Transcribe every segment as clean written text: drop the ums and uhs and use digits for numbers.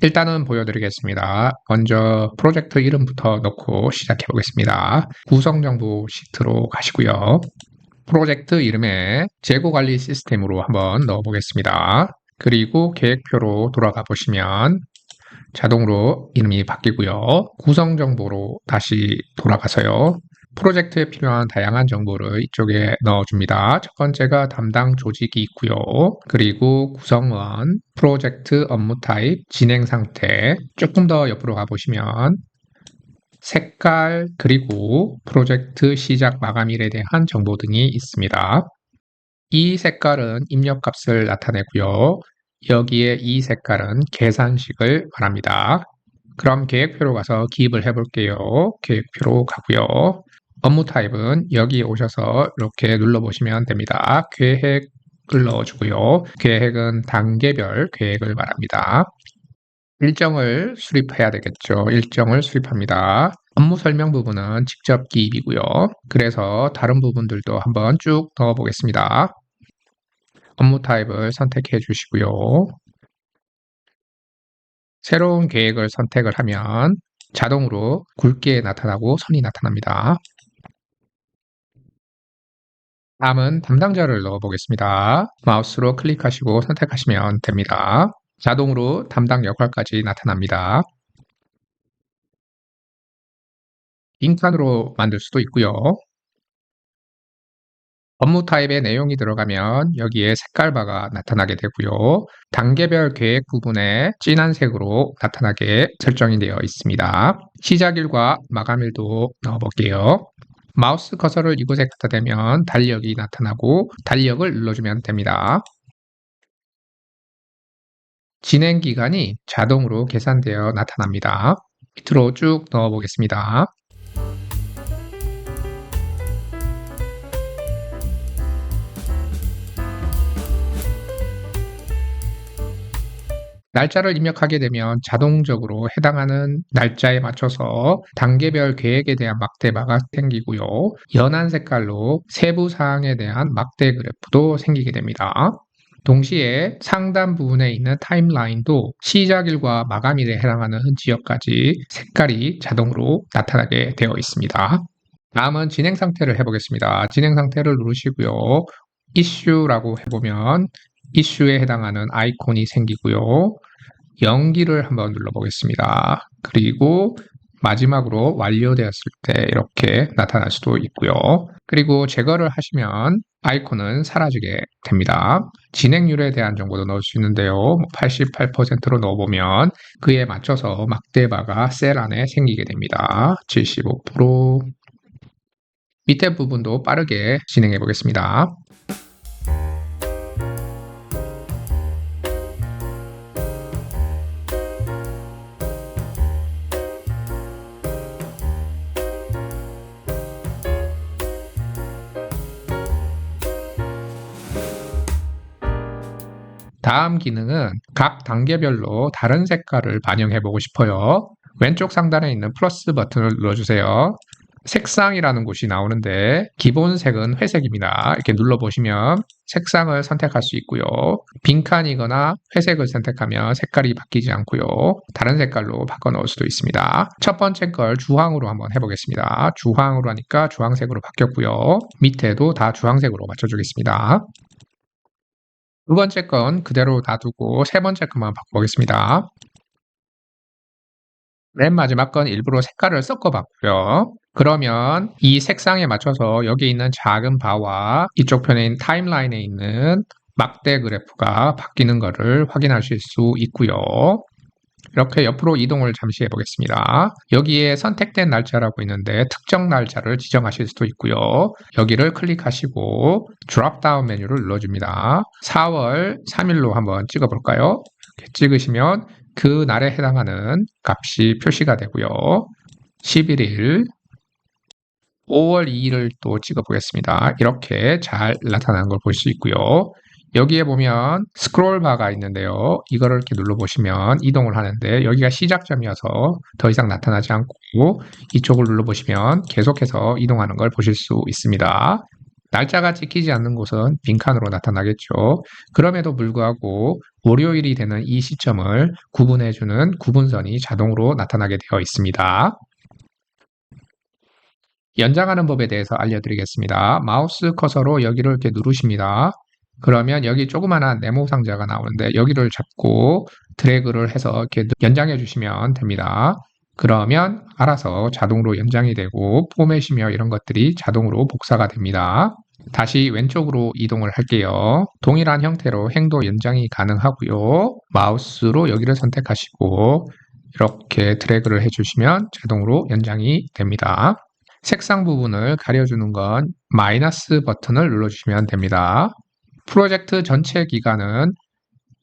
일단은 보여드리겠습니다. 먼저 프로젝트 이름부터 넣고 시작해 보겠습니다. 구성정보 시트로 가시고요. 프로젝트 이름에 재고관리 시스템으로 한번 넣어 보겠습니다. 그리고 계획표로 돌아가 보시면 자동으로 이름이 바뀌고요. 구성정보로 다시 돌아가서요. 프로젝트에 필요한 다양한 정보를 이쪽에 넣어줍니다. 첫 번째가 담당 조직이 있고요. 그리고 구성원, 프로젝트 업무 타입, 진행 상태. 조금 더 옆으로 가보시면 색깔, 그리고 프로젝트 시작 마감일에 대한 정보 등이 있습니다. 이 색깔은 입력값을 나타내고요. 여기에 이 색깔은 계산식을 말합니다. 그럼 계획표로 가서 기입을 해볼게요. 계획표로 가고요. 업무 타입은 여기 오셔서 이렇게 눌러보시면 됩니다. 계획을 넣어주고요. 계획은 단계별 계획을 말합니다. 일정을 수립해야 되겠죠. 일정을 수립합니다. 업무 설명 부분은 직접 기입이고요. 그래서 다른 부분들도 한번 쭉 넣어보겠습니다. 업무 타입을 선택해 주시고요. 새로운 계획을 선택을 하면 자동으로 굵게 나타나고 선이 나타납니다. 다음은 담당자를 넣어보겠습니다. 마우스로 클릭하시고 선택하시면 됩니다. 자동으로 담당 역할까지 나타납니다. 빈칸으로 만들 수도 있고요. 업무 타입의 내용이 들어가면 여기에 색깔바가 나타나게 되고요. 단계별 계획 부분에 진한 색으로 나타나게 설정이 되어 있습니다. 시작일과 마감일도 넣어볼게요. 마우스 커서를 이곳에 갖다 대면 달력이 나타나고 달력을 눌러주면 됩니다. 진행 기간이 자동으로 계산되어 나타납니다. 밑으로 쭉 넣어보겠습니다. 날짜를 입력하게 되면 자동적으로 해당하는 날짜에 맞춰서 단계별 계획에 대한 막대바가 생기고요. 연한 색깔로 세부 사항에 대한 막대 그래프도 생기게 됩니다. 동시에 상단 부분에 있는 타임라인도 시작일과 마감일에 해당하는 지역까지 색깔이 자동으로 나타나게 되어 있습니다. 다음은 진행 상태를 해보겠습니다. 진행 상태를 누르시고요. 이슈라고 해보면 이슈에 해당하는 아이콘이 생기고요. 연기를 한번 눌러보겠습니다. 그리고 마지막으로 완료되었을 때 이렇게 나타날 수도 있고요. 그리고 제거를 하시면 아이콘은 사라지게 됩니다. 진행률에 대한 정보도 넣을 수 있는데요. 88%로 넣어보면 그에 맞춰서 막대바가 셀 안에 생기게 됩니다. 75%. 밑에 부분도 빠르게 진행해 보겠습니다. 다음 기능은 각 단계별로 다른 색깔을 반영해 보고 싶어요. 왼쪽 상단에 있는 플러스 버튼을 눌러주세요. 색상이라는 곳이 나오는데 기본색은 회색입니다. 이렇게 눌러보시면 색상을 선택할 수 있고요. 빈칸이거나 회색을 선택하면 색깔이 바뀌지 않고요. 다른 색깔로 바꿔 넣을 수도 있습니다. 첫 번째 걸 주황으로 한번 해보겠습니다. 주황으로 하니까 주황색으로 바뀌었고요. 밑에도 다 주황색으로 맞춰주겠습니다. 두 번째 건 그대로 놔두고 세 번째 것만 바꿔보겠습니다. 맨 마지막 건 일부러 색깔을 섞어봤고요. 그러면 이 색상에 맞춰서 여기 있는 작은 바와 이쪽 편에 있는 타임라인에 있는 막대 그래프가 바뀌는 것을 확인하실 수 있고요. 이렇게 옆으로 이동을 잠시 해보겠습니다. 여기에 선택된 날짜라고 있는데 특정 날짜를 지정하실 수도 있고요. 여기를 클릭하시고 드롭다운 메뉴를 눌러줍니다. 4월 3일로 한번 찍어볼까요? 이렇게 찍으시면 그 날에 해당하는 값이 표시가 되고요. 11일, 5월 2일을 또 찍어보겠습니다. 이렇게 잘 나타나는 걸 볼 수 있고요. 여기에 보면 스크롤 바가 있는데요. 이거를 이렇게 눌러보시면 이동을 하는데 여기가 시작점이어서 더 이상 나타나지 않고 이쪽을 눌러보시면 계속해서 이동하는 걸 보실 수 있습니다. 날짜가 찍히지 않는 곳은 빈칸으로 나타나겠죠. 그럼에도 불구하고 월요일이 되는 이 시점을 구분해주는 구분선이 자동으로 나타나게 되어 있습니다. 연장하는 법에 대해서 알려드리겠습니다. 마우스 커서로 여기를 이렇게 누르십니다. 그러면 여기 조그마한 네모 상자가 나오는데 여기를 잡고 드래그를 해서 이렇게 연장해 주시면 됩니다. 그러면 알아서 자동으로 연장이 되고 포맷이며 이런 것들이 자동으로 복사가 됩니다. 다시 왼쪽으로 이동을 할게요. 동일한 형태로 행도 연장이 가능하고요. 마우스로 여기를 선택하시고 이렇게 드래그를 해주시면 자동으로 연장이 됩니다. 색상 부분을 가려주는 건 마이너스 버튼을 눌러주시면 됩니다. 프로젝트 전체 기간은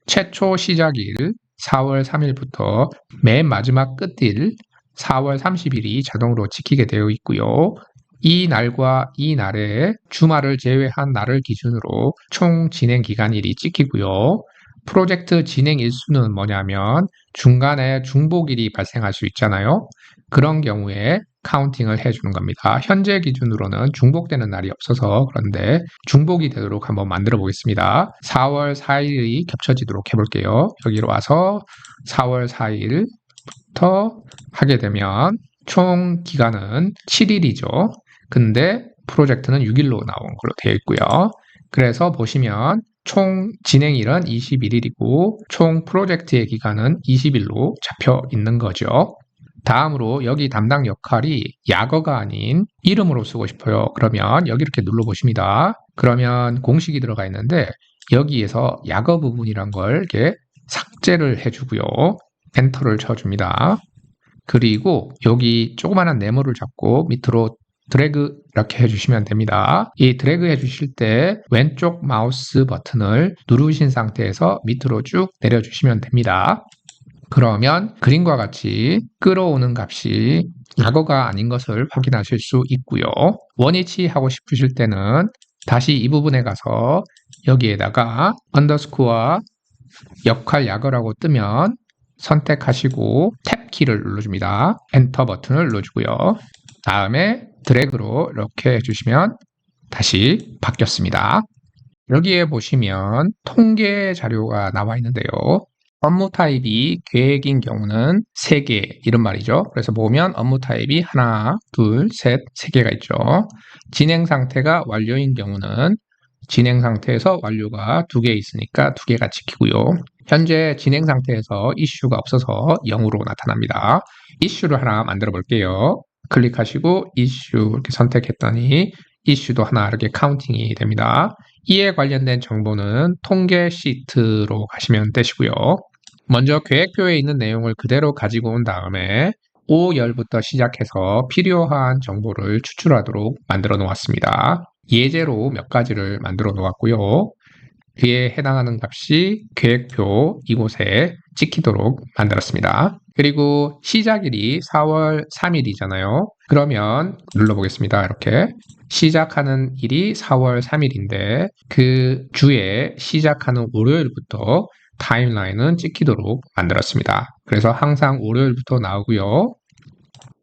최초 시작일 4월 3일부터 맨 마지막 끝일 4월 30일이 자동으로 찍히게 되어 있고요. 이 날과 이 날에 주말을 제외한 날을 기준으로 총 진행 기간일이 찍히고요. 프로젝트 진행 일수는 뭐냐면 중간에 중복일이 발생할 수 있잖아요. 그런 경우에 카운팅을 해주는 겁니다. 현재 기준으로는 중복되는 날이 없어서 그런데 중복이 되도록 한번 만들어 보겠습니다. 4월 4일이 겹쳐지도록 해볼게요. 여기로 와서 4월 4일부터 하게 되면 총 기간은 7일이죠. 근데 프로젝트는 6일로 나온 걸로 되어 있고요. 그래서 보시면 총 진행일은 21일이고 총 프로젝트의 기간은 20일로 잡혀 있는 거죠. 다음으로 여기 담당 역할이 약어가 아닌 이름으로 쓰고 싶어요. 그러면 여기 이렇게 눌러보십니다. 그러면 공식이 들어가 있는데 여기에서 약어 부분이란 걸 이렇게 삭제를 해주고요. 엔터를 쳐줍니다. 그리고 여기 조그마한 네모를 잡고 밑으로 드래그 이렇게 해주시면 됩니다. 이 드래그 해주실 때 왼쪽 마우스 버튼을 누르신 상태에서 밑으로 쭉 내려주시면 됩니다. 그러면 그림과 같이 끌어오는 값이 약어가 아닌 것을 확인하실 수 있고요. 원위치 하고 싶으실 때는 다시 이 부분에 가서 여기에다가 언더스코어 역할 약어라고 뜨면 선택하시고 탭 키를 눌러줍니다. 엔터 버튼을 눌러주고요. 다음에 드래그로 이렇게 해주시면 다시 바뀌었습니다. 여기에 보시면 통계 자료가 나와 있는데요. 업무 타입이 계획인 경우는 3개 이런 말이죠. 그래서 보면 업무 타입이 하나, 둘, 셋, 3개가 있죠. 진행 상태가 완료인 경우는 진행 상태에서 완료가 2개 있으니까 2개가 찍히고요. 현재 진행 상태에서 이슈가 없어서 0으로 나타납니다. 이슈를 하나 만들어 볼게요. 클릭하시고 이슈 이렇게 선택했더니 이슈도 하나 이렇게 카운팅이 됩니다. 이에 관련된 정보는 통계 시트로 가시면 되시고요. 먼저 계획표에 있는 내용을 그대로 가지고 온 다음에 5열부터 시작해서 필요한 정보를 추출하도록 만들어 놓았습니다. 예제로 몇 가지를 만들어 놓았고요. 그에 해당하는 값이 계획표 이곳에 찍히도록 만들었습니다. 그리고 시작일이 4월 3일이잖아요. 그러면 눌러보겠습니다. 이렇게 시작하는 일이 4월 3일인데 그 주에 시작하는 월요일부터 타임라인은 찍히도록 만들었습니다. 그래서 항상 월요일부터 나오고요.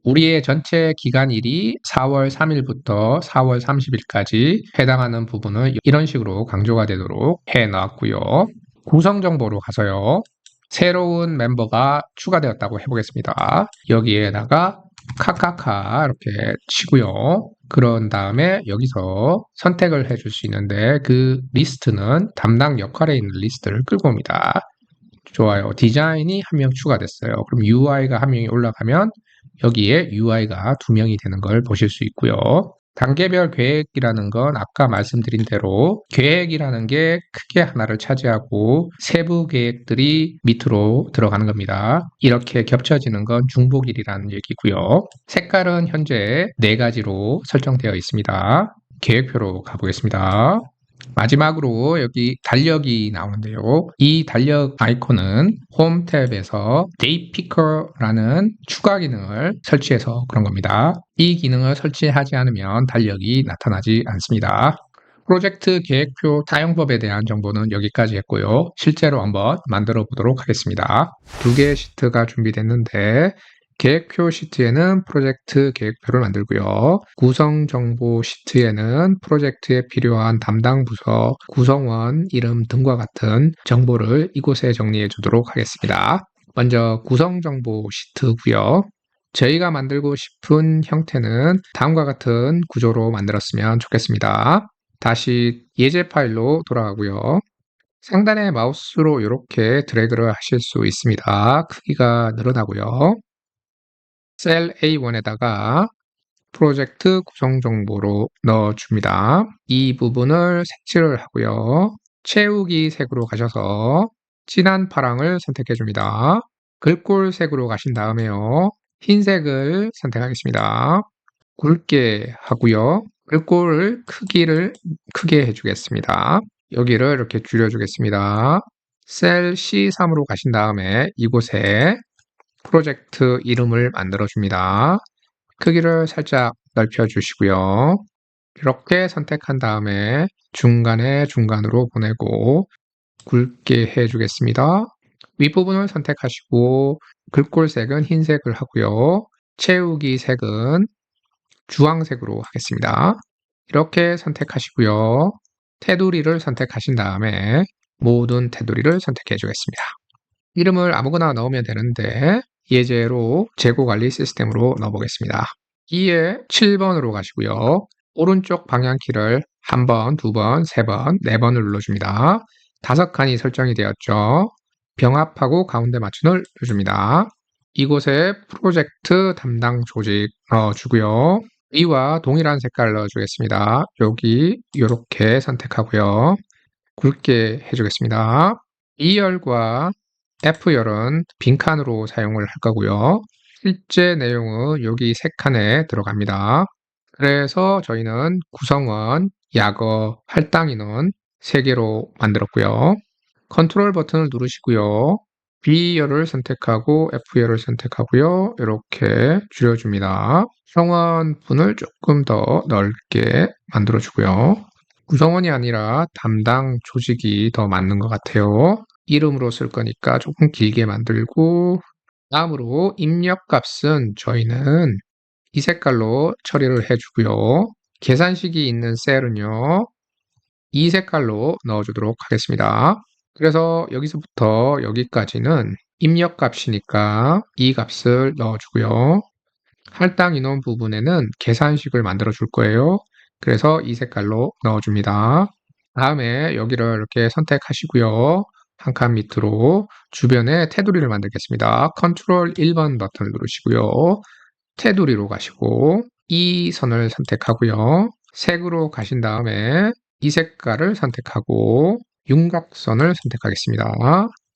우리의 전체 기간일이 4월 3일부터 4월 30일까지 해당하는 부분을 이런 식으로 강조가 되도록 해놨고요. 구성 정보로 가서요. 새로운 멤버가 추가되었다고 해보겠습니다. 여기에다가 카카카 이렇게 치고요. 그런 다음에 여기서 선택을 해줄 수 있는데 그 리스트는 담당 역할에 있는 리스트를 끌고 옵니다. 좋아요. 디자인이 한 명 추가됐어요. 그럼 UI가 한 명이 올라가면 여기에 UI가 2명이 되는 걸 보실 수 있고요. 단계별 계획이라는 건 아까 말씀드린 대로 계획이라는 게 크게 하나를 차지하고 세부 계획들이 밑으로 들어가는 겁니다. 이렇게 겹쳐지는 건 중복일이라는 얘기고요. 색깔은 현재 4가지로 설정되어 있습니다. 계획표로 가보겠습니다. 마지막으로 여기 달력이 나오는데요. 이 달력 아이콘은 홈 탭에서 Day Picker라는 추가 기능을 설치해서 그런 겁니다. 이 기능을 설치하지 않으면 달력이 나타나지 않습니다. 프로젝트 계획표 사용법에 대한 정보는 여기까지 했고요. 실제로 한번 만들어 보도록 하겠습니다. 2개의 시트가 준비됐는데 계획표 시트에는 프로젝트 계획표를 만들고요. 구성 정보 시트에는 프로젝트에 필요한 담당 부서, 구성원 이름 등과 같은 정보를 이곳에 정리해 주도록 하겠습니다. 먼저 구성 정보 시트고요. 저희가 만들고 싶은 형태는 다음과 같은 구조로 만들었으면 좋겠습니다. 다시 예제 파일로 돌아가고요. 상단에 마우스로 이렇게 드래그를 하실 수 있습니다. 크기가 늘어나고요. 셀 A1에다가 프로젝트 구성 정보로 넣어줍니다. 이 부분을 색칠을 하고요. 채우기 색으로 가셔서 진한 파랑을 선택해 줍니다. 글꼴 색으로 가신 다음에요. 흰색을 선택하겠습니다. 굵게 하고요. 글꼴 크기를 크게 해주겠습니다. 여기를 이렇게 줄여주겠습니다. 셀 C3으로 가신 다음에 이곳에 프로젝트 이름을 만들어줍니다. 크기를 살짝 넓혀주시고요. 이렇게 선택한 다음에 중간으로 보내고 굵게 해주겠습니다. 윗부분을 선택하시고 글꼴색은 흰색을 하고요. 채우기 색은 주황색으로 하겠습니다. 이렇게 선택하시고요. 테두리를 선택하신 다음에 모든 테두리를 선택해 주겠습니다. 이름을 아무거나 넣으면 되는데 예제로 재고관리 시스템으로 넣어보겠습니다. 2에 7번으로 가시고요. 오른쪽 방향키를 1번, 2번, 3번, 4번을 눌러줍니다. 5칸이 설정이 되었죠. 병합하고 가운데 맞춤을 눌러줍니다. 이곳에 프로젝트 담당 조직 넣어주고요. 위와 동일한 색깔 넣어주겠습니다. 여기 이렇게 선택하고요. 굵게 해주겠습니다. E열과 F열은 빈칸으로 사용을 할 거고요. 실제 내용은 여기 3칸에 들어갑니다. 그래서 저희는 구성원, 약어, 할당 인원 3개로 만들었고요. 컨트롤 버튼을 누르시고요. B열을 선택하고 F열을 선택하고요. 이렇게 줄여줍니다. 구성원분을 조금 더 넓게 만들어주고요. 구성원이 아니라 담당 조직이 더 맞는 것 같아요. 이름으로 쓸 거니까 조금 길게 만들고 다음으로 입력값은 저희는 이 색깔로 처리를 해주고요. 계산식이 있는 셀은요. 이 색깔로 넣어주도록 하겠습니다. 그래서 여기서부터 여기까지는 입력값이니까 이 값을 넣어주고요. 할당 인원 부분에는 계산식을 만들어 줄 거예요. 그래서 이 색깔로 넣어줍니다. 다음에 여기를 이렇게 선택하시고요. 한 칸 밑으로 주변에 테두리를 만들겠습니다. 컨트롤 1번 버튼을 누르시고요. 테두리로 가시고 이 선을 선택하고요. 색으로 가신 다음에 이 색깔을 선택하고 윤곽선을 선택하겠습니다.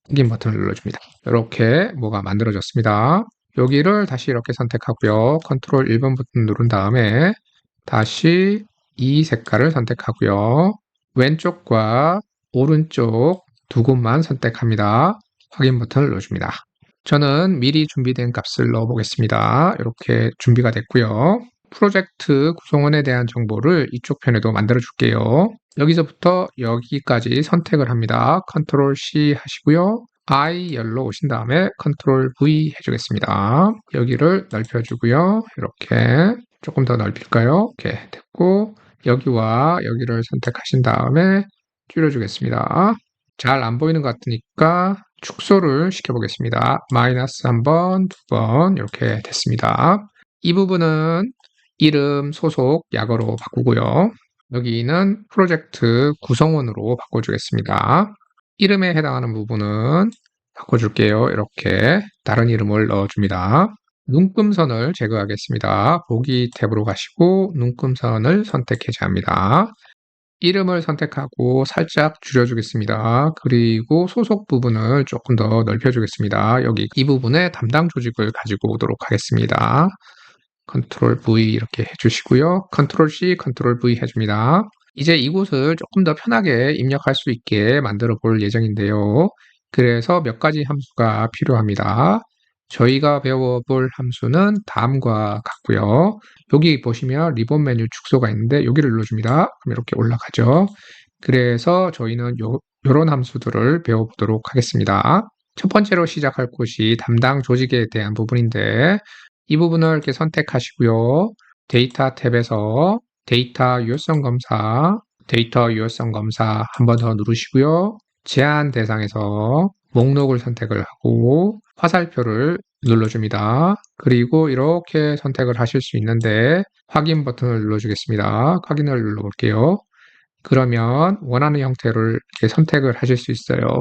확인 버튼을 눌러줍니다. 이렇게 뭐가 만들어졌습니다. 여기를 다시 이렇게 선택하고요. 컨트롤 1번 버튼 누른 다음에 다시 이 색깔을 선택하고요. 왼쪽과 오른쪽 두 곳만 선택합니다. 확인 버튼을 눌러줍니다. 저는 미리 준비된 값을 넣어 보겠습니다. 이렇게 준비가 됐고요. 프로젝트 구성원에 대한 정보를 이쪽 편에도 만들어 줄게요. 여기서부터 여기까지 선택을 합니다. 컨트롤 C 하시고요. I열로 오신 다음에 컨트롤 V 해주겠습니다. 여기를 넓혀주고요. 이렇게 조금 더 넓힐까요? 이렇게 됐고 여기와 여기를 선택하신 다음에 줄여주겠습니다. 잘 안 보이는 것 같으니까 축소를 시켜보겠습니다. 마이너스 1번, 2번 이렇게 됐습니다. 이 부분은 이름, 소속, 약어로 바꾸고요. 여기는 프로젝트 구성원으로 바꿔주겠습니다. 이름에 해당하는 부분은 바꿔줄게요. 이렇게 다른 이름을 넣어줍니다. 눈금선을 제거하겠습니다. 보기 탭으로 가시고 눈금선을 선택 해제합니다. 이름을 선택하고 살짝 줄여주겠습니다. 그리고 소속 부분을 조금 더 넓혀주겠습니다. 여기 이 부분에 담당 조직을 가지고 오도록 하겠습니다. 컨트롤 V 이렇게 해주시고요. 컨트롤 C, 컨트롤 V 해줍니다. 이제 이곳을 조금 더 편하게 입력할 수 있게 만들어 볼 예정인데요. 그래서 몇 가지 함수가 필요합니다. 저희가 배워볼 함수는 다음과 같고요. 여기 보시면 리본 메뉴 축소가 있는데 여기를 눌러줍니다. 그럼 이렇게 올라가죠. 그래서 저희는 이런 함수들을 배워보도록 하겠습니다. 첫 번째로 시작할 곳이 담당 조직에 대한 부분인데 이 부분을 이렇게 선택하시고요. 데이터 탭에서 데이터 유효성 검사, 데이터 유효성 검사 한 번 더 누르시고요. 제한 대상에서 목록을 선택을 하고 화살표를 눌러줍니다. 그리고 이렇게 선택을 하실 수 있는데 확인 버튼을 눌러주겠습니다. 확인을 눌러볼게요. 그러면 원하는 형태를 이렇게 선택을 하실 수 있어요.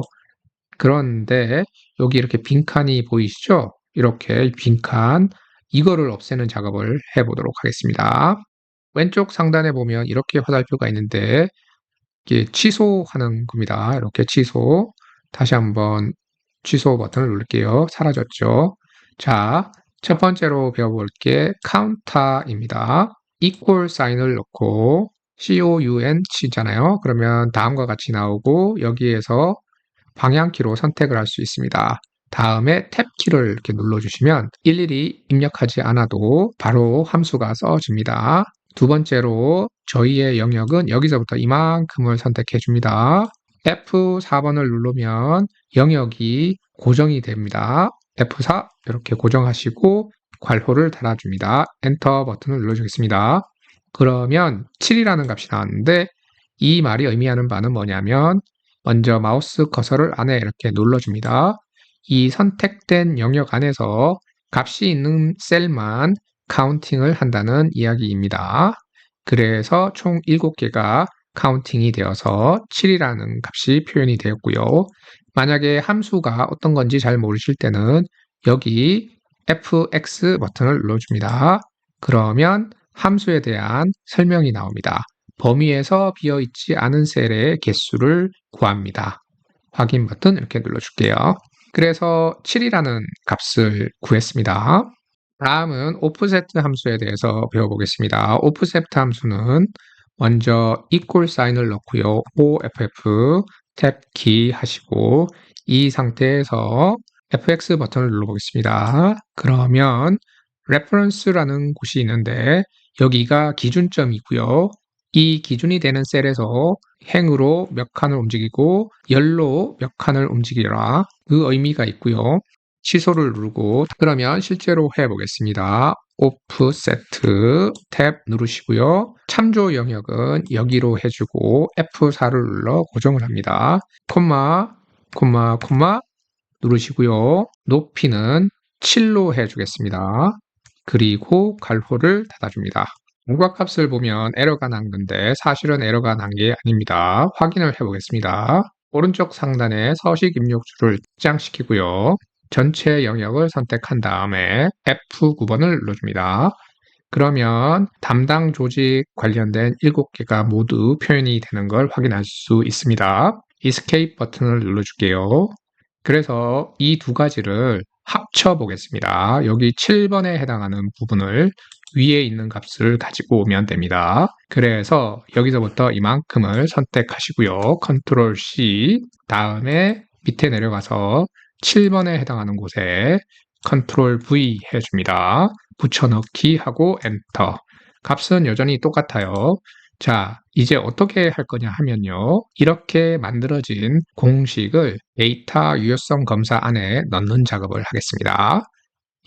그런데 여기 이렇게 빈칸이 보이시죠? 이렇게 빈칸, 이거를 없애는 작업을 해보도록 하겠습니다. 왼쪽 상단에 보면 이렇게 화살표가 있는데 이게 취소하는 겁니다. 이렇게 취소. 다시 한번 취소 버튼을 누를게요. 사라졌죠? 자, 첫 번째로 배워볼 게 카운터입니다. equal 사인을 넣고 COUN 치잖아요. 그러면 다음과 같이 나오고 여기에서 방향키로 선택을 할 수 있습니다. 다음에 탭 키를 이렇게 눌러주시면 일일이 입력하지 않아도 바로 함수가 써집니다. 두 번째로 저희의 영역은 여기서부터 이만큼을 선택해 줍니다. F4번을 누르면 영역이 고정이 됩니다. F4 이렇게 고정하시고 괄호를 달아줍니다. 엔터 버튼을 눌러주겠습니다. 그러면 7이라는 값이 나왔는데 이 말이 의미하는 바는 뭐냐면 먼저 마우스 커서를 안에 이렇게 눌러줍니다. 이 선택된 영역 안에서 값이 있는 셀만 카운팅을 한다는 이야기입니다. 그래서 총 7개가 카운팅이 되어서 7이라는 값이 표현이 되었고요. 만약에 함수가 어떤 건지 잘 모르실 때는 여기 FX 버튼을 눌러줍니다. 그러면 함수에 대한 설명이 나옵니다. 범위에서 비어있지 않은 셀의 개수를 구합니다. 확인 버튼 이렇게 눌러줄게요. 그래서 7이라는 값을 구했습니다. 다음은 오프세트 함수에 대해서 배워보겠습니다. 오프세트 함수는 먼저 equal 사인을 넣고요. OFF 탭 키 하시고 이 상태에서 FX 버튼을 눌러보겠습니다. 그러면 reference라는 곳이 있는데 여기가 기준점이고요. 이 기준이 되는 셀에서 행으로 몇 칸을 움직이고 열로 몇 칸을 움직이라 그 의미가 있고요. 취소를 누르고 그러면 실제로 해보겠습니다. 오프세트 탭 누르시고요. 참조 영역은 여기로 해주고 F4를 눌러 고정을 합니다. 콤마 누르시고요. 높이는 7로 해주겠습니다. 그리고 괄호를 닫아줍니다. 무각값을 보면 에러가 난 건데 사실은 에러가 난 게 아닙니다. 확인을 해보겠습니다. 오른쪽 상단에 서식 입력줄을 입장시키고요. 전체 영역을 선택한 다음에 F9번을 눌러줍니다. 그러면 담당 조직 관련된 7개가 모두 표현이 되는 걸 확인할 수 있습니다. Escape 버튼을 눌러줄게요. 그래서 이 두 가지를 합쳐 보겠습니다. 여기 7번에 해당하는 부분을 위에 있는 값을 가지고 오면 됩니다. 그래서 여기서부터 이만큼을 선택하시고요. 컨트롤 C 다음에 밑에 내려가서 7번에 해당하는 곳에 컨트롤 V 해줍니다. 붙여넣기 하고 엔터. 값은 여전히 똑같아요. 자, 이제 어떻게 할 거냐 하면요. 이렇게 만들어진 공식을 데이터 유효성 검사 안에 넣는 작업을 하겠습니다.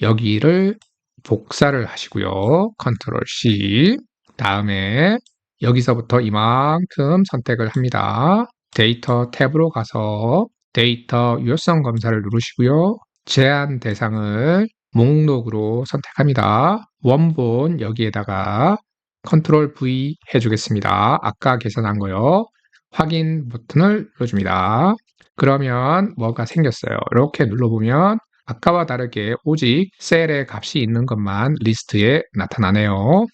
여기를 복사를 하시고요. 컨트롤 C. 다음에 여기서부터 이만큼 선택을 합니다. 데이터 탭으로 가서 데이터 유효성 검사를 누르시고요. 제한 대상을 목록으로 선택합니다. 원본 여기에다가 컨트롤 V 해주겠습니다. 아까 계산한 거요. 확인 버튼을 눌러줍니다. 그러면 뭐가 생겼어요. 이렇게 눌러보면 아까와 다르게 오직 셀의 값이 있는 것만 리스트에 나타나네요.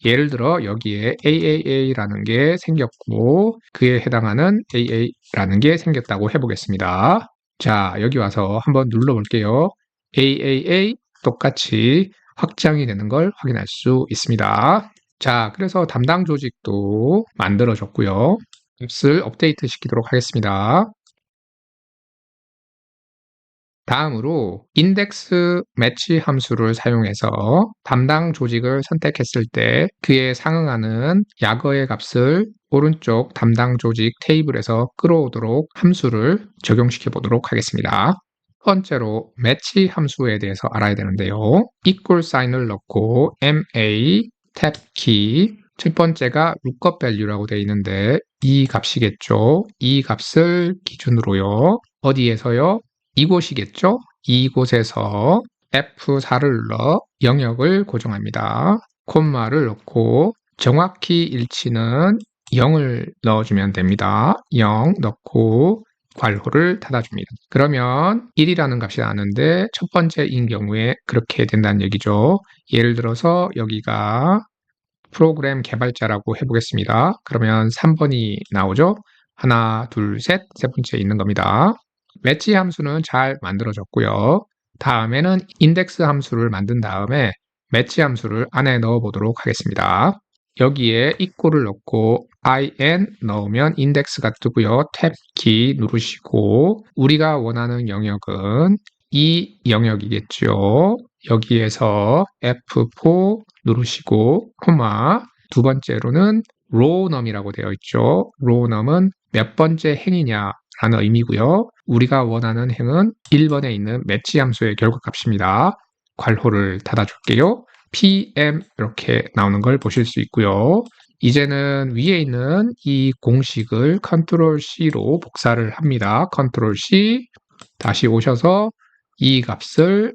예를 들어 여기에 AAA라는 게 생겼고 그에 해당하는 AA라는 게 생겼다고 해보겠습니다. 자, 여기 와서 한번 눌러볼게요. AAA 똑같이 확장이 되는 걸 확인할 수 있습니다. 자, 그래서 담당 조직도 만들어졌고요. 값을 업데이트 시키도록 하겠습니다. 다음으로 인덱스 매치 함수를 사용해서 담당 조직을 선택했을 때 그에 상응하는 약어의 값을 오른쪽 담당 조직 테이블에서 끌어오도록 함수를 적용시켜 보도록 하겠습니다. 번째로 매치 함수에 대해서 알아야 되는데요. equal sign을 넣고 ma 탭 키, 첫 번째가 lookup value라고 되어 있는데 이 값이겠죠. 이 값을 기준으로요. 어디에서요? 이곳이겠죠. 이곳에서 F4를 눌러 영역을 고정합니다. 콤마를 넣고 정확히 일치는 0을 넣어주면 됩니다. 0 넣고 괄호를 닫아줍니다. 그러면 1이라는 값이 나왔는데 첫 번째인 경우에 그렇게 된다는 얘기죠. 예를 들어서 여기가 프로그램 개발자라고 해보겠습니다. 그러면 3번이 나오죠. 하나, 둘, 셋, 세 번째 있는 겁니다. 매치 함수는 잘 만들어졌고요. 다음에는 인덱스 함수를 만든 다음에 매치 함수를 안에 넣어 보도록 하겠습니다. 여기에 equal을 넣고 in 넣으면 인덱스가 뜨고요. 탭 키 누르시고 우리가 원하는 영역은 이 영역이겠죠. 여기에서 F4 누르시고 콤마 두 번째로는 rowNum이라고 되어 있죠. rowNum은 몇 번째 행이냐라는 의미고요. 우리가 원하는 행은 1번에 있는 매치 함수의 결과값입니다. 괄호를 닫아줄게요. PM 이렇게 나오는 걸 보실 수 있고요. 이제는 위에 있는 이 공식을 컨트롤 C로 복사를 합니다. 컨트롤 C 다시 오셔서 이 값을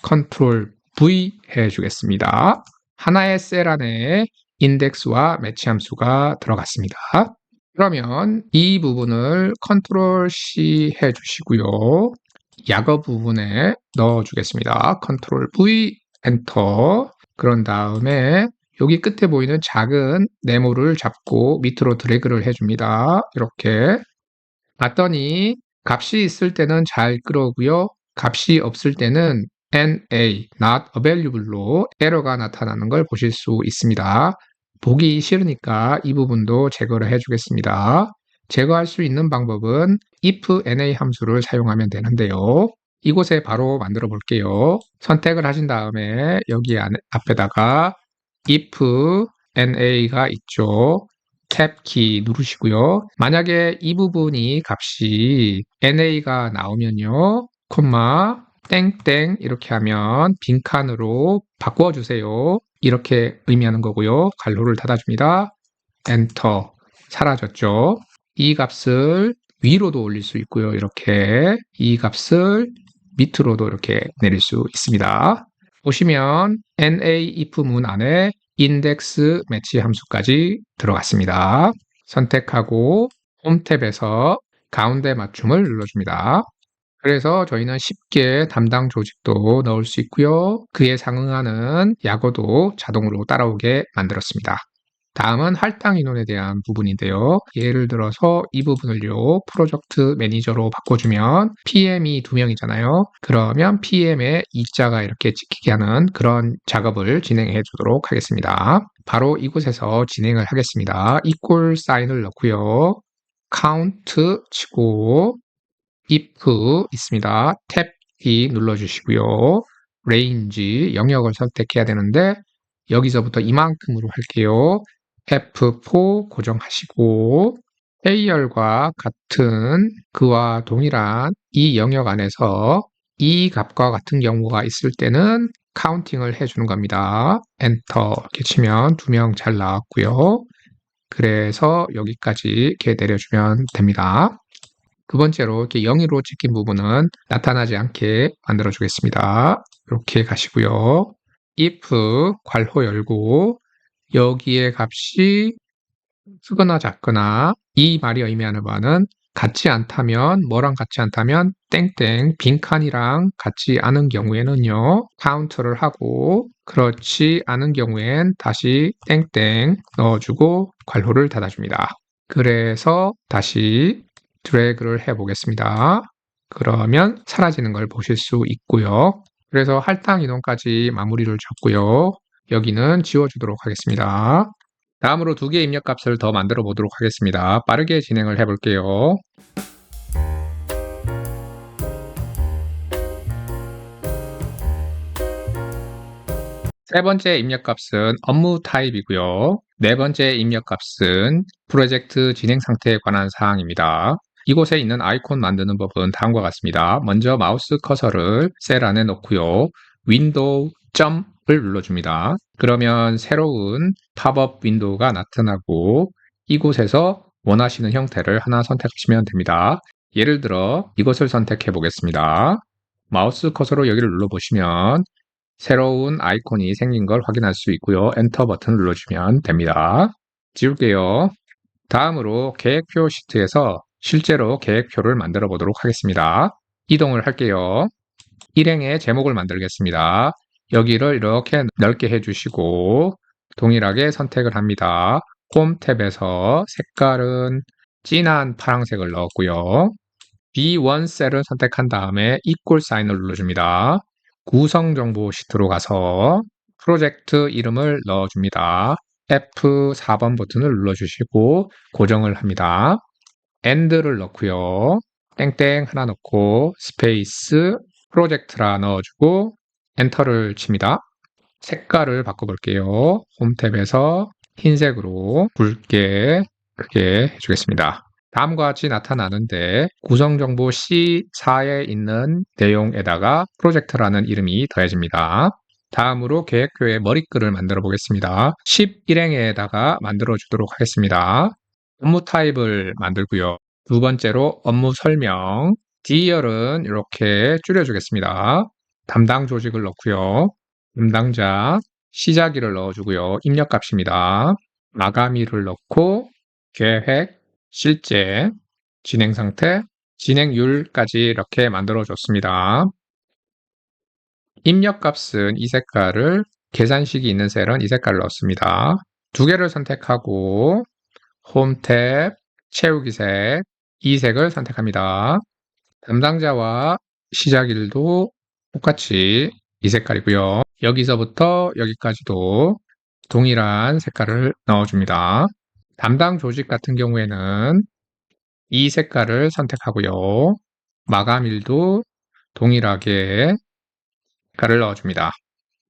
컨트롤 V 해주겠습니다. 하나의 셀 안에 인덱스와 매치 함수가 들어갔습니다. 그러면 이 부분을 컨트롤 C 해주시고요. 약어 부분에 넣어주겠습니다. 컨트롤 V 엔터. 그런 다음에 여기 끝에 보이는 작은 네모를 잡고 밑으로 드래그를 해줍니다. 이렇게 봤더니 값이 있을 때는 잘 끌어오고요. 값이 없을 때는 NA, not available로 에러가 나타나는 걸 보실 수 있습니다. 보기 싫으니까 이 부분도 제거를 해주겠습니다. 제거할 수 있는 방법은 if NA 함수를 사용하면 되는데요. 이곳에 바로 만들어 볼게요. 선택을 하신 다음에 여기 앞에다가 if NA가 있죠. 탭 키 누르시고요. 만약에 이 부분이 값이 NA가 나오면요. 콤마 땡땡 이렇게 하면 빈칸으로 바꿔주세요. 이렇게 의미하는 거고요. 괄호를 닫아줍니다. 엔터. 사라졌죠. 이 값을 위로도 올릴 수 있고요. 이렇게 이 값을 밑으로도 이렇게 내릴 수 있습니다. 보시면 NA if 문 안에 인덱스 매치 함수까지 들어갔습니다. 선택하고 홈 탭에서 가운데 맞춤을 눌러줍니다. 그래서 저희는 쉽게 담당 조직도 넣을 수 있고요. 그에 상응하는 약어도 자동으로 따라오게 만들었습니다. 다음은 할당 인원에 대한 부분인데요. 예를 들어서 이 부분을요. 프로젝트 매니저로 바꿔주면 PM이 2명이잖아요. 그러면 PM의 이자가 이렇게 찍히게 하는 그런 작업을 진행해 주도록 하겠습니다. 바로 이곳에서 진행을 하겠습니다. equal sign을 넣고요. count 치고 if 있습니다. 탭 키 눌러주시고요. range 영역을 선택해야 되는데 여기서부터 이만큼으로 할게요. F4 고정하시고 A열과 같은 그와 동일한 이 영역 안에서 이 값과 같은 경우가 있을 때는 카운팅을 해주는 겁니다. 엔터 이렇게 치면 2명 잘 나왔고요. 그래서 여기까지 이렇게 내려주면 됩니다. 두 번째로 이렇게 0으로 찍힌 부분은 나타나지 않게 만들어 주겠습니다. 이렇게 가시고요. if 괄호 열고 여기에 값이 크거나 작거나 이 말이 의미하는 바는 같지 않다면 뭐랑 같지 않다면 땡땡 빈칸이랑 같지 않은 경우에는요 카운트를 하고 그렇지 않은 경우엔 다시 땡땡 넣어주고 괄호를 닫아줍니다. 그래서 다시 드래그를 해 보겠습니다. 그러면 사라지는 걸 보실 수 있고요. 그래서 할당 인원까지 마무리를 줬고요. 여기는 지워주도록 하겠습니다. 다음으로 2개의 입력값을 더 만들어 보도록 하겠습니다. 빠르게 진행을 해 볼게요. 세 번째 입력값은 업무 타입이고요. 네 번째 입력값은 프로젝트 진행 상태에 관한 사항입니다. 이곳에 있는 아이콘 만드는 법은 다음과 같습니다. 먼저 마우스 커서를 셀 안에 넣고요. 윈도우 점을 눌러줍니다. 그러면 새로운 팝업 윈도우가 나타나고 이곳에서 원하시는 형태를 하나 선택하시면 됩니다. 예를 들어 이것을 선택해 보겠습니다. 마우스 커서로 여기를 눌러보시면 새로운 아이콘이 생긴 걸 확인할 수 있고요. 엔터 버튼을 눌러주면 됩니다. 지울게요. 다음으로 계획표 시트에서 실제로 계획표를 만들어 보도록 하겠습니다. 이동을 할게요. 일행의 제목을 만들겠습니다. 여기를 이렇게 넓게 해주시고 동일하게 선택을 합니다. 홈 탭에서 색깔은 진한 파란색을 넣었고요. B1 셀을 선택한 다음에 이퀄 사인을 눌러줍니다. 구성 정보 시트로 가서 프로젝트 이름을 넣어줍니다. F4번 버튼을 눌러주시고 고정을 합니다. AND를 넣고요. 땡땡 하나 넣고 스페이스 프로젝트라 넣어주고 엔터를 칩니다. 색깔을 바꿔볼게요. 홈 탭에서 흰색으로 굵게 크게 해주겠습니다. 다음과 같이 나타나는데 구성정보 C4에 있는 내용에다가 프로젝트라는 이름이 더해집니다. 다음으로 계획표의 머리글을 만들어 보겠습니다. 11행에다가 만들어 주도록 하겠습니다. 업무 타입을 만들고요. 두 번째로 업무 설명, D열은 이렇게 줄여주겠습니다. 담당 조직을 넣고요. 담당자, 시작일을 넣어주고요. 입력값입니다. 마감일을 넣고 계획, 실제, 진행 상태, 진행률까지 이렇게 만들어줬습니다. 입력값은 이 색깔을, 계산식이 있는 셀은 이 색깔을 넣습니다. 두 개를 선택하고 홈 탭, 채우기색, 이 색을 선택합니다. 담당자와 시작일도 똑같이 이 색깔이고요. 여기서부터 여기까지도 동일한 색깔을 넣어줍니다. 담당 조직 같은 경우에는 이 색깔을 선택하고요. 마감일도 동일하게 색깔을 넣어줍니다.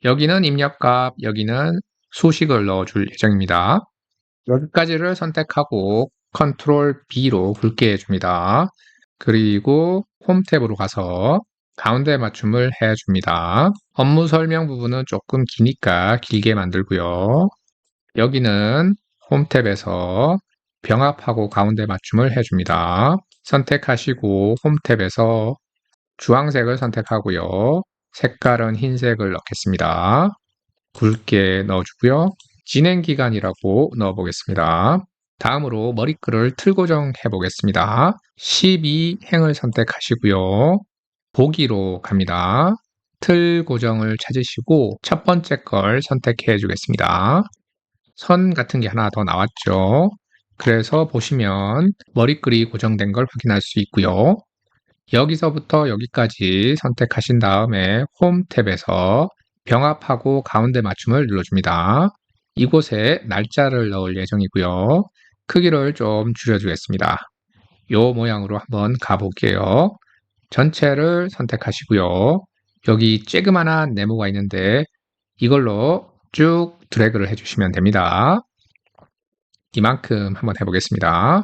여기는 입력값, 여기는 수식을 넣어줄 예정입니다. 여기까지를 선택하고 컨트롤 B로 굵게 해줍니다. 그리고 홈 탭으로 가서 가운데 맞춤을 해줍니다. 업무 설명 부분은 조금 기니까 길게 만들고요. 여기는 홈 탭에서 병합하고 가운데 맞춤을 해줍니다. 선택하시고 홈 탭에서 주황색을 선택하고요. 색깔은 흰색을 넣겠습니다. 굵게 넣어주고요. 진행기간이라고 넣어보겠습니다. 다음으로 머리글을 틀 고정해 보겠습니다. 12행을 선택하시고요. 보기로 갑니다. 틀 고정을 찾으시고 첫 번째 걸 선택해 주겠습니다. 선 같은 게 하나 더 나왔죠. 그래서 보시면 머리글이 고정된 걸 확인할 수 있고요. 여기서부터 여기까지 선택하신 다음에 홈 탭에서 병합하고 가운데 맞춤을 눌러줍니다. 이곳에 날짜를 넣을 예정이고요. 크기를 좀 줄여주겠습니다. 이 모양으로 한번 가볼게요. 전체를 선택하시고요. 여기 쬐그만한 네모가 있는데 이걸로 쭉 드래그를 해주시면 됩니다. 이만큼 한번 해보겠습니다.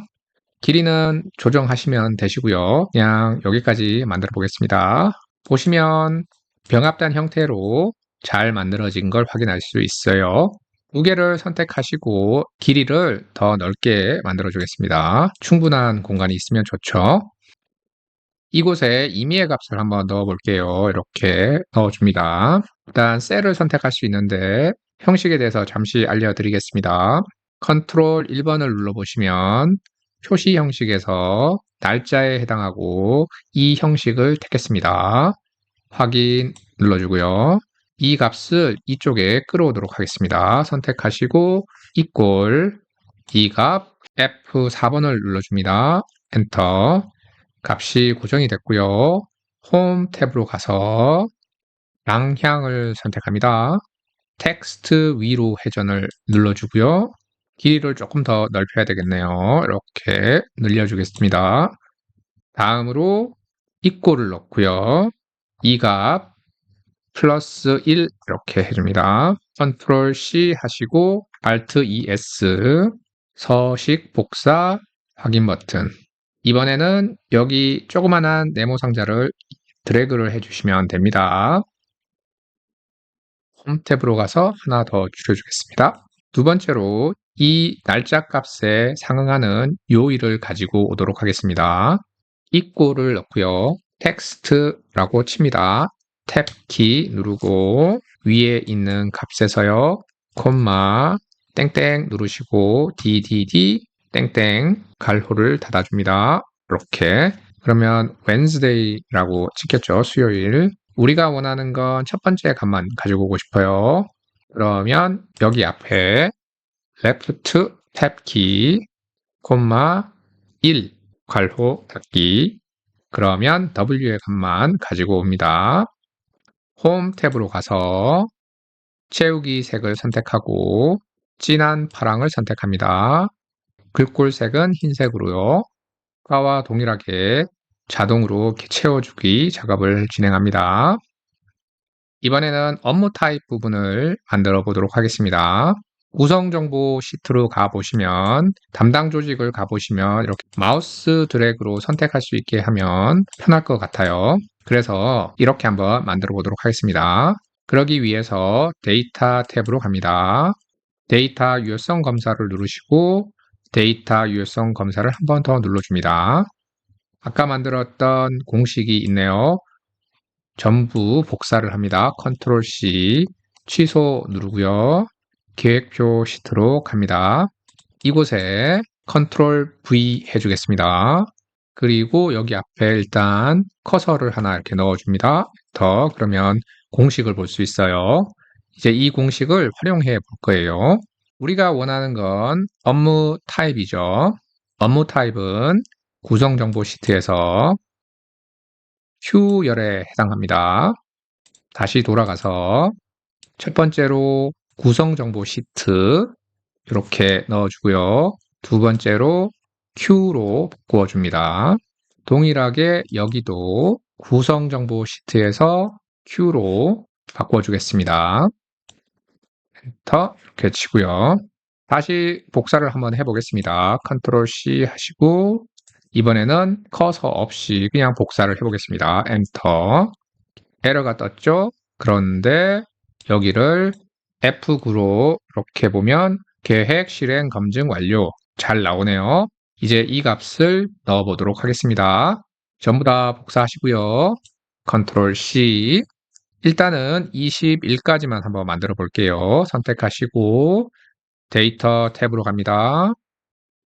길이는 조정하시면 되시고요. 그냥 여기까지 만들어 보겠습니다. 보시면 병합단 형태로 잘 만들어진 걸 확인할 수 있어요. 두 개를 선택하시고 길이를 더 넓게 만들어 주겠습니다. 충분한 공간이 있으면 좋죠. 이곳에 임의의 값을 한번 넣어 볼게요. 이렇게 넣어줍니다. 일단 셀을 선택할 수 있는데 형식에 대해서 잠시 알려드리겠습니다. 컨트롤 1번을 눌러보시면 표시 형식에서 날짜에 해당하고 이 형식을 택했습니다. 확인 눌러주고요. 이 값을 이쪽에 끌어오도록 하겠습니다. 선택하시고 이꼴 이 값 F4번을 눌러줍니다. 엔터. 값이 고정이 됐고요. 홈 탭으로 가서 방향을 선택합니다. 텍스트 위로 회전을 눌러주고요. 길이를 조금 더 넓혀야 되겠네요. 이렇게 늘려주겠습니다. 다음으로 이꼴을 넣고요. 이 값 플러스 1 이렇게 해줍니다. 컨트롤 C 하시고 Alt ES 서식 복사 확인 버튼 이번에는 여기 조그만한 네모 상자를 드래그를 해주시면 됩니다. 홈 탭으로 가서 하나 더 줄여주겠습니다. 두 번째로 이 날짜 값에 상응하는 요일을 가지고 오도록 하겠습니다. 이꼬를 넣고요. 텍스트라고 칩니다. 탭 키 누르고 위에 있는 값에서요. 콤마 땡땡 누르시고 DDD 땡땡 가로를 닫아줍니다. 이렇게 그러면 Wednesday라고 찍혔죠. 수요일. 우리가 원하는 건 첫 번째 값만 가지고 오고 싶어요. 그러면 여기 앞에 left 탭 키 콤마 1 괄호 닫기 그러면 W의 값만 가지고 옵니다. 홈 탭으로 가서 채우기 색을 선택하고 진한 파랑을 선택합니다. 글꼴색은 흰색으로요. 아까와 동일하게 자동으로 채워주기 작업을 진행합니다. 이번에는 업무 타입 부분을 만들어 보도록 하겠습니다. 구성정보 시트로 가보시면 담당 조직을 가보시면 이렇게 마우스 드래그로 선택할 수 있게 하면 편할 것 같아요. 그래서 이렇게 한번 만들어 보도록 하겠습니다. 그러기 위해서 데이터 탭으로 갑니다. 데이터 유효성 검사를 누르시고 데이터 유효성 검사를 한 번 더 눌러줍니다. 아까 만들었던 공식이 있네요. 전부 복사를 합니다. 컨트롤 C 취소 누르고요. 계획표 시트로 갑니다. 이곳에 컨트롤 V 해주겠습니다. 그리고 여기 앞에 일단 커서를 하나 이렇게 넣어줍니다. 그러면 공식을 볼 수 있어요. 이제 이 공식을 활용해 볼 거예요. 우리가 원하는 건 업무 타입이죠. 업무 타입은 구성정보 시트에서 Q열에 해당합니다. 다시 돌아가서 첫 번째로 구성정보 시트 이렇게 넣어주고요. 두 번째로 Q로 바꾸어줍니다. 동일하게 여기도 구성정보 시트에서 Q로 바꿔주겠습니다. 엔터 이렇게 치고요. 다시 복사를 한번 해보겠습니다. 컨트롤 C 하시고 이번에는 커서 없이 그냥 복사를 해보겠습니다. 엔터. 에러가 떴죠? 그런데 여기를 F9로 이렇게 보면 계획 실행 검증 완료. 잘 나오네요. 이제 이 값을 넣어 보도록 하겠습니다. 전부 다 복사하시고요. 컨트롤 C. 일단은 21까지만 한번 만들어 볼게요. 선택하시고 데이터 탭으로 갑니다.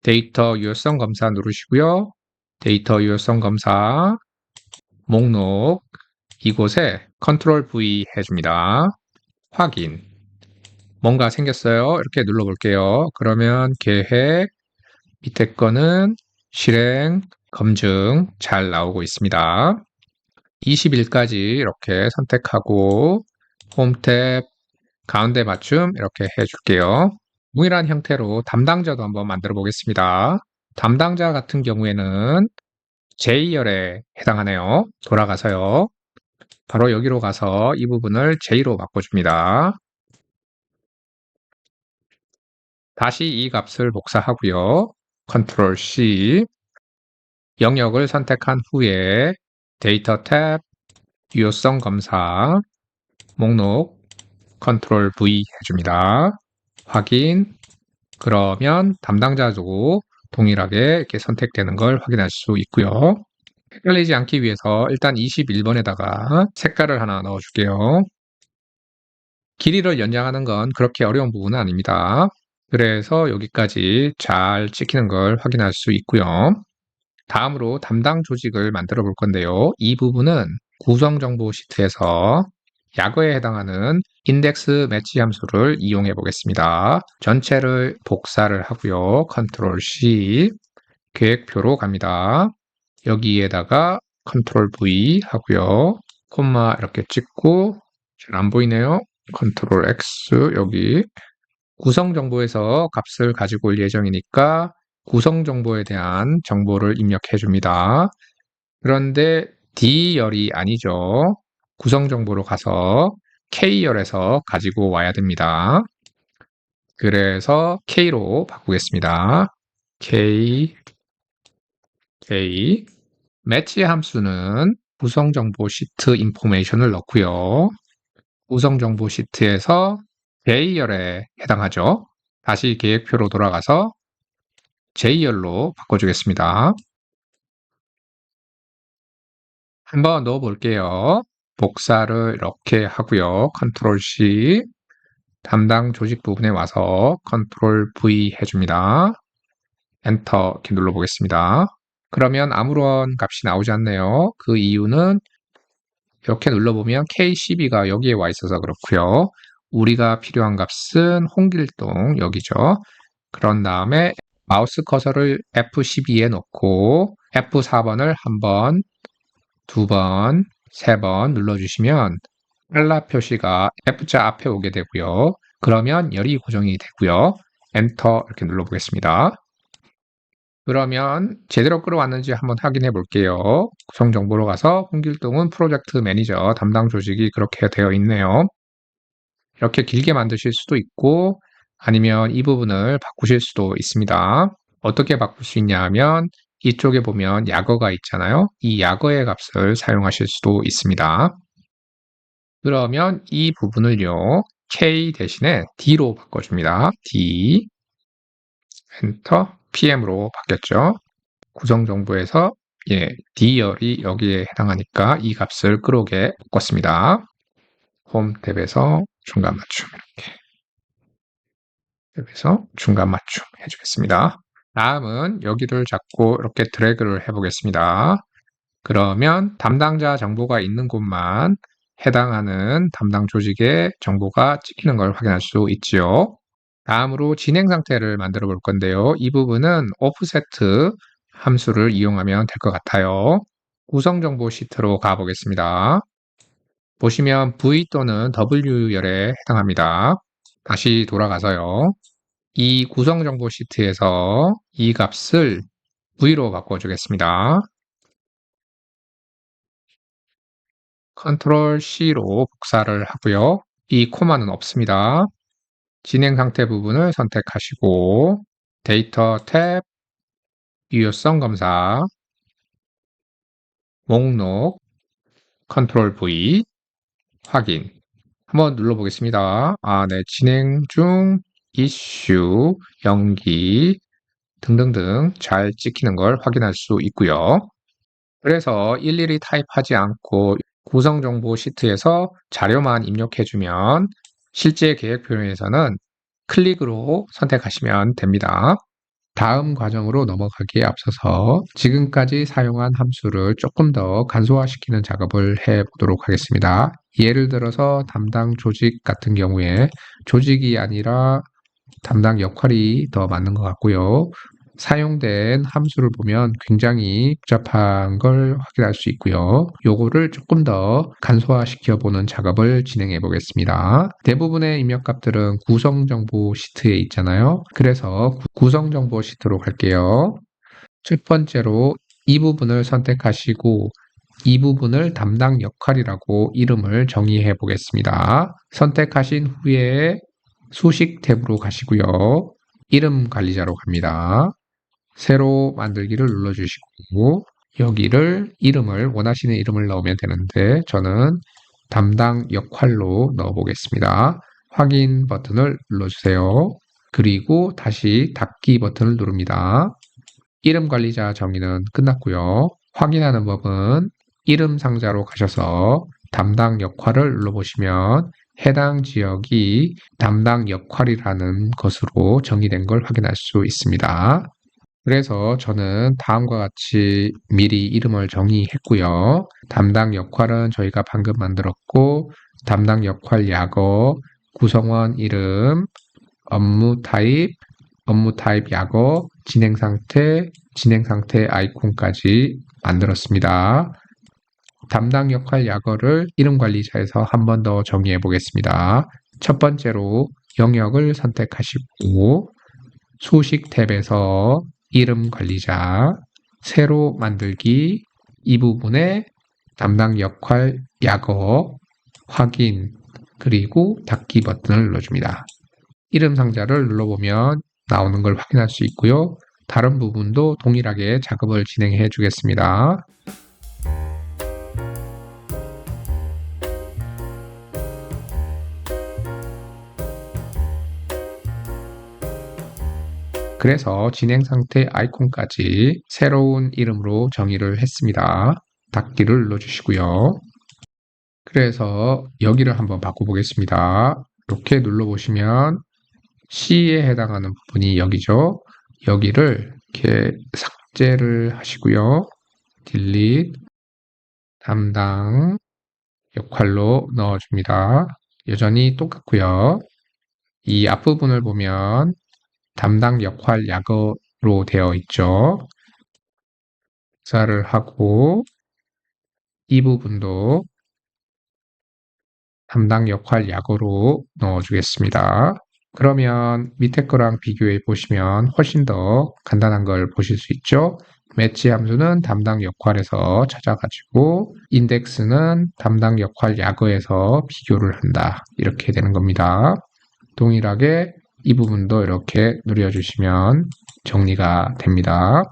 데이터 유효성 검사 누르시고요. 데이터 유효성 검사 목록 이곳에 컨트롤 V 해줍니다. 확인. 뭔가 생겼어요. 이렇게 눌러볼게요. 그러면 계획 밑에 거는 실행 검증 잘 나오고 있습니다. 20일까지 이렇게 선택하고 홈 탭 가운데 맞춤 이렇게 해줄게요. 동일한 형태로 담당자도 한번 만들어 보겠습니다. 담당자 같은 경우에는 J열에 해당하네요. 돌아가서요. 바로 여기로 가서 이 부분을 J로 바꿔줍니다. 다시 이 값을 복사하고요. 컨트롤 C 영역을 선택한 후에 데이터 탭 유효성 검사 목록 컨트롤 V 해줍니다. 확인. 그러면 담당자도 동일하게 이렇게 선택되는 걸 확인할 수 있고요. 헷갈리지 않기 위해서 일단 21번에다가 색깔을 하나 넣어줄게요. 길이를 연장하는 건 그렇게 어려운 부분은 아닙니다. 그래서 여기까지 잘 찍히는 걸 확인할 수 있고요. 다음으로 담당 조직을 만들어 볼 건데요. 이 부분은 구성정보 시트에서 약어에 해당하는 인덱스 매치 함수를 이용해 보겠습니다. 전체를 복사를 하고요. 컨트롤 C 계획표로 갑니다. 여기에다가 컨트롤 V 하고요. 콤마 이렇게 찍고 잘 안 보이네요. 컨트롤 X 여기 구성정보에서 값을 가지고 올 예정이니까 구성정보에 대한 정보를 입력해 줍니다. 그런데 D열이 아니죠. 구성정보로 가서 K열에서 가지고 와야 됩니다. 그래서 K로 바꾸겠습니다. K 오케이. 매치 함수는 구성정보 시트 인포메이션을 넣고요. 구성정보 시트에서 J열에 해당하죠. 다시 계획표로 돌아가서 J열로 바꿔주겠습니다. 한번 넣어볼게요. 복사를 이렇게 하고요. 컨트롤 C, 담당 조직 부분에 와서 컨트롤 V 해줍니다. 엔터 이렇게 눌러보겠습니다. 그러면 아무런 값이 나오지 않네요. 그 이유는 이렇게 눌러보면 K12가 여기에 와 있어서 그렇고요. 우리가 필요한 값은 홍길동 여기죠. 그런 다음에 마우스 커서를 F12에 놓고 F4번을 한 번, 두 번, 세 번 눌러주시면 달러 표시가 F자 앞에 오게 되고요. 그러면 열이 고정이 되고요. 엔터 이렇게 눌러보겠습니다. 그러면 제대로 끌어왔는지 한번 확인해 볼게요. 구성 정보로 가서 홍길동은 프로젝트 매니저 담당 조직이 그렇게 되어 있네요. 이렇게 길게 만드실 수도 있고 아니면 이 부분을 바꾸실 수도 있습니다. 어떻게 바꿀 수 있냐 하면 이쪽에 보면 약어가 있잖아요. 이 약어의 값을 사용하실 수도 있습니다. 그러면 이 부분을요. K 대신에 D로 바꿔줍니다. D, 엔터, PM으로 바뀌었죠. 구성정보에서 D열이 여기에 해당하니까 이 값을 끌어오게 바꿨습니다. 홈 탭에서 중간 맞춤 이렇게 탭에서 중간 맞춤 해주겠습니다. 다음은 여기를 잡고 이렇게 드래그를 해보겠습니다. 그러면 담당자 정보가 있는 곳만 해당하는 담당 조직의 정보가 찍히는 걸 확인할 수 있지요. 다음으로 진행 상태를 만들어 볼 건데요. 이 부분은 오프세트 함수를 이용하면 될 것 같아요. 구성 정보 시트로 가보겠습니다. 보시면 V 또는 W열에 해당합니다. 다시 돌아가서요. 이 구성 정보 시트에서 이 값을 V로 바꿔주겠습니다. 컨트롤 C로 복사를 하고요. 이 코마는 없습니다. 진행 상태 부분을 선택하시고 데이터 탭, 유효성 검사, 목록, 컨트롤 V, 확인. 한번 눌러보겠습니다. 네, 진행 중, 이슈, 연기 등등등 잘 찍히는 걸 확인할 수 있고요. 그래서 일일이 타입하지 않고 구성정보 시트에서 자료만 입력해주면 실제 계획표에서는 클릭으로 선택하시면 됩니다. 다음 과정으로 넘어가기에 앞서서 지금까지 사용한 함수를 조금 더 간소화시키는 작업을 해 보도록 하겠습니다. 예를 들어서 담당 조직 같은 경우에 조직이 아니라 담당 역할이 더 맞는 것 같고요. 사용된 함수를 보면 굉장히 복잡한 걸 확인할 수 있고요. 요거를 조금 더 간소화시켜 보는 작업을 진행해 보겠습니다. 대부분의 입력값들은 구성정보 시트에 있잖아요. 그래서 구성정보 시트로 갈게요. 첫 번째로 이 부분을 선택하시고 이 부분을 담당 역할이라고 이름을 정의해 보겠습니다. 선택하신 후에 수식 탭으로 가시고요. 이름 관리자로 갑니다. 새로 만들기를 눌러주시고 여기를 원하시는 이름을 넣으면 되는데 저는 담당 역할로 넣어 보겠습니다. 확인 버튼을 눌러주세요. 그리고 다시 닫기 버튼을 누릅니다. 이름 관리자 정의는 끝났고요. 확인하는 법은 이름 상자로 가셔서 담당 역할을 눌러보시면 해당 지역이 담당 역할이라는 것으로 정의된 걸 확인할 수 있습니다. 그래서 저는 다음과 같이 미리 이름을 정의했고요. 담당 역할은 저희가 방금 만들었고 담당 역할 약어, 구성원 이름, 업무 타입 약어, 진행 상태 아이콘까지 만들었습니다. 담당 역할 약어를 이름 관리자에서 한 번 더 정의해 보겠습니다. 첫 번째로 영역을 선택하시고 수식 탭에서 이름 관리자, 새로 만들기 이 부분에 담당 역할 약어, 확인, 그리고 닫기 버튼을 눌러줍니다. 이름 상자를 눌러보면 나오는 걸 확인할 수 있고요. 다른 부분도 동일하게 작업을 진행해 주겠습니다. 그래서 진행 상태 아이콘까지 새로운 이름으로 정의를 했습니다. 닫기를 눌러주시고요. 그래서 여기를 한번 바꿔보겠습니다. 이렇게 눌러보시면 C에 해당하는 부분이 여기죠. 여기를 이렇게 삭제를 하시고요. 딜릿 담당 역할로 넣어줍니다. 여전히 똑같고요. 이 앞부분을 보면 담당 역할 약어로 되어 있죠. 복사를 하고 이 부분도 담당 역할 약어로 넣어주겠습니다. 그러면 밑에 거랑 비교해 보시면 훨씬 더 간단한 걸 보실 수 있죠. 매치 함수는 담당 역할에서 찾아가지고 인덱스는 담당 역할 약어에서 비교를 한다. 이렇게 되는 겁니다. 동일하게 이 부분도 이렇게 누려주시면 정리가 됩니다.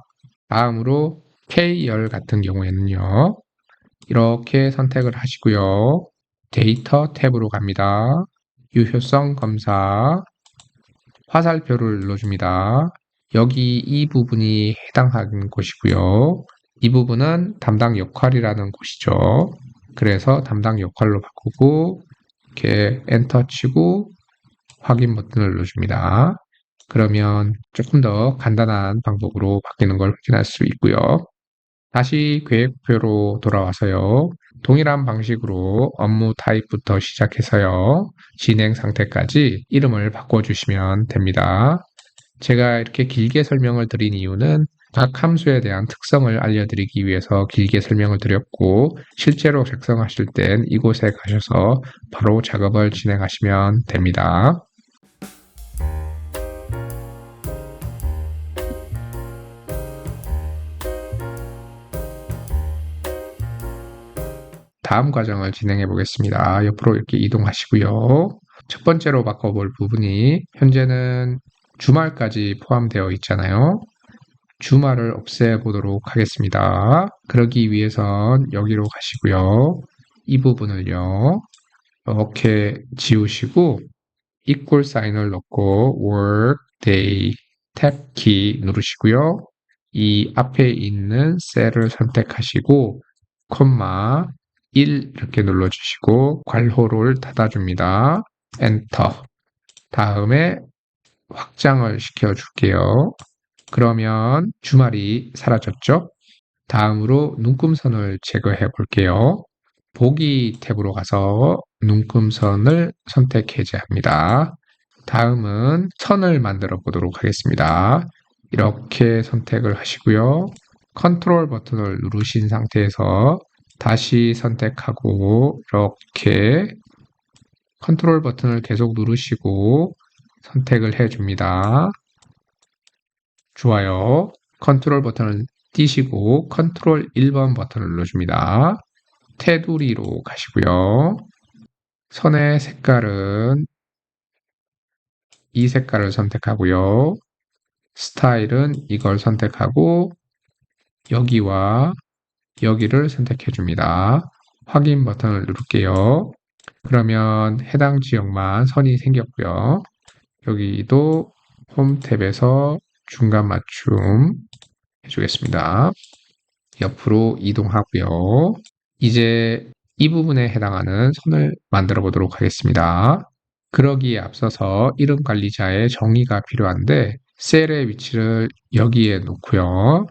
다음으로 K열 같은 경우에는요. 이렇게 선택을 하시고요. 데이터 탭으로 갑니다. 유효성 검사, 화살표를 눌러줍니다. 여기 이 부분이 해당하는 곳이고요. 이 부분은 담당 역할이라는 곳이죠. 그래서 담당 역할로 바꾸고 이렇게 엔터 치고 확인 버튼을 눌러줍니다. 그러면 조금 더 간단한 방법으로 바뀌는 걸 확인할 수 있고요. 다시 계획표로 돌아와서요. 동일한 방식으로 업무 타입부터 시작해서요. 진행 상태까지 이름을 바꿔주시면 됩니다. 제가 이렇게 길게 설명을 드린 이유는 각 함수에 대한 특성을 알려드리기 위해서 길게 설명을 드렸고 실제로 작성하실 땐 이곳에 가셔서 바로 작업을 진행하시면 됩니다. 다음 과정을 진행해 보겠습니다. 옆으로 이렇게 이동하시고요. 첫 번째로 바꿔볼 부분이 현재는 주말까지 포함되어 있잖아요. 주말을 없애보도록 하겠습니다. 그러기 위해선 여기로 가시고요. 이 부분을요. 이렇게 지우시고 equal sign을 넣고 work day 탭 키 누르시고요. 이 앞에 있는 셀을 선택하시고 콤마 1 이렇게 눌러주시고 괄호를 닫아줍니다. 엔터. 다음에 확장을 시켜줄게요. 그러면 주말이 사라졌죠? 다음으로 눈금선을 제거해 볼게요. 보기 탭으로 가서 눈금선을 선택 해제합니다. 다음은 선을 만들어 보도록 하겠습니다. 이렇게 선택을 하시고요. 컨트롤 버튼을 누르신 상태에서 다시 선택하고 이렇게 컨트롤 버튼을 계속 누르시고 선택을 해줍니다. 좋아요. 컨트롤 버튼을 띄시고 컨트롤 1번 버튼을 눌러줍니다. 테두리로 가시고요. 선의 색깔은 이 색깔을 선택하고요. 스타일은 이걸 선택하고 여기와 여기를 선택해 줍니다. 확인 버튼을 누를게요. 그러면 해당 지역만 선이 생겼고요. 여기도 홈 탭에서 중간 맞춤 해주겠습니다. 옆으로 이동하고요. 이제 이 부분에 해당하는 선을 만들어 보도록 하겠습니다. 그러기에 앞서서 이름 관리자의 정의가 필요한데 셀의 위치를 여기에 놓고요.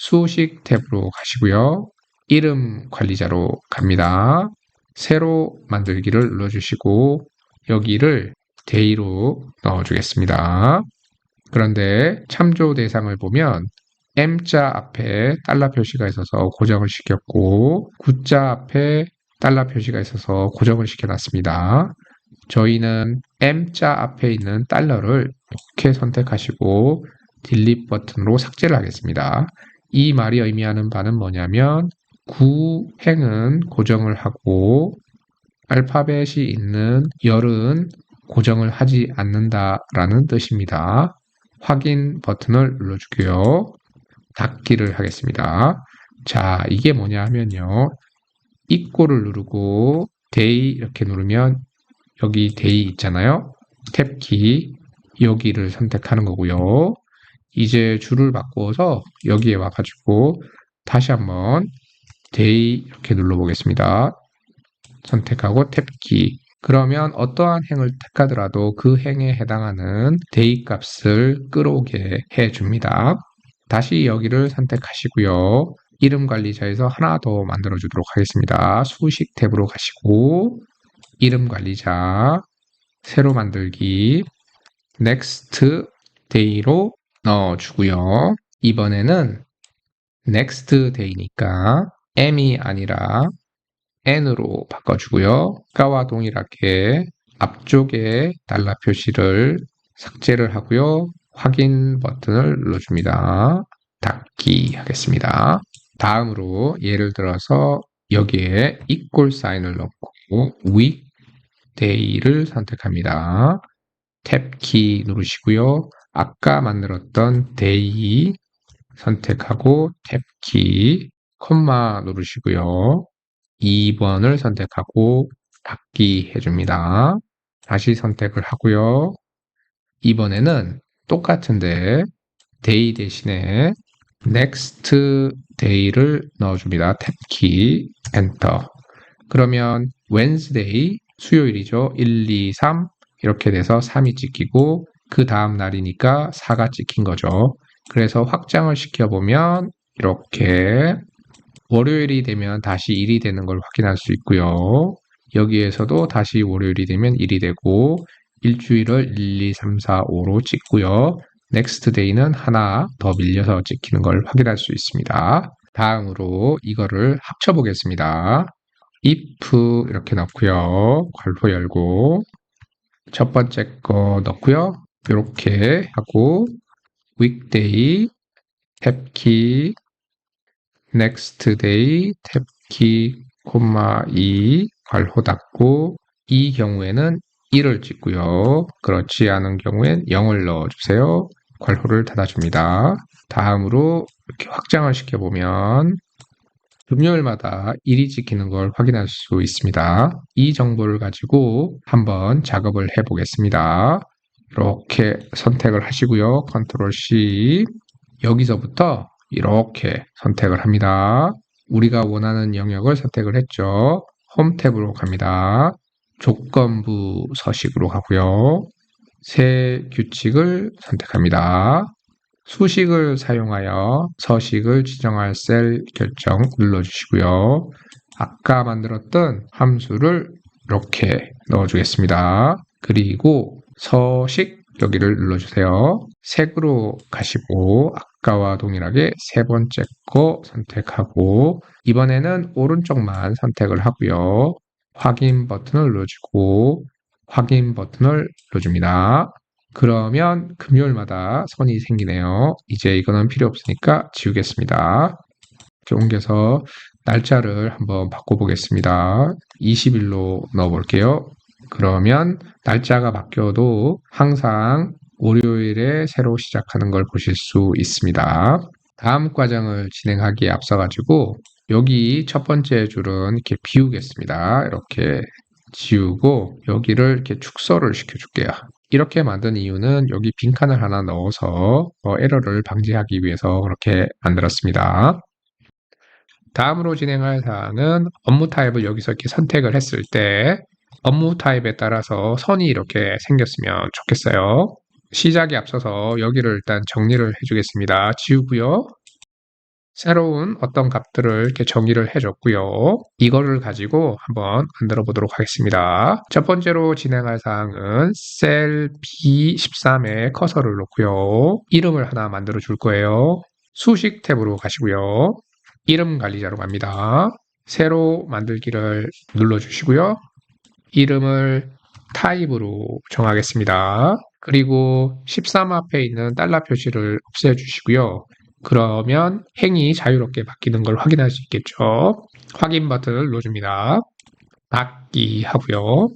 수식 탭으로 가시고요. 이름 관리자로 갑니다. 새로 만들기를 눌러주시고 여기를 day로 넣어주겠습니다. 그런데 참조 대상을 보면 M자 앞에 달러 표시가 있어서 고정을 시켰고 Q자 앞에 달러 표시가 있어서 고정을 시켜놨습니다. 저희는 M자 앞에 있는 달러를 이렇게 선택하시고 딜릿 버튼으로 삭제를 하겠습니다. 이 말이 의미하는 바는 뭐냐면 구행은 고정을 하고 알파벳이 있는 열은 고정을 하지 않는다라는 뜻입니다. 확인 버튼을 눌러주고요. 닫기를 하겠습니다. 자, 이게 뭐냐 하면요. equal을 누르고 day 이렇게 누르면 여기 day 있잖아요. 탭키 여기를 선택하는 거고요. 이제 줄을 바꾸어서 여기에 와가지고 다시 한번 day 이렇게 눌러보겠습니다. 선택하고 탭키. 그러면 어떠한 행을 택하더라도 그 행에 해당하는 day 값을 끌어오게 해줍니다. 다시 여기를 선택하시고요. 이름 관리자에서 하나 더 만들어 주도록 하겠습니다. 수식 탭으로 가시고 이름 관리자 새로 만들기 next day로 넣어주고요. 이번에는 next day니까 m이 아니라 n으로 바꿔주고요. 아까와 동일하게 앞쪽에 달러 표시를 삭제를 하고요. 확인 버튼을 눌러줍니다. 닫기 하겠습니다. 다음으로 예를 들어서 여기에 equal 사인을 넣고 weekday를 선택합니다. 탭키 누르시고요. 아까 만들었던 day 선택하고 탭키 콤마 누르시고요. 2번을 선택하고 닫기 해줍니다. 다시 선택을 하고요. 이번에는 똑같은데 day 대신에 next day를 넣어줍니다. 탭키 엔터. 그러면 Wednesday 수요일이죠. 1, 2, 3 이렇게 돼서 3이 찍히고 그 다음 날이니까 4가 찍힌 거죠. 그래서 확장을 시켜보면 이렇게 월요일이 되면 다시 1이 되는 걸 확인할 수 있고요. 여기에서도 다시 월요일이 되면 1이 되고 일주일을 1, 2, 3, 4, 5로 찍고요. 넥스트 데이는 하나 더 밀려서 찍히는 걸 확인할 수 있습니다. 다음으로 이거를 합쳐 보겠습니다. if 이렇게 넣고요. 괄호 열고 첫 번째 거 넣고요. 이렇게 하고 weekday 탭키 next day 탭키 콤마 2 괄호 닫고 이 경우에는 1을 찍고요. 그렇지 않은 경우엔 0을 넣어주세요. 괄호를 닫아줍니다. 다음으로 이렇게 확장을 시켜보면 금요일마다 1이 찍히는 걸 확인할 수 있습니다. 이 정보를 가지고 한번 작업을 해보겠습니다. 이렇게 선택을 하시고요. 컨트롤 C 여기서부터 이렇게 선택을 합니다. 우리가 원하는 영역을 선택을 했죠. 홈 탭으로 갑니다. 조건부 서식으로 가고요. 새 규칙을 선택합니다. 수식을 사용하여 서식을 지정할 셀 결정 눌러주시고요. 아까 만들었던 함수를 이렇게 넣어주겠습니다. 그리고 서식 여기를 눌러주세요. 색으로 가시고 아까와 동일하게 세 번째 거 선택하고 이번에는 오른쪽만 선택을 하고요. 확인 버튼을 눌러주고 확인 버튼을 눌러줍니다. 그러면 금요일마다 선이 생기네요. 이제 이거는 필요 없으니까 지우겠습니다. 옮겨서 날짜를 한번 바꿔보겠습니다. 20일로 넣어볼게요. 그러면 날짜가 바뀌어도 항상 월요일에 새로 시작하는 걸 보실 수 있습니다. 다음 과정을 진행하기에 앞서 가지고 여기 첫 번째 줄은 이렇게 비우겠습니다. 이렇게 지우고 여기를 이렇게 축소를 시켜줄게요. 이렇게 만든 이유는 여기 빈칸을 하나 넣어서 에러를 방지하기 위해서 그렇게 만들었습니다. 다음으로 진행할 사항은 업무 타입을 여기서 이렇게 선택을 했을 때 업무 타입에 따라서 선이 이렇게 생겼으면 좋겠어요. 시작에 앞서서 여기를 일단 정리를 해주겠습니다. 지우고요. 새로운 어떤 값들을 이렇게 정의를 해줬고요. 이거를 가지고 한번 만들어 보도록 하겠습니다. 첫 번째로 진행할 사항은 셀 B13에 커서를 놓고요. 이름을 하나 만들어 줄 거예요. 수식 탭으로 가시고요. 이름 관리자로 갑니다. 새로 만들기를 눌러주시고요. 이름을 타입으로 정하겠습니다. 그리고 13 앞에 있는 달러 표시를 없애주시고요. 그러면 행이 자유롭게 바뀌는 걸 확인할 수 있겠죠. 확인 버튼을 눌러줍니다. 닫기 하고요.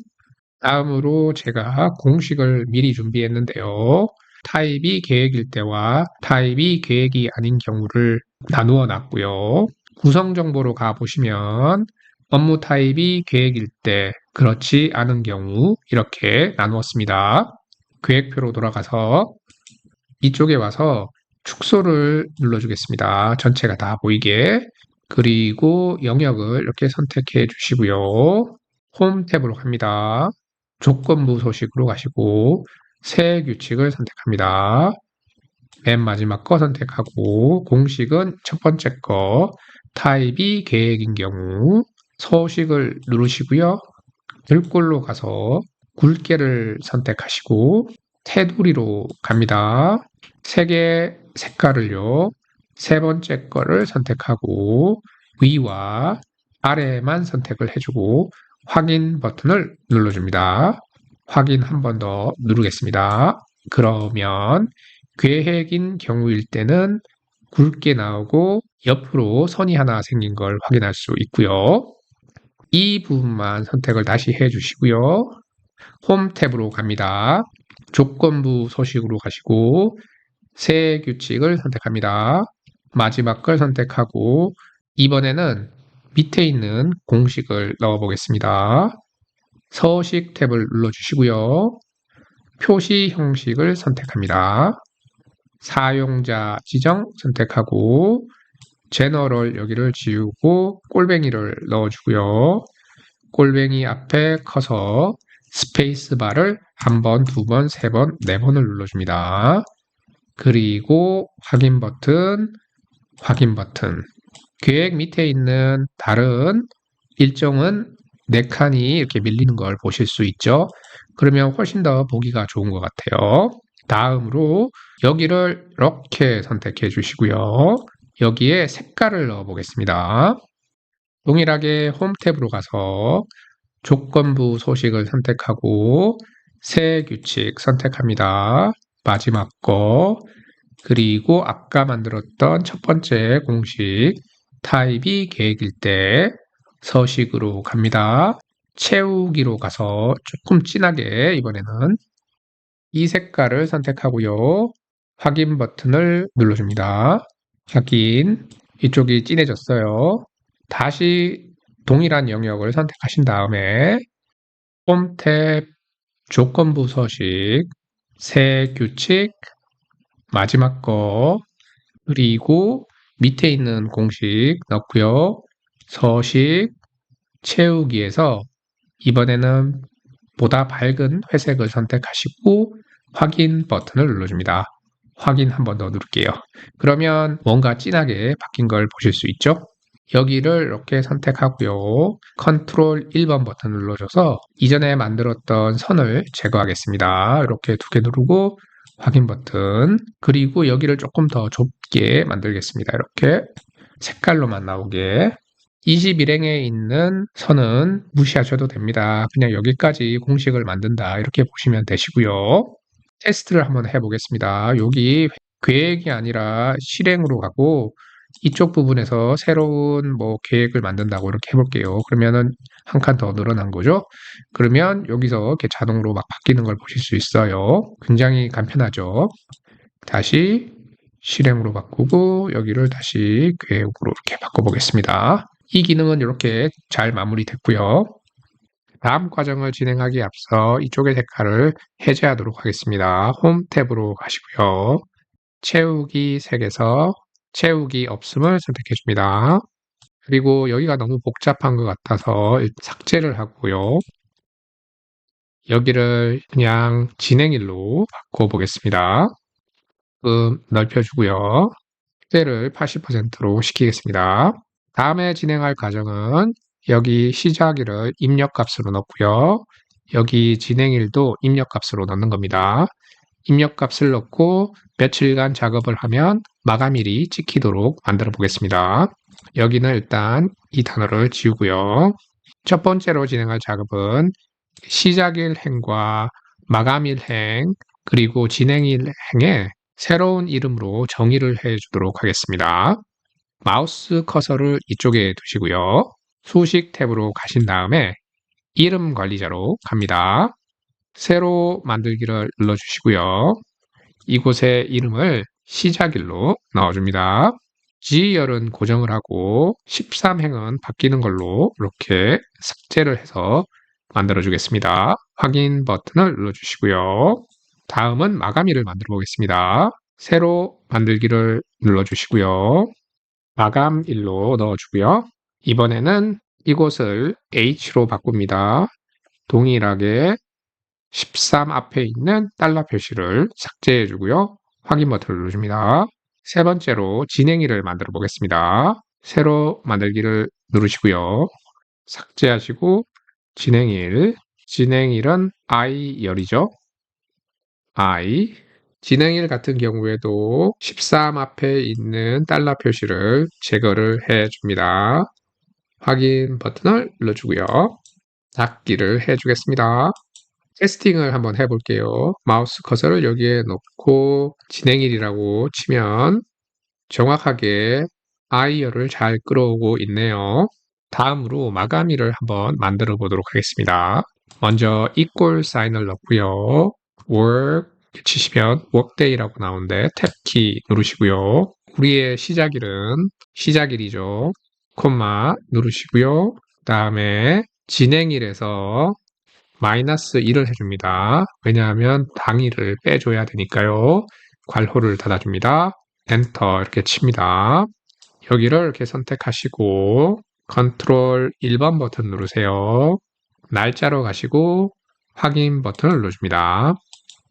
다음으로 제가 공식을 미리 준비했는데요. 타입이 계획일 때와 타입이 계획이 아닌 경우를 나누어 놨고요. 구성 정보로 가보시면 업무 타입이 계획일 때, 그렇지 않은 경우 이렇게 나누었습니다. 계획표로 돌아가서 이쪽에 와서 축소를 눌러주겠습니다. 전체가 다 보이게. 그리고 영역을 이렇게 선택해 주시고요. 홈 탭으로 갑니다. 조건부 소식으로 가시고 새 규칙을 선택합니다. 맨 마지막 거 선택하고 공식은 첫 번째 거, 타입이 계획인 경우 소식을 누르시고요. 글꼴로 가서 굵게를 선택하시고 테두리로 갑니다. 색의 색깔을요. 세 번째 거를 선택하고 위와 아래만 선택을 해주고 확인 버튼을 눌러줍니다. 확인 한 번 더 누르겠습니다. 그러면 계획인 경우일 때는 굵게 나오고 옆으로 선이 하나 생긴 걸 확인할 수 있고요. 이 부분만 선택을 다시 해주시고요. 홈 탭으로 갑니다. 조건부 소식으로 가시고 새 규칙을 선택합니다. 마지막 걸 선택하고 이번에는 밑에 있는 공식을 넣어 보겠습니다. 서식 탭을 눌러주시고요. 표시 형식을 선택합니다. 사용자 지정 선택하고 제너럴 여기를 지우고 꼴뱅이를 넣어주고요. 꼴뱅이 앞에 커서 스페이스바를 한 번, 두 번, 세 번, 네 번을 눌러줍니다. 그리고 확인 버튼, 확인 버튼. 계획 밑에 있는 다른 일정은 4칸이 이렇게 밀리는 걸 보실 수 있죠. 그러면 훨씬 더 보기가 좋은 것 같아요. 다음으로 여기를 이렇게 선택해 주시고요. 여기에 색깔을 넣어 보겠습니다. 동일하게 홈 탭으로 가서 조건부 소식을 선택하고 새 규칙 선택합니다. 마지막 거 그리고 아까 만들었던 첫 번째 공식 타입이 계획일 때 서식으로 갑니다. 채우기로 가서 조금 진하게 이번에는 이 색깔을 선택하고요. 확인 버튼을 눌러줍니다. 확인. 이쪽이 진해졌어요. 다시 동일한 영역을 선택하신 다음에 홈 탭 조건부 서식 새 규칙 마지막 거 그리고 밑에 있는 공식 넣고요. 서식 채우기에서 이번에는 보다 밝은 회색을 선택하시고 확인 버튼을 눌러줍니다. 확인 한 번 더 누를게요. 그러면 뭔가 진하게 바뀐 걸 보실 수 있죠? 여기를 이렇게 선택하고요. 컨트롤 1번 버튼 눌러줘서 이전에 만들었던 선을 제거하겠습니다. 이렇게 두 개 누르고 확인 버튼 그리고 여기를 조금 더 좁게 만들겠습니다. 이렇게 색깔로만 나오게 21행에 있는 선은 무시하셔도 됩니다. 그냥 여기까지 공식을 만든다 이렇게 보시면 되시고요. 테스트를 한번 해보겠습니다. 여기 계획이 아니라 실행으로 가고 이쪽 부분에서 새로운 계획을 만든다고 이렇게 해볼게요. 그러면은 한 칸 더 늘어난 거죠. 그러면 여기서 이렇게 자동으로 막 바뀌는 걸 보실 수 있어요. 굉장히 간편하죠. 다시 실행으로 바꾸고 여기를 다시 계획으로 이렇게 바꿔보겠습니다. 이 기능은 이렇게 잘 마무리됐고요. 다음 과정을 진행하기에 앞서 이쪽의 색깔을 해제하도록 하겠습니다. 홈 탭으로 가시고요. 채우기 색에서 채우기 없음을 선택해 줍니다. 그리고 여기가 너무 복잡한 것 같아서 삭제를 하고요. 여기를 그냥 진행일로 바꿔보겠습니다. 넓혀주고요. 확대를 80%로 시키겠습니다. 다음에 진행할 과정은 여기 시작일을 입력값으로 넣고요. 여기 진행일도 입력값으로 넣는 겁니다. 입력값을 넣고 며칠간 작업을 하면 마감일이 찍히도록 만들어 보겠습니다. 여기는 일단 이 단어를 지우고요. 첫 번째로 진행할 작업은 시작일 행과 마감일 행 그리고 진행일 행에 새로운 이름으로 정의를 해 주도록 하겠습니다. 마우스 커서를 이쪽에 두시고요. 수식 탭으로 가신 다음에 이름 관리자로 갑니다. 새로 만들기를 눌러주시고요. 이곳의 이름을 시작일로 넣어줍니다. G열은 고정을 하고 13행은 바뀌는 걸로 이렇게 삭제를 해서 만들어주겠습니다. 확인 버튼을 눌러주시고요. 다음은 마감일을 만들어 보겠습니다. 새로 만들기를 눌러주시고요. 마감일로 넣어주고요. 이번에는 이곳을 H로 바꿉니다. 동일하게 13 앞에 있는 달러 표시를 삭제해 주고요. 확인 버튼을 누르십니다. 세 번째로 진행일을 만들어 보겠습니다. 새로 만들기를 누르시고요. 삭제하시고 진행일, 진행일은 I열이죠. I. 진행일 같은 경우에도 13 앞에 있는 달러 표시를 제거를 해 줍니다. 확인 버튼을 눌러주고요. 닫기를 해 주겠습니다. 테스팅을 한번 해볼게요. 마우스 커서를 여기에 놓고 진행일이라고 치면 정확하게 아이열을 잘 끌어오고 있네요. 다음으로 마감일을 한번 만들어 보도록 하겠습니다. 먼저 equal 사인을 넣고요. work 치시면 workday라고 나오는데 탭키 누르시고요. 우리의 시작일은 시작일이죠. 콤마 누르시고요. 그 다음에 진행일에서 마이너스 1을 해줍니다. 왜냐하면 당일을 빼줘야 되니까요. 괄호를 닫아줍니다. 엔터 이렇게 칩니다. 여기를 이렇게 선택하시고 컨트롤 1번 버튼 누르세요. 날짜로 가시고 확인 버튼을 눌러줍니다.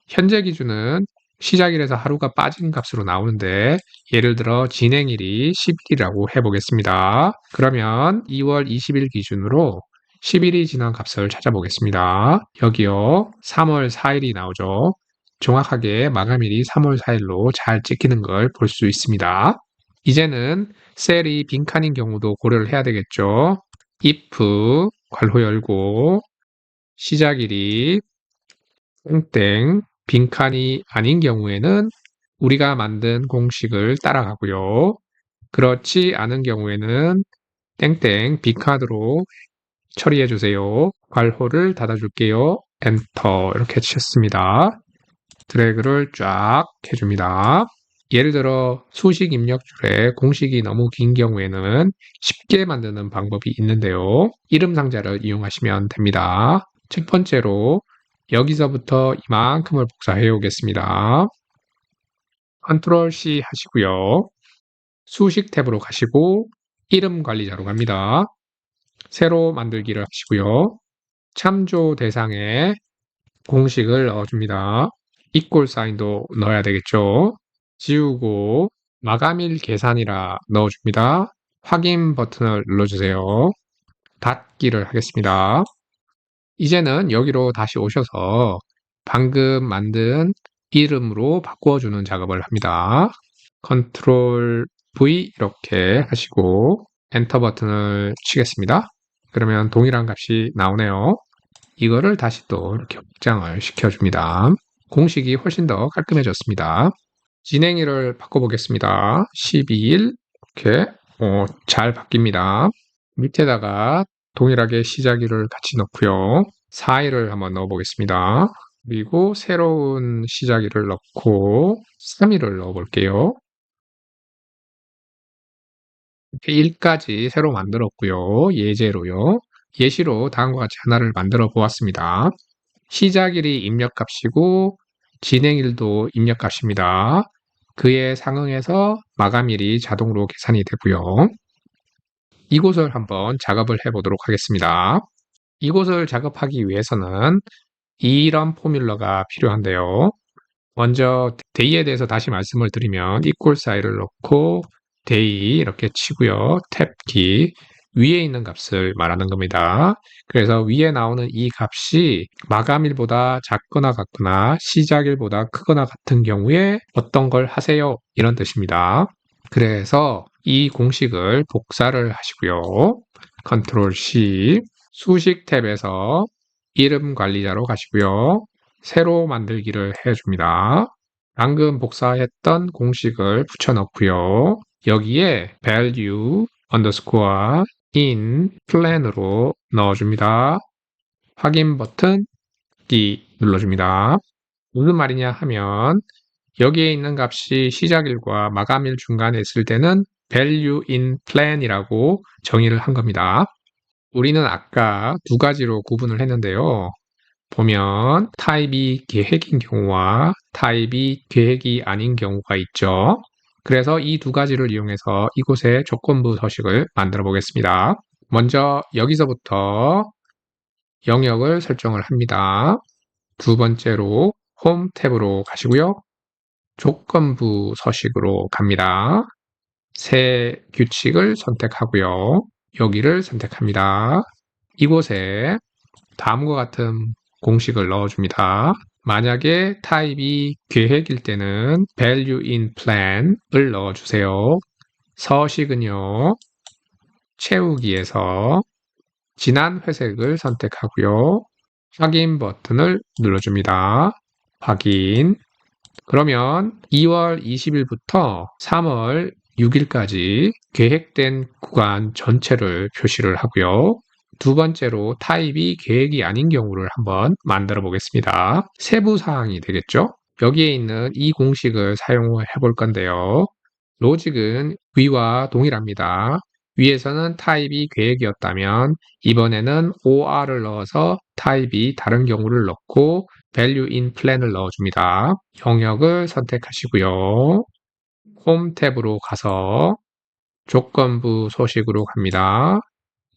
현재 기준은 시작일에서 하루가 빠진 값으로 나오는데 예를 들어 진행일이 10일이라고 해보겠습니다. 그러면 2월 20일 기준으로 10일이 지난 값을 찾아보겠습니다. 여기요 3월 4일이 나오죠. 정확하게 마감일이 3월 4일로 잘 찍히는 걸 볼 수 있습니다. 이제는 셀이 빈칸인 경우도 고려를 해야 되겠죠. if 괄호 열고 시작일이 땡땡 빈칸이 아닌 경우에는 우리가 만든 공식을 따라가고요. 그렇지 않은 경우에는 땡땡 빈칸으로 처리해 주세요. 괄호를 닫아줄게요. 엔터 이렇게 치셨습니다. 드래그를 쫙 해줍니다. 예를 들어 수식 입력줄에 공식이 너무 긴 경우에는 쉽게 만드는 방법이 있는데요. 이름 상자를 이용하시면 됩니다. 첫 번째로 여기서부터 이만큼을 복사해 오겠습니다. 컨트롤 C 하시고요. 수식 탭으로 가시고 이름 관리자로 갑니다. 새로 만들기를 하시고요. 참조 대상에 공식을 넣어줍니다. equal 사인도 넣어야 되겠죠. 지우고 마감일 계산이라 넣어줍니다. 확인 버튼을 눌러주세요. 닫기를 하겠습니다. 이제는 여기로 다시 오셔서 방금 만든 이름으로 바꿔주는 작업을 합니다. 컨트롤 V 이렇게 하시고 엔터 버튼을 치겠습니다. 그러면 동일한 값이 나오네요. 이거를 다시 또 이렇게 확장을 시켜줍니다. 공식이 훨씬 더 깔끔해졌습니다. 진행일을 바꿔보겠습니다. 12일 이렇게 잘 바뀝니다. 밑에다가 동일하게 시작일을 같이 넣고요. 4일을 한번 넣어보겠습니다. 그리고 새로운 시작일을 넣고 3일을 넣어볼게요. 이렇게 1까지 새로 만들었고요. 예제로요. 예시로 다음과 같이 하나를 만들어 보았습니다. 시작일이 입력값이고 진행일도 입력값입니다. 그에 상응해서 마감일이 자동으로 계산이 되고요. 이곳을 한번 작업을 해보도록 하겠습니다. 이곳을 작업하기 위해서는 이런 포뮬러가 필요한데요. 먼저 day에 대해서 다시 말씀을 드리면 equal 사인을 넣고 day 이렇게 치고요. 탭키 위에 있는 값을 말하는 겁니다. 그래서 위에 나오는 이 값이 마감일보다 작거나 같거나 시작일보다 크거나 같은 경우에 어떤 걸 하세요? 이런 뜻입니다. 그래서 이 공식을 복사를 하시고요. 컨트롤 C 수식 탭에서 이름 관리자로 가시고요. 새로 만들기를 해줍니다. 방금 복사했던 공식을 붙여넣고요. 여기에 value underscore in plan으로 넣어줍니다. 확인 버튼 키 눌러줍니다. 무슨 말이냐 하면 여기에 있는 값이 시작일과 마감일 중간에 있을 때는 value in plan이라고 정의를 한 겁니다. 우리는 아까 두 가지로 구분을 했는데요. 보면 타입이 계획인 경우와 타입이 계획이 아닌 경우가 있죠. 그래서 이 두 가지를 이용해서 이곳에 조건부 서식을 만들어 보겠습니다. 먼저 여기서부터 영역을 설정을 합니다. 두 번째로 홈 탭으로 가시고요. 조건부 서식으로 갑니다. 새 규칙을 선택하고요. 여기를 선택합니다. 이곳에 다음과 같은 공식을 넣어줍니다. 만약에 타입이 계획일 때는 value in plan을 넣어주세요. 서식은요, 채우기에서 진한 회색을 선택하고요. 확인 버튼을 눌러줍니다. 확인. 그러면 2월 20일부터 3월 6일까지 계획된 구간 전체를 표시를 하고요. 두 번째로 타입이 계획이 아닌 경우를 한번 만들어 보겠습니다. 세부 사항이 되겠죠? 여기에 있는 이 공식을 사용해 볼 건데요. 로직은 위와 동일합니다. 위에서는 타입이 계획이었다면 이번에는 OR을 넣어서 타입이 다른 경우를 넣고 value in plan을 넣어줍니다. 영역을 선택하시고요. 홈 탭으로 가서 조건부 소식으로 갑니다.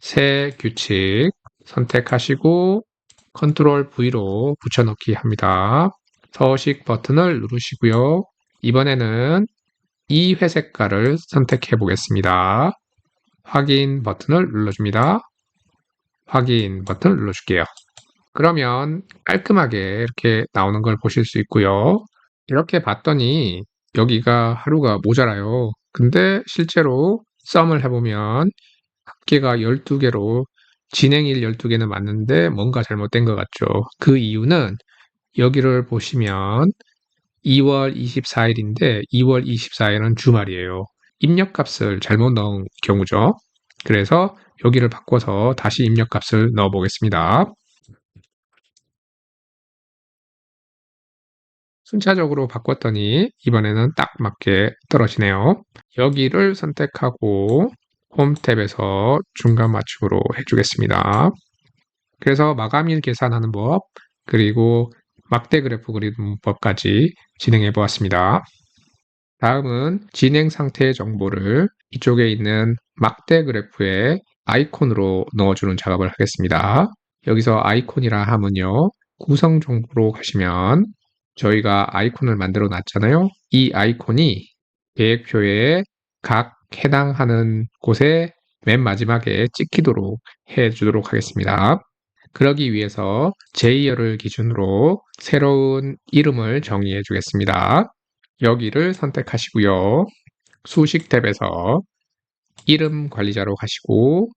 새 규칙 선택하시고 컨트롤 V로 붙여넣기 합니다. 서식 버튼을 누르시고요. 이번에는 이 회색깔을 선택해 보겠습니다. 확인 버튼을 눌러줍니다. 확인 버튼을 눌러줄게요. 그러면 깔끔하게 이렇게 나오는 걸 보실 수 있고요. 이렇게 봤더니 여기가 하루가 모자라요. 근데 실제로 썸을 해보면 합계가 12개로 진행일 12개는 맞는데 뭔가 잘못된 것 같죠. 그 이유는 여기를 보시면 2월 24일인데 2월 24일은 주말이에요. 입력값을 잘못 넣은 경우죠. 그래서 여기를 바꿔서 다시 입력값을 넣어 보겠습니다. 순차적으로 바꿨더니 이번에는 딱 맞게 떨어지네요. 여기를 선택하고 홈 탭에서 중간 맞춤으로 해주겠습니다. 그래서 마감일 계산하는 법, 그리고 막대 그래프 그리는 법까지 진행해 보았습니다. 다음은 진행 상태의 정보를 이쪽에 있는 막대 그래프에 아이콘으로 넣어주는 작업을 하겠습니다. 여기서 아이콘이라 하면요. 구성 정보로 가시면 저희가 아이콘을 만들어 놨잖아요. 이 아이콘이 계획표에 각 해당하는 곳에 맨 마지막에 찍히도록 해주도록 하겠습니다. 그러기 위해서 제이어를 기준으로 새로운 이름을 정의해 주겠습니다. 여기를 선택하시고요. 수식 탭에서 이름 관리자로 가시고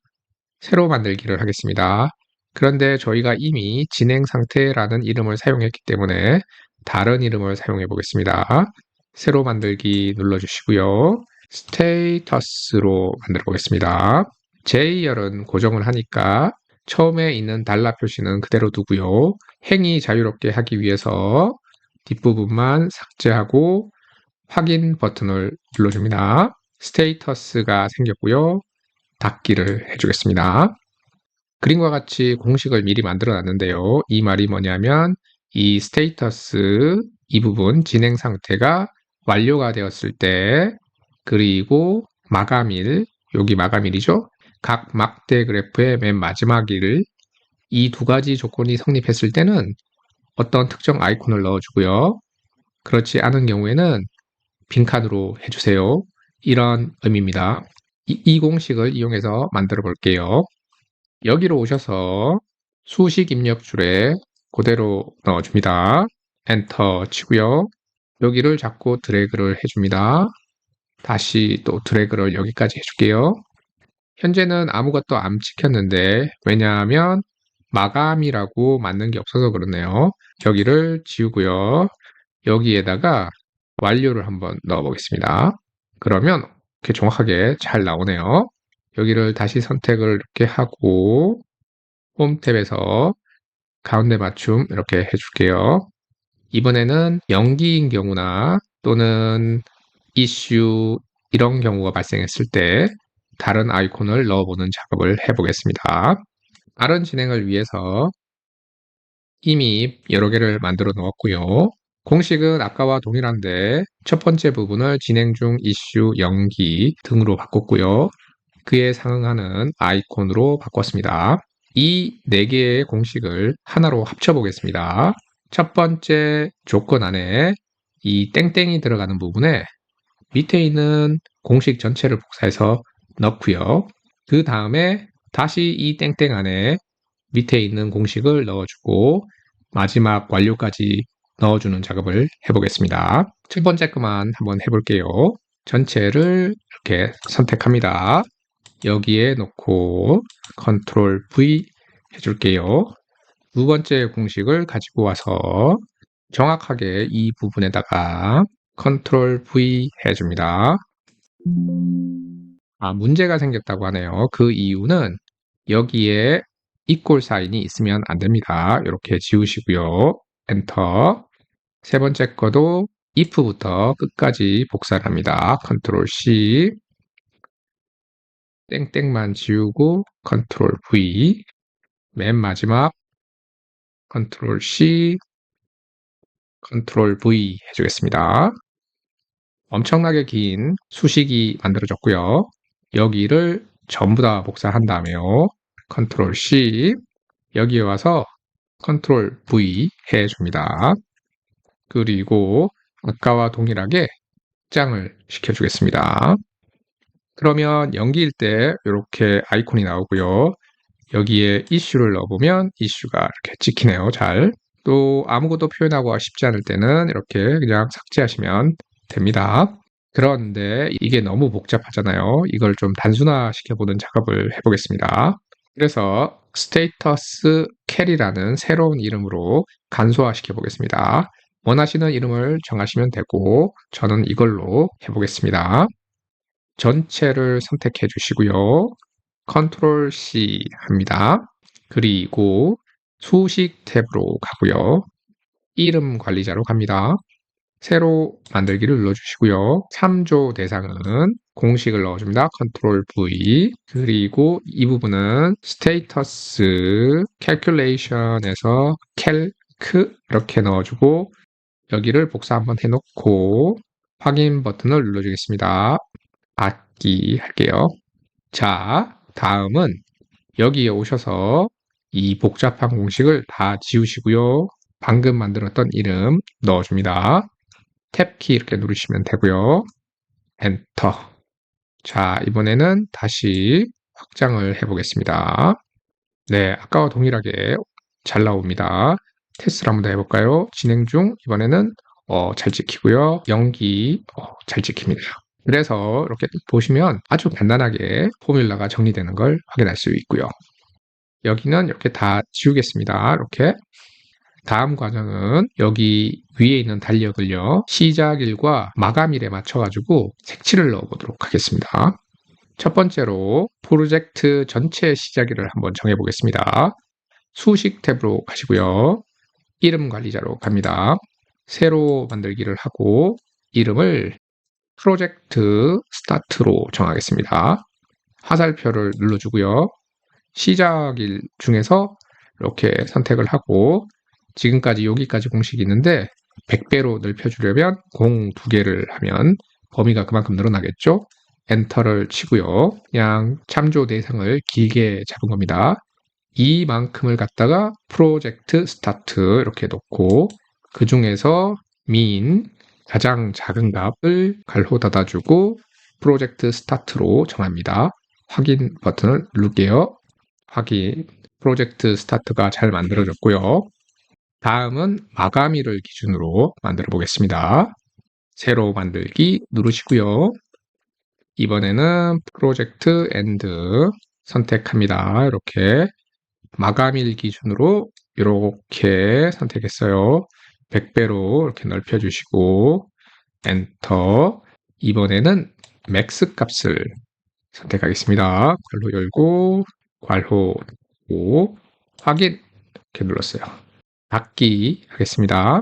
새로 만들기를 하겠습니다. 그런데 저희가 이미 진행 상태라는 이름을 사용했기 때문에 다른 이름을 사용해 보겠습니다. 새로 만들기 눌러주시고요. 스테이터스로 만들어 보겠습니다. JR은 고정을 하니까 처음에 있는 달러 표시는 그대로 두고요. 행이 자유롭게 하기 위해서 뒷부분만 삭제하고 확인 버튼을 눌러줍니다. 스테이터스가 생겼고요. 닫기를 해주겠습니다. 그림과 같이 공식을 미리 만들어 놨는데요. 이 말이 뭐냐면 이 스테이터스 이 부분 진행 상태가 완료가 되었을 때 그리고 마감일 여기 마감일이죠. 각 막대 그래프의 맨 마지막 일 이 두 가지 조건이 성립했을 때는 어떤 특정 아이콘을 넣어주고요. 그렇지 않은 경우에는 빈칸으로 해주세요. 이런 의미입니다. 이 공식을 이용해서 만들어 볼게요. 여기로 오셔서 수식 입력줄에 그대로 넣어줍니다. 엔터 치고요. 여기를 잡고 드래그를 해줍니다. 다시 또 드래그를 여기까지 해줄게요. 현재는 아무것도 안 찍혔는데 왜냐하면 마감이라고 맞는 게 없어서 그렇네요. 여기를 지우고요. 여기에다가 완료를 한번 넣어 보겠습니다. 그러면 이렇게 정확하게 잘 나오네요. 여기를 다시 선택을 이렇게 하고 홈 탭에서 가운데 맞춤 이렇게 해줄게요. 이번에는 연기인 경우나 또는 이슈 이런 경우가 발생했을 때 다른 아이콘을 넣어보는 작업을 해보겠습니다. 다른 진행을 위해서 이미 여러 개를 만들어 놓았고요. 공식은 아까와 동일한데 첫 번째 부분을 진행 중 이슈 연기 등으로 바꿨고요. 그에 상응하는 아이콘으로 바꿨습니다. 이 네 개의 공식을 하나로 합쳐 보겠습니다. 첫 번째 조건 안에 이 땡땡이 들어가는 부분에 밑에 있는 공식 전체를 복사해서 넣고요. 그 다음에 다시 이 땡땡 안에 밑에 있는 공식을 넣어주고 마지막 완료까지 넣어주는 작업을 해보겠습니다. 첫 번째 것만 한번 해볼게요. 전체를 이렇게 선택합니다. 여기에 놓고 컨트롤 V 해줄게요. 두 번째 공식을 가지고 와서 정확하게 이 부분에다가 컨트롤 V 해줍니다. 문제가 생겼다고 하네요. 그 이유는 여기에 이꼴 사인이 있으면 안 됩니다. 이렇게 지우시고요. 엔터. 세 번째 거도 if부터 끝까지 복사를 합니다. 컨트롤 C. 땡땡만 지우고 컨트롤 V. 맨 마지막 컨트롤 C, 컨트롤 V 해주겠습니다. 엄청나게 긴 수식이 만들어졌고요. 여기를 전부 다 복사한 다음에요. 컨트롤 C, 여기에 와서 컨트롤 V 해줍니다. 그리고 아까와 동일하게 확장을 시켜주겠습니다. 그러면 연기일 때 이렇게 아이콘이 나오고요. 여기에 이슈를 넣어보면 이슈가 이렇게 찍히네요. 잘. 또 아무것도 표현하고 싶지 않을 때는 이렇게 그냥 삭제하시면 됩니다. 그런데 이게 너무 복잡하잖아요. 이걸 좀 단순화시켜보는 작업을 해보겠습니다. 그래서 스테이터스 캐리라는 새로운 이름으로 간소화시켜 보겠습니다. 원하시는 이름을 정하시면 되고 저는 이걸로 해보겠습니다. 전체를 선택해 주시고요. 컨트롤 C 합니다. 그리고 수식 탭으로 가고요. 이름 관리자로 갑니다. 새로 만들기를 눌러주시고요. 참조 대상은 공식을 넣어줍니다. 컨트롤 V. 그리고 이 부분은 스테이터스 캘큘레이션에서 캘크 이렇게 넣어주고 여기를 복사 한번 해놓고 확인 버튼을 눌러주겠습니다. 받기 할게요. 자, 다음은 여기에 오셔서 이 복잡한 공식을 다 지우시고요. 방금 만들었던 이름 넣어줍니다. 탭키 이렇게 누르시면 되고요. 엔터. 자, 이번에는 다시 확장을 해보겠습니다. 네, 아까와 동일하게 잘 나옵니다. 테스트를 한번 더 해볼까요? 진행 중, 이번에는 잘 찍히고요. 연기 잘 찍힙니다. 그래서 이렇게 보시면 아주 간단하게 포뮬러가 정리되는 걸 확인할 수 있고요. 여기는 이렇게 다 지우겠습니다. 이렇게. 다음 과정은 여기 위에 있는 달력을요. 시작일과 마감일에 맞춰가지고 색칠을 넣어보도록 하겠습니다. 첫 번째로 프로젝트 전체 시작일을 한번 정해보겠습니다. 수식 탭으로 가시고요. 이름 관리자로 갑니다. 새로 만들기를 하고 이름을 프로젝트 스타트로 정하겠습니다. 화살표를 눌러주고요. 시작일 중에서 이렇게 선택을 하고 지금까지 여기까지 공식이 있는데 100배로 넓혀주려면 공 2개를 하면 범위가 그만큼 늘어나겠죠? 엔터를 치고요. 그냥 참조 대상을 길게 잡은 겁니다. 이만큼을 갖다가 프로젝트 스타트 이렇게 놓고 그 중에서 민 가장 작은 값을 괄호 닫아주고 프로젝트 스타트로 정합니다. 확인 버튼을 누를게요. 확인. 프로젝트 스타트가 잘 만들어졌고요. 다음은 마감일을 기준으로 만들어 보겠습니다. 새로 만들기 누르시고요. 이번에는 프로젝트 엔드 선택합니다. 이렇게 마감일 기준으로 이렇게 선택했어요. 100배로 이렇게 넓혀주시고 엔터. 이번에는 맥스 값을 선택하겠습니다. 괄호 열고 괄호 닫고 확인 이렇게 눌렀어요. 닫기 하겠습니다.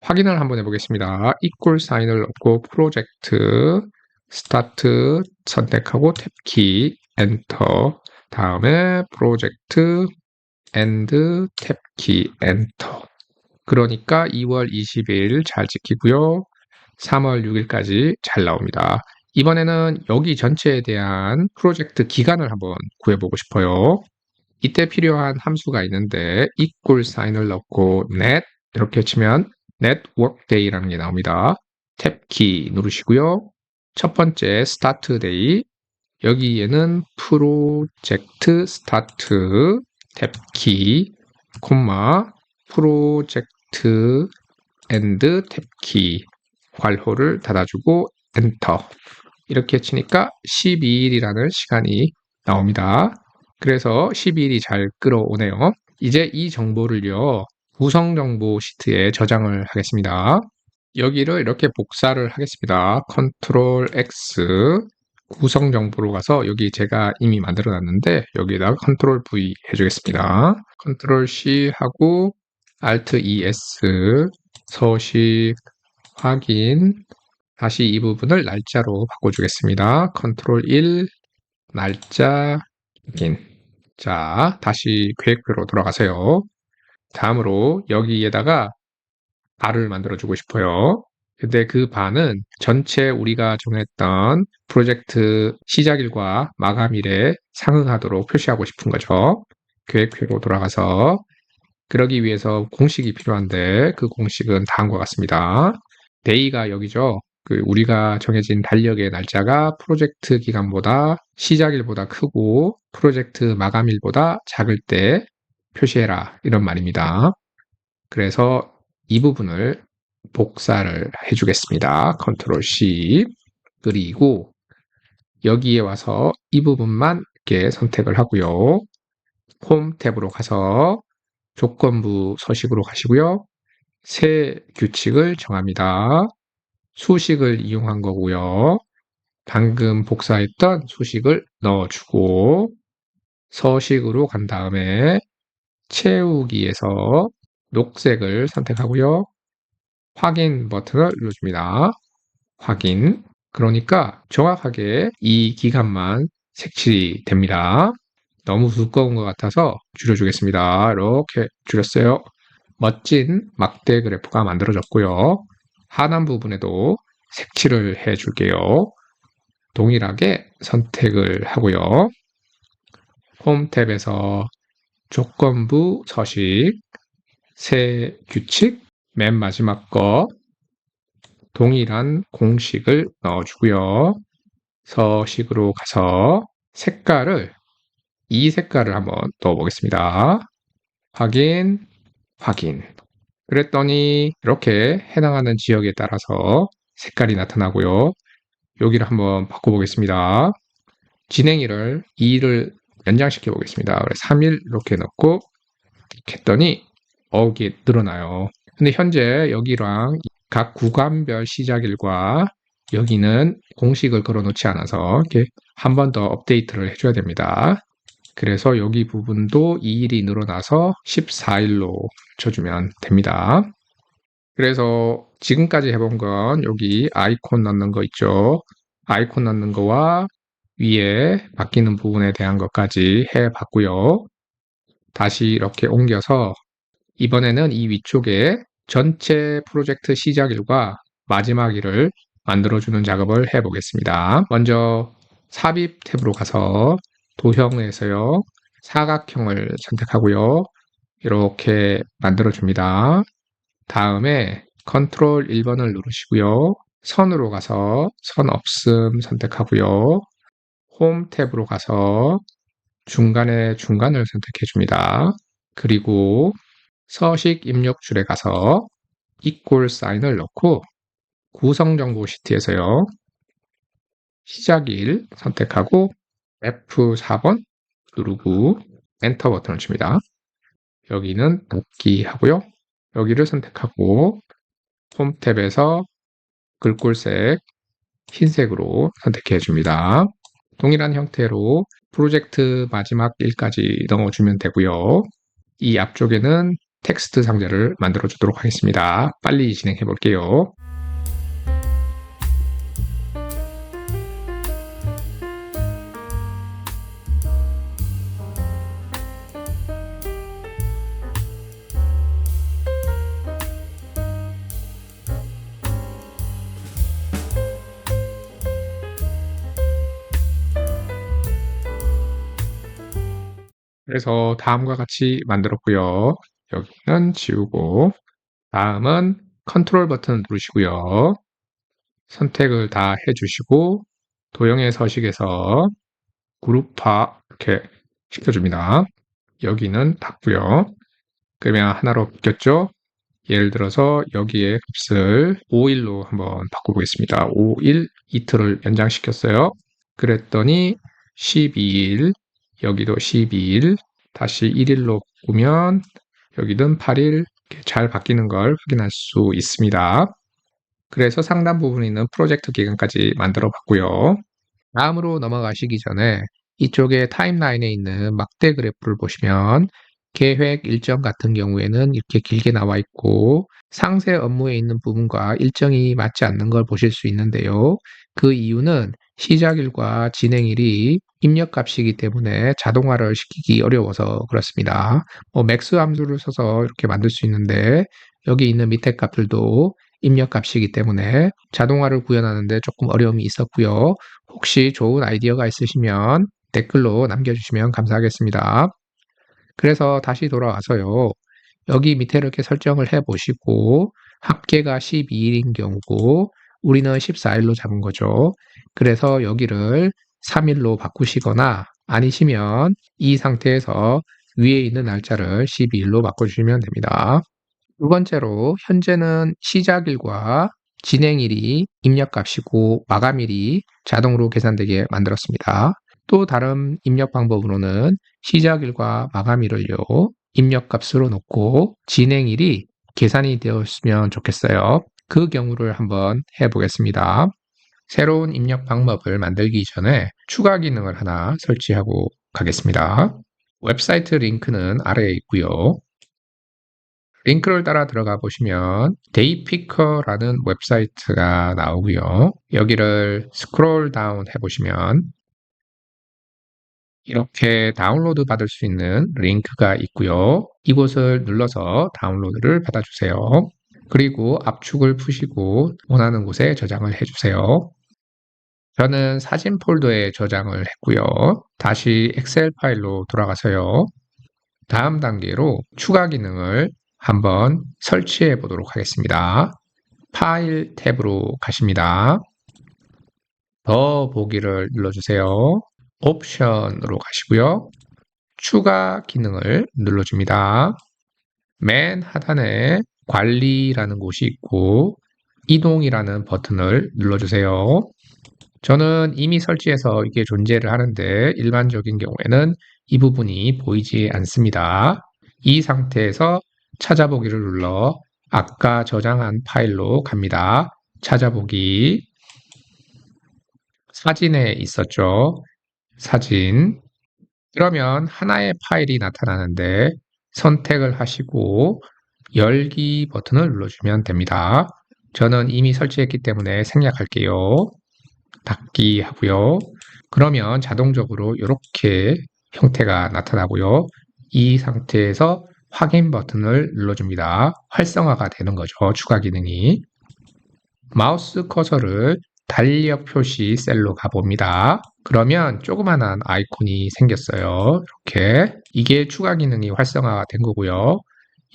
확인을 한번 해보겠습니다. 이퀄 사인을 넣고 프로젝트 스타트 선택하고 탭키 엔터, 다음에 프로젝트 엔드 탭키 엔터. 그러니까 2월 20일 잘 찍히고요. 3월 6일까지 잘 나옵니다. 이번에는 여기 전체에 대한 프로젝트 기간을 한번 구해보고 싶어요. 이때 필요한 함수가 있는데 equal sign을 넣고 net 이렇게 치면 net workday라는 게 나옵니다. 탭키 누르시고요. 첫 번째 start day, 여기에는 project start 탭키 콤마 project end 탭키 괄호를 닫아주고 엔터, 이렇게 치니까 12일이라는 시간이 나옵니다. 그래서 12일이 잘 끌어오네요. 이제 이 정보를요, 구성정보 시트에 저장을 하겠습니다. 여기를 이렇게 복사를 하겠습니다. 컨트롤 X, 구성정보로 가서 여기 제가 이미 만들어 놨는데 여기에다가 컨트롤 V 해주겠습니다. 컨트롤 C 하고 Alt ES, 서식 확인, 다시 이 부분을 날짜로 바꿔주겠습니다. 컨트롤 1, 날짜 확인. 자, 다시 계획표로 돌아가세요. 다음으로 여기에다가 바를 만들어주고 싶어요. 근데 그 바는 전체 우리가 정했던 프로젝트 시작일과 마감일에 상응하도록 표시하고 싶은 거죠. 계획표로 돌아가서 그러기 위해서 공식이 필요한데 그 공식은 다음과 같습니다. day가 여기죠. 우리가 정해진 달력의 날짜가 프로젝트 기간보다 시작일보다 크고 프로젝트 마감일보다 작을 때 표시해라, 이런 말입니다. 그래서 이 부분을 복사를 해주겠습니다. 컨트롤 C. 그리고 여기에 와서 이 부분만 이렇게 선택을 하고요. 홈 탭으로 가서 조건부 서식으로 가시고요. 새 규칙을 정합니다. 수식을 이용한 거고요. 방금 복사했던 수식을 넣어주고 서식으로 간 다음에 채우기에서 녹색을 선택하고요. 확인 버튼을 눌러줍니다. 확인. 그러니까 정확하게 이 기간만 색칠이 됩니다. 너무 두꺼운 것 같아서 줄여주겠습니다. 이렇게 줄였어요. 멋진 막대 그래프가 만들어졌고요. 하단 부분에도 색칠을 해줄게요. 동일하게 선택을 하고요. 홈 탭에서 조건부 서식, 새 규칙, 맨 마지막 거 동일한 공식을 넣어주고요. 서식으로 가서 색깔을, 이 색깔을 한번 넣어보겠습니다. 확인, 확인. 그랬더니 이렇게 해당하는 지역에 따라서 색깔이 나타나고요. 여기를 한번 바꿔보겠습니다. 진행일을 2일을 연장시켜 보겠습니다. 3일 이렇게 넣고 했더니 이게 늘어나요. 근데 현재 여기랑 각 구간별 시작일과 여기는 공식을 걸어 놓지 않아서 이렇게 한 번 더 업데이트를 해줘야 됩니다. 그래서 여기 부분도 2일이 늘어나서 14일로 쳐주면 됩니다. 그래서 지금까지 해본 건 여기 아이콘 넣는 거 있죠. 아이콘 넣는 거와 위에 바뀌는 부분에 대한 것까지 해봤고요. 다시 이렇게 옮겨서 이번에는 이 위쪽에 전체 프로젝트 시작일과 마지막일을 만들어주는 작업을 해보겠습니다. 먼저 삽입 탭으로 가서 도형에서요, 사각형을 선택하고요. 이렇게 만들어줍니다. 다음에 컨트롤 1번을 누르시고요. 선으로 가서 선 없음 선택하고요. 홈 탭으로 가서 중간에 중간을 선택해 줍니다. 그리고 서식 입력줄에 가서 equal sign을 넣고 구성정보 시트에서요, 시작일 선택하고 F4번 누르고 엔터 버튼을 칩니다. 여기는 닫기 하고요. 여기를 선택하고 홈 탭에서 글꼴색 흰색으로 선택해 줍니다. 동일한 형태로 프로젝트 마지막 일까지 넣어주면 되고요. 이 앞쪽에는 텍스트 상자를 만들어 주도록 하겠습니다. 빨리 진행해 볼게요. 그래서 다음과 같이 만들었고요. 여기는 지우고 다음은 컨트롤 버튼 누르시고요. 선택을 다 해주시고 도형의 서식에서 그룹화 이렇게 시켜줍니다. 여기는 닫고요. 그러면 하나로 바뀌었죠? 예를 들어서 여기에 값을 5일로 한번 바꿔보겠습니다. 5일 이틀을 연장시켰어요. 그랬더니 12일, 여기도 12일, 다시 1일로 바꾸면 여기는 8일 잘 바뀌는 걸 확인할 수 있습니다. 그래서 상단 부분에 있는 프로젝트 기간까지 만들어 봤고요. 다음으로 넘어가시기 전에 이쪽에 타임라인에 있는 막대 그래프를 보시면 계획 일정 같은 경우에는 이렇게 길게 나와 있고 상세 업무에 있는 부분과 일정이 맞지 않는 걸 보실 수 있는데요. 그 이유는 시작일과 진행일이 입력값이기 때문에 자동화를 시키기 어려워서 그렇습니다. 맥스 함수를 써서 이렇게 만들 수 있는데 여기 있는 밑에 값들도 입력값이기 때문에 자동화를 구현하는데 조금 어려움이 있었고요. 혹시 좋은 아이디어가 있으시면 댓글로 남겨주시면 감사하겠습니다. 그래서 다시 돌아와서요. 여기 밑에 이렇게 설정을 해 보시고 합계가 12일인 경우고 우리는 14일로 잡은 거죠. 그래서 여기를 3일로 바꾸시거나 아니시면 이 상태에서 위에 있는 날짜를 12일로 바꿔주시면 됩니다. 두 번째로 현재는 시작일과 진행일이 입력값이고 마감일이 자동으로 계산되게 만들었습니다. 또 다른 입력 방법으로는 시작일과 마감일을요, 입력값으로 놓고 진행일이 계산이 되었으면 좋겠어요. 그 경우를 한번 해보겠습니다. 새로운 입력 방법을 만들기 전에 추가 기능을 하나 설치하고 가겠습니다. 웹사이트 링크는 아래에 있고요. 링크를 따라 들어가 보시면 데이피커라는 웹사이트가 나오고요. 여기를 스크롤 다운 해보시면 이렇게 다운로드 받을 수 있는 링크가 있고요. 이곳을 눌러서 다운로드를 받아주세요. 그리고 압축을 푸시고 원하는 곳에 저장을 해주세요. 저는 사진 폴더에 저장을 했고요. 다시 엑셀 파일로 돌아가서요. 다음 단계로 추가 기능을 한번 설치해 보도록 하겠습니다. 파일 탭으로 가십니다. 더 보기를 눌러주세요. 옵션으로 가시고요. 추가 기능을 눌러줍니다. 맨 하단에 관리라는 곳이 있고 이동이라는 버튼을 눌러주세요. 저는 이미 설치해서 이게 존재를 하는데 일반적인 경우에는 이 부분이 보이지 않습니다. 이 상태에서 찾아보기를 눌러 아까 저장한 파일로 갑니다. 찾아보기. 사진에 있었죠. 사진. 그러면 하나의 파일이 나타나는데 선택을 하시고 열기 버튼을 눌러주면 됩니다. 저는 이미 설치했기 때문에 생략할게요. 닫기 하고요. 그러면 자동적으로 이렇게 형태가 나타나고요. 이 상태에서 확인 버튼을 눌러줍니다. 활성화가 되는 거죠. 추가 기능이. 마우스 커서를 달력 표시 셀로 가봅니다. 그러면 조그만한 아이콘이 생겼어요. 이렇게. 이게 추가 기능이 활성화가 된 거고요.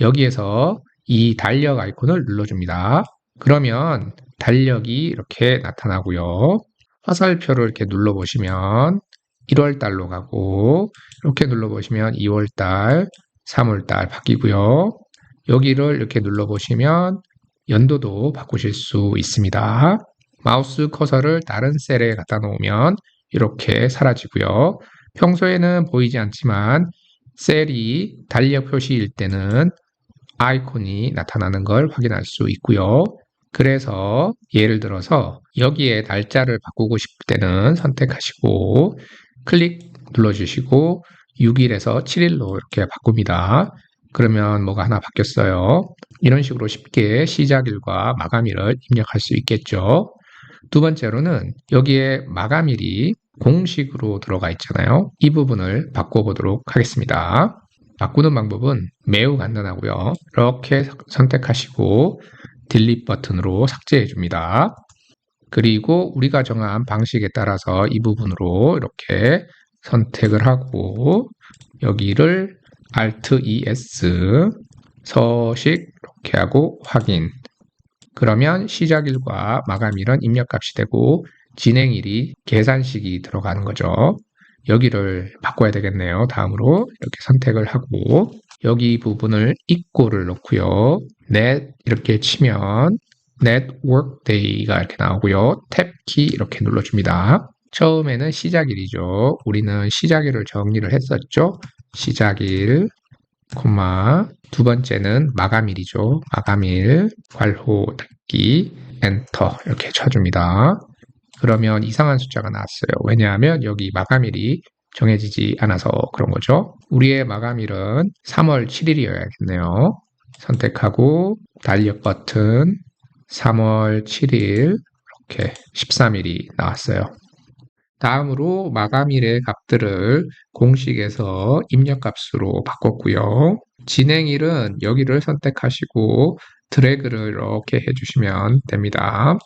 여기에서 이 달력 아이콘을 눌러줍니다. 그러면 달력이 이렇게 나타나고요. 화살표를 이렇게 눌러보시면 1월달로 가고 이렇게 눌러보시면 2월달, 3월달 바뀌고요. 여기를 이렇게 눌러보시면 연도도 바꾸실 수 있습니다. 마우스 커서를 다른 셀에 갖다 놓으면 이렇게 사라지고요. 평소에는 보이지 않지만 셀이 달력 표시일 때는 아이콘이 나타나는 걸 확인할 수 있고요. 그래서 예를 들어서 여기에 날짜를 바꾸고 싶을 때는 선택하시고 클릭 눌러주시고 6일에서 7일로 이렇게 바꿉니다. 그러면 뭐가 하나 바뀌었어요. 이런 식으로 쉽게 시작일과 마감일을 입력할 수 있겠죠. 두 번째로는 여기에 마감일이 공식으로 들어가 있잖아요. 이 부분을 바꿔보도록 하겠습니다. 바꾸는 방법은 매우 간단하고요. 이렇게 선택하시고 딜리트 버튼으로 삭제해 줍니다. 그리고 우리가 정한 방식에 따라서 이 부분으로 이렇게 선택을 하고 여기를 Alt ES 서식 이렇게 하고 확인. 그러면 시작일과 마감일은 입력값이 되고 진행일이 계산식이 들어가는 거죠. 여기를 바꿔야 되겠네요. 다음으로 이렇게 선택을 하고 여기 부분을 equal을 넣고요. net 이렇게 치면 net workday가 이렇게 나오고요. 탭 키 이렇게 눌러줍니다. 처음에는 시작일이죠. 우리는 시작일을 정리를 했었죠. 시작일, 콤마 두 번째는 마감일이죠. 마감일, 괄호 닫기, 엔터 이렇게 쳐줍니다. 그러면 이상한 숫자가 나왔어요. 왜냐하면 여기 마감일이 정해지지 않아서 그런 거죠. 우리의 마감일은 3월 7일이어야겠네요. 선택하고 달력 버튼 3월 7일 이렇게 13일이 나왔어요. 다음으로 마감일의 값들을 공식에서 입력값으로 바꿨고요. 진행일은 여기를 선택하시고 드래그를 이렇게 해주시면 됩니다.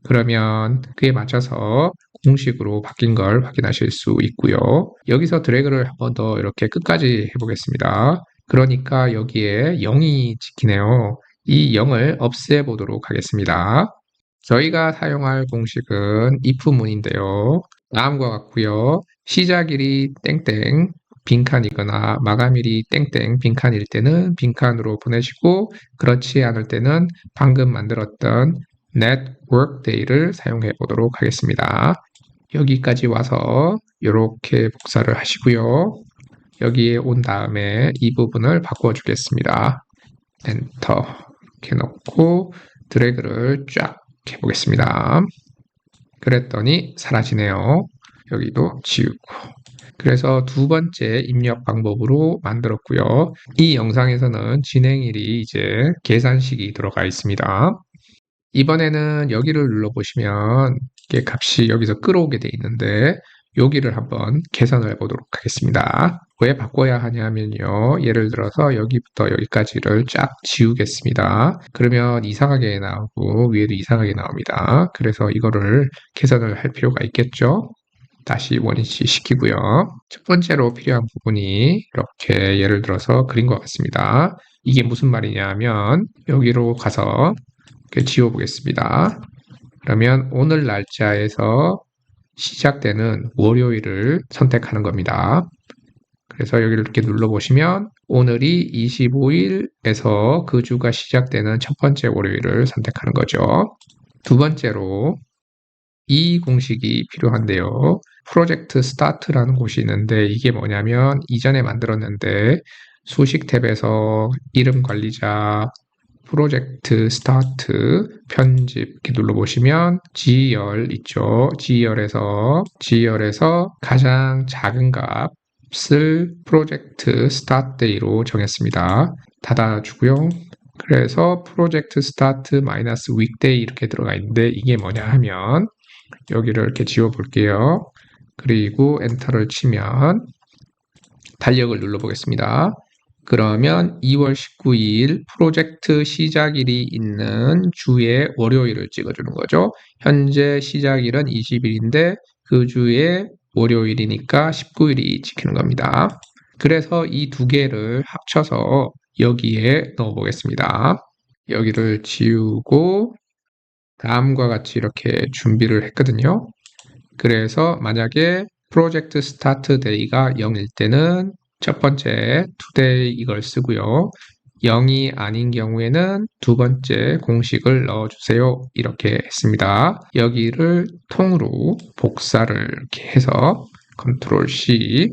그러면 그에 맞춰서 공식으로 바뀐 걸 확인하실 수 있고요. 여기서 드래그를 한 번 더 이렇게 끝까지 해보겠습니다. 그러니까 여기에 0이 찍히네요. 이 0을 없애보도록 하겠습니다. 저희가 사용할 공식은 if문인데요. 다음과 같고요. 시작일이 땡땡 빈칸이거나 마감일이 땡땡 빈칸일 때는 빈칸으로 보내시고 그렇지 않을 때는 방금 만들었던 net workday를 사용해 보도록 하겠습니다. 여기까지 와서 이렇게 복사를 하시고요. 여기에 온 다음에 이 부분을 바꿔 주겠습니다. 엔터 이렇게 넣고 드래그를 쫙 해보겠습니다. 그랬더니 사라지네요. 여기도 지우고. 그래서 두 번째 입력 방법으로 만들었고요. 이 영상에서는 진행일이 이제 계산식이 들어가 있습니다. 이번에는 여기를 눌러보시면 이게 값이 여기서 끌어오게 돼 있는데 여기를 한번 계산을 해보도록 하겠습니다. 왜 바꿔야 하냐면요. 예를 들어서 여기부터 여기까지를 쫙 지우겠습니다. 그러면 이상하게 나오고 위에도 이상하게 나옵니다. 그래서 이거를 계산을 할 필요가 있겠죠. 다시 원위치 시키고요. 첫 번째로 필요한 부분이 이렇게 예를 들어서 그린 것 같습니다. 이게 무슨 말이냐면 여기로 가서 이렇게 지워보겠습니다. 그러면 오늘 날짜에서 시작되는 월요일을 선택하는 겁니다. 그래서 여기를 이렇게 눌러보시면 오늘이 25일에서 그 주가 시작되는 첫 번째 월요일을 선택하는 거죠. 두 번째로 이 공식이 필요한데요. 프로젝트 스타트라는 곳이 있는데 이게 뭐냐면 이전에 만들었는데 수식 탭에서 이름 관리자 프로젝트 스타트 편집 이렇게 눌러보시면 G열 있죠. G열에서 가장 작은 값을 프로젝트 스타트 데이로 정했습니다. 닫아주고요. 그래서 프로젝트 스타트 마이너스 윅데이 이렇게 들어가 있는데 이게 뭐냐 하면 여기를 이렇게 지워 볼게요. 그리고 엔터를 치면 달력을 눌러 보겠습니다. 그러면 2월 19일 프로젝트 시작일이 있는 주의 월요일을 찍어주는 거죠. 현재 시작일은 20일인데 그 주의 월요일이니까 19일이 찍히는 겁니다. 그래서 이 두 개를 합쳐서 여기에 넣어 보겠습니다. 여기를 지우고 다음과 같이 이렇게 준비를 했거든요. 그래서 만약에 프로젝트 스타트 데이가 0일 때는 첫 번째 today 이걸 쓰고요. 0이 아닌 경우에는 두 번째 공식을 넣어주세요. 이렇게 했습니다. 여기를 통으로 복사를 이렇게 해서 컨트롤 C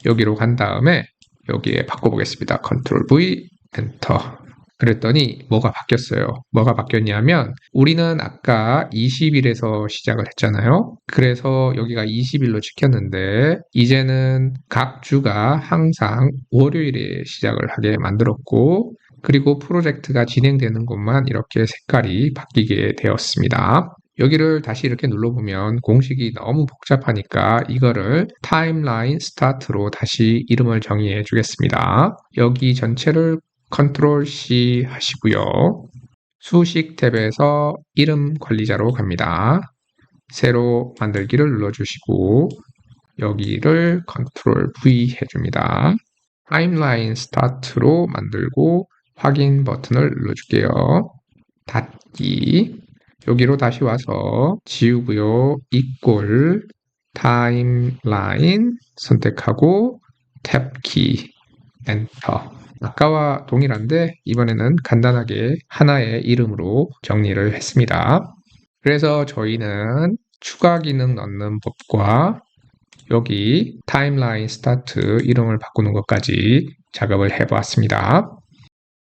여기로 간 다음에 여기에 바꿔보겠습니다. 컨트롤 V 엔터 그랬더니 뭐가 바뀌었어요. 뭐가 바뀌었냐면 우리는 아까 20일에서 시작을 했잖아요. 그래서 여기가 20일로 찍혔는데 이제는 각 주가 항상 월요일에 시작을 하게 만들었고 그리고 프로젝트가 진행되는 곳만 이렇게 색깔이 바뀌게 되었습니다. 여기를 다시 이렇게 눌러보면 공식이 너무 복잡하니까 이거를 타임라인 스타트로 다시 이름을 정의해 주겠습니다. 여기 전체를 컨트롤 C 하시고요. 수식 탭에서 이름 관리자로 갑니다. 새로 만들기를 눌러주시고 여기를 컨트롤 V 해줍니다. 타임라인 스타트로 만들고 확인 버튼을 눌러줄게요. 닫기. 여기로 다시 와서 지우고요. 이꼴 타임라인 선택하고 탭키 엔터. 아까와 동일한데 이번에는 간단하게 하나의 이름으로 정리를 했습니다. 그래서 저희는 추가 기능 넣는 법과 여기 타임라인 스타트 이름을 바꾸는 것까지 작업을 해보았습니다.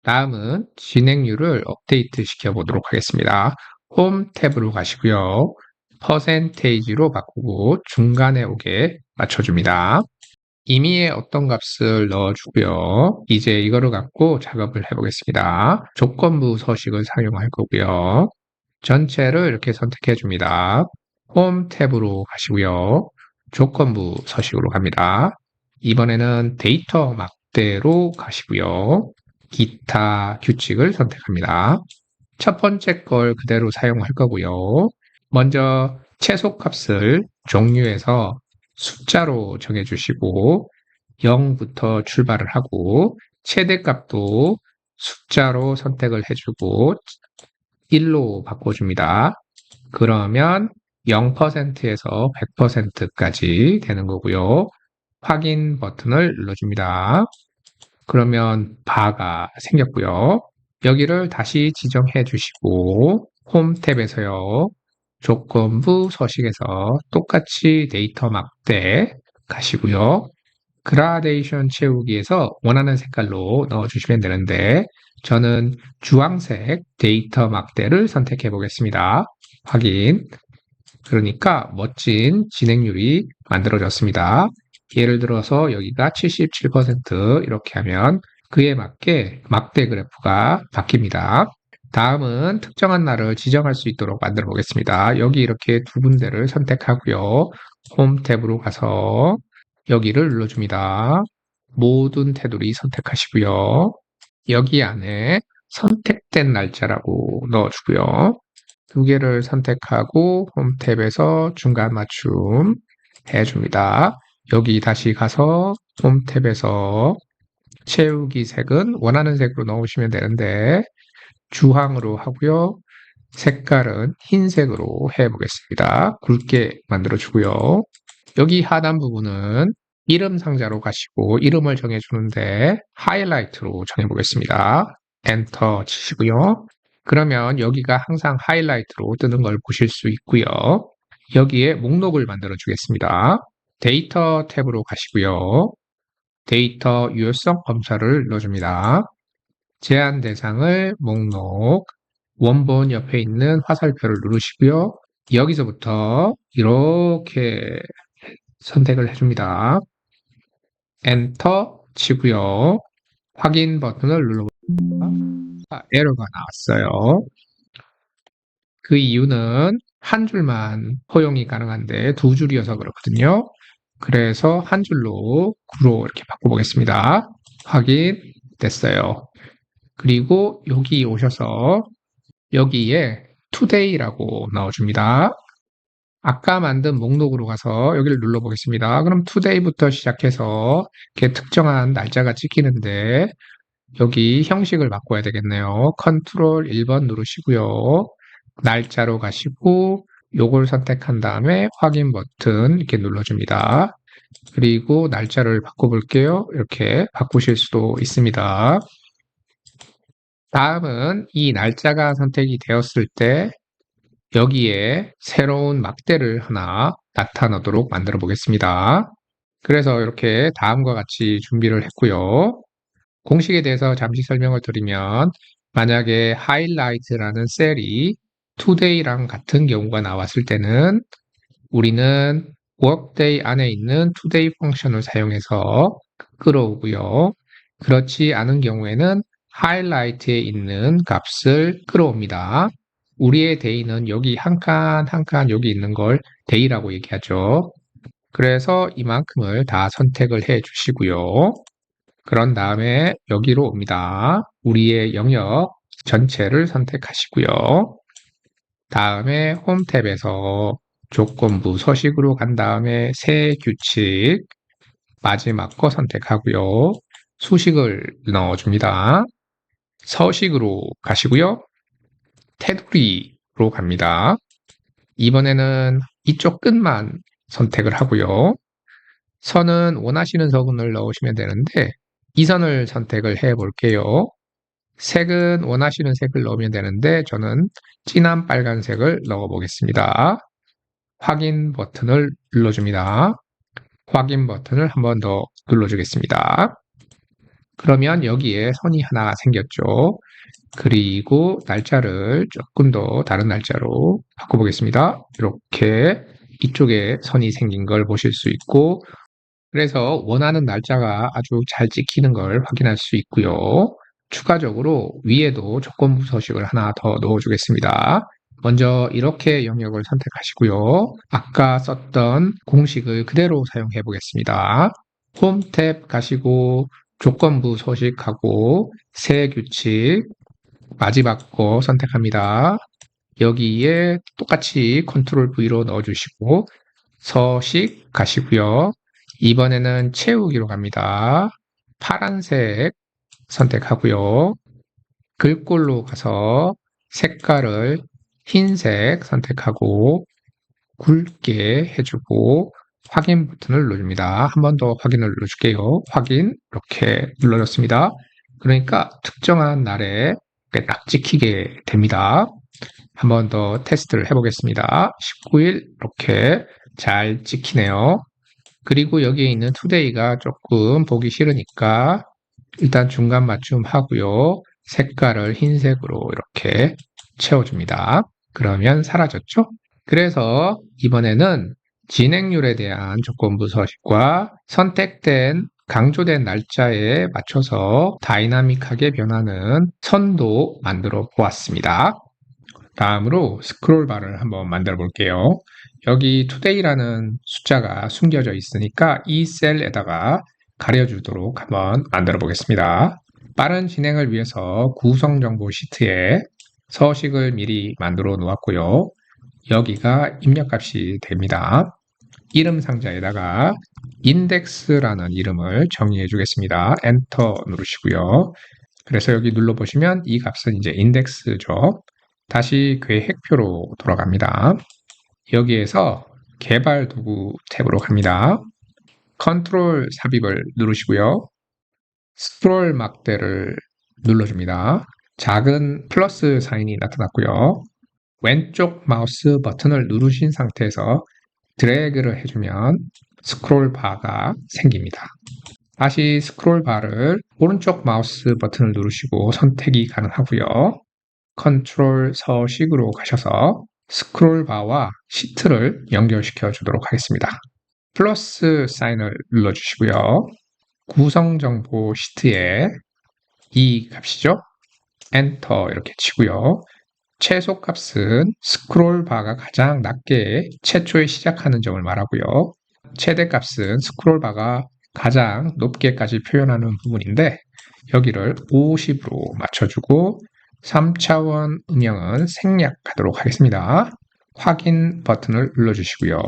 다음은 진행률을 업데이트 시켜보도록 하겠습니다. 홈 탭으로 가시고요. 퍼센테이지로 바꾸고 중간에 오게 맞춰줍니다. 임의의 어떤 값을 넣어주고요. 이제 이거를 갖고 작업을 해보겠습니다. 조건부 서식을 사용할 거고요. 전체를 이렇게 선택해 줍니다. 홈 탭으로 가시고요. 조건부 서식으로 갑니다. 이번에는 데이터 막대로 가시고요. 기타 규칙을 선택합니다. 첫 번째 걸 그대로 사용할 거고요. 먼저 최소값을 종류에서 숫자로 정해주시고 0부터 출발을 하고 최대값도 숫자로 선택을 해주고 1로 바꿔줍니다. 그러면 0%에서 100%까지 되는 거고요. 확인 버튼을 눌러줍니다. 그러면 바가 생겼고요. 여기를 다시 지정해 주시고 홈 탭에서요. 조건부 서식에서 똑같이 데이터 막대 가시고요. 그라데이션 채우기에서 원하는 색깔로 넣어주시면 되는데 저는 주황색 데이터 막대를 선택해 보겠습니다. 확인. 그러니까 멋진 진행률이 만들어졌습니다. 예를 들어서 여기가 77% 이렇게 하면 그에 맞게 막대 그래프가 바뀝니다. 다음은 특정한 날을 지정할 수 있도록 만들어 보겠습니다. 여기 이렇게 두 군데를 선택하고요. 홈 탭으로 가서 여기를 눌러줍니다. 모든 테두리 선택하시고요. 여기 안에 선택된 날짜라고 넣어주고요. 두 개를 선택하고 홈 탭에서 중간 맞춤 해줍니다. 여기 다시 가서 홈 탭에서 채우기 색은 원하는 색으로 넣으시면 되는데 주황으로 하고요. 색깔은 흰색으로 해보겠습니다. 굵게 만들어주고요. 여기 하단 부분은 이름 상자로 가시고 이름을 정해주는데 하이라이트로 정해보겠습니다. 엔터 치시고요. 그러면 여기가 항상 하이라이트로 뜨는 걸 보실 수 있고요. 여기에 목록을 만들어 주겠습니다. 데이터 탭으로 가시고요. 데이터 유효성 검사를 넣어줍니다. 제한 대상을 목록, 원본 옆에 있는 화살표를 누르시고요. 여기서부터 이렇게 선택을 해줍니다. 엔터 치고요. 확인 버튼을 눌러보니까 에러가 나왔어요. 그 이유는 한 줄만 허용이 가능한데 두 줄이어서 그렇거든요. 그래서 한 줄로 구로 이렇게 바꿔보겠습니다. 확인 됐어요. 그리고 여기 오셔서 여기에 today라고 넣어줍니다. 아까 만든 목록으로 가서 여기를 눌러보겠습니다. 그럼 today부터 시작해서 이렇게 특정한 날짜가 찍히는데 여기 형식을 바꿔야 되겠네요. 컨트롤 1번 누르시고요. 날짜로 가시고 요걸 선택한 다음에 확인 버튼 이렇게 눌러줍니다. 그리고 날짜를 바꿔볼게요. 이렇게 바꾸실 수도 있습니다. 다음은 이 날짜가 선택이 되었을 때 여기에 새로운 막대를 하나 나타나도록 만들어 보겠습니다. 그래서 이렇게 다음과 같이 준비를 했고요. 공식에 대해서 잠시 설명을 드리면 만약에 highlight라는 셀이 today랑 같은 경우가 나왔을 때는 우리는 workday 안에 있는 today 펑션을 사용해서 끌어오고요. 그렇지 않은 경우에는 highlight에 있는 값을 끌어옵니다. 우리의 day는 여기 한 칸 한 칸 여기 있는 걸 day라고 얘기하죠. 그래서 이만큼을 다 선택을 해 주시고요. 그런 다음에 여기로 옵니다. 우리의 영역 전체를 선택하시고요. 다음에 홈 탭에서 조건부 서식으로 간 다음에 새 규칙 마지막 거 선택하고요. 수식을 넣어줍니다. 서식으로 가시고요. 테두리로 갑니다. 이번에는 이쪽 끝만 선택을 하고요. 선은 원하시는 선을 넣으시면 되는데 이 선을 선택을 해 볼게요. 색은 원하시는 색을 넣으면 되는데 저는 진한 빨간색을 넣어 보겠습니다. 확인 버튼을 눌러줍니다. 확인 버튼을 한 번 더 눌러주겠습니다. 그러면 여기에 선이 하나 생겼죠. 그리고 날짜를 조금 더 다른 날짜로 바꿔보겠습니다. 이렇게 이쪽에 선이 생긴 걸 보실 수 있고 그래서 원하는 날짜가 아주 잘 찍히는 걸 확인할 수 있고요. 추가적으로 위에도 조건부 서식을 하나 더 넣어주겠습니다. 먼저 이렇게 영역을 선택하시고요. 아까 썼던 공식을 그대로 사용해 보겠습니다. 홈 탭 가시고 조건부 서식하고 새 규칙 마지막 거 선택합니다. 여기에 똑같이 컨트롤 V로 넣어주시고 서식 가시고요. 이번에는 채우기로 갑니다. 파란색 선택하고요. 글꼴로 가서 색깔을 흰색 선택하고 굵게 해주고 확인 버튼을 눌러줍니다. 한 번 더 확인을 눌러줄게요. 확인 이렇게 눌러줬습니다. 그러니까 특정한 날에 딱 찍히게 됩니다. 한 번 더 테스트를 해보겠습니다. 19일 이렇게 잘 찍히네요. 그리고 여기에 있는 today가 조금 보기 싫으니까 일단 중간 맞춤 하고요. 색깔을 흰색으로 이렇게 채워줍니다. 그러면 사라졌죠? 그래서 이번에는 진행률에 대한 조건부 서식과 선택된 강조된 날짜에 맞춰서 다이나믹하게 변하는 선도 만들어 보았습니다. 다음으로 스크롤바를 한번 만들어 볼게요. 여기 today라는 숫자가 숨겨져 있으니까 이 셀에다가 가려주도록 한번 만들어 보겠습니다. 빠른 진행을 위해서 구성정보 시트에 서식을 미리 만들어 놓았고요. 여기가 입력값이 됩니다. 이름 상자에다가 index라는 이름을 정의해 주겠습니다. 엔터 누르시고요. 그래서 여기 눌러보시면 이 값은 이제 index죠. 다시 계획표로 돌아갑니다. 여기에서 개발 도구 탭으로 갑니다. 컨트롤 삽입을 누르시고요. 스크롤 막대를 눌러줍니다. 작은 플러스 사인이 나타났고요. 왼쪽 마우스 버튼을 누르신 상태에서 드래그를 해주면 스크롤 바가 생깁니다. 다시 스크롤 바를 오른쪽 마우스 버튼을 누르시고 선택이 가능하고요. 컨트롤 서식으로 가셔서 스크롤 바와 시트를 연결시켜 주도록 하겠습니다. 플러스 사인을 눌러주시고요. 구성 정보 시트에 이 값이죠. 엔터 이렇게 치고요. 최소 값은 스크롤 바가 가장 낮게 최초에 시작하는 점을 말하고요. 최대 값은 스크롤 바가 가장 높게까지 표현하는 부분인데 여기를 50으로 맞춰주고 3차원 음영은 생략하도록 하겠습니다. 확인 버튼을 눌러주시고요.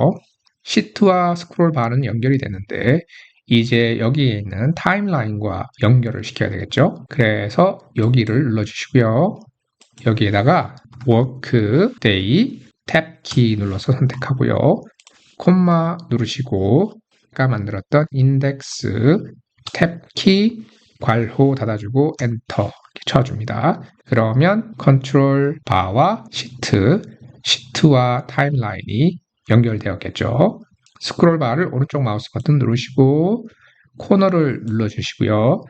시트와 스크롤 바는 연결이 되는데 이제 여기에 있는 타임라인과 연결을 시켜야 되겠죠. 그래서 여기를 눌러주시고요. 여기에다가 workday 탭 키 눌러서 선택하고요. 콤마 누르시고 아까 만들었던 index 탭 키 괄호 닫아주고 엔터 이렇게 쳐줍니다. 그러면 컨트롤 바와 시트와 타임라인이 연결되었겠죠. 스크롤 바를 오른쪽 마우스 버튼 누르시고 코너를 눌러주시고요.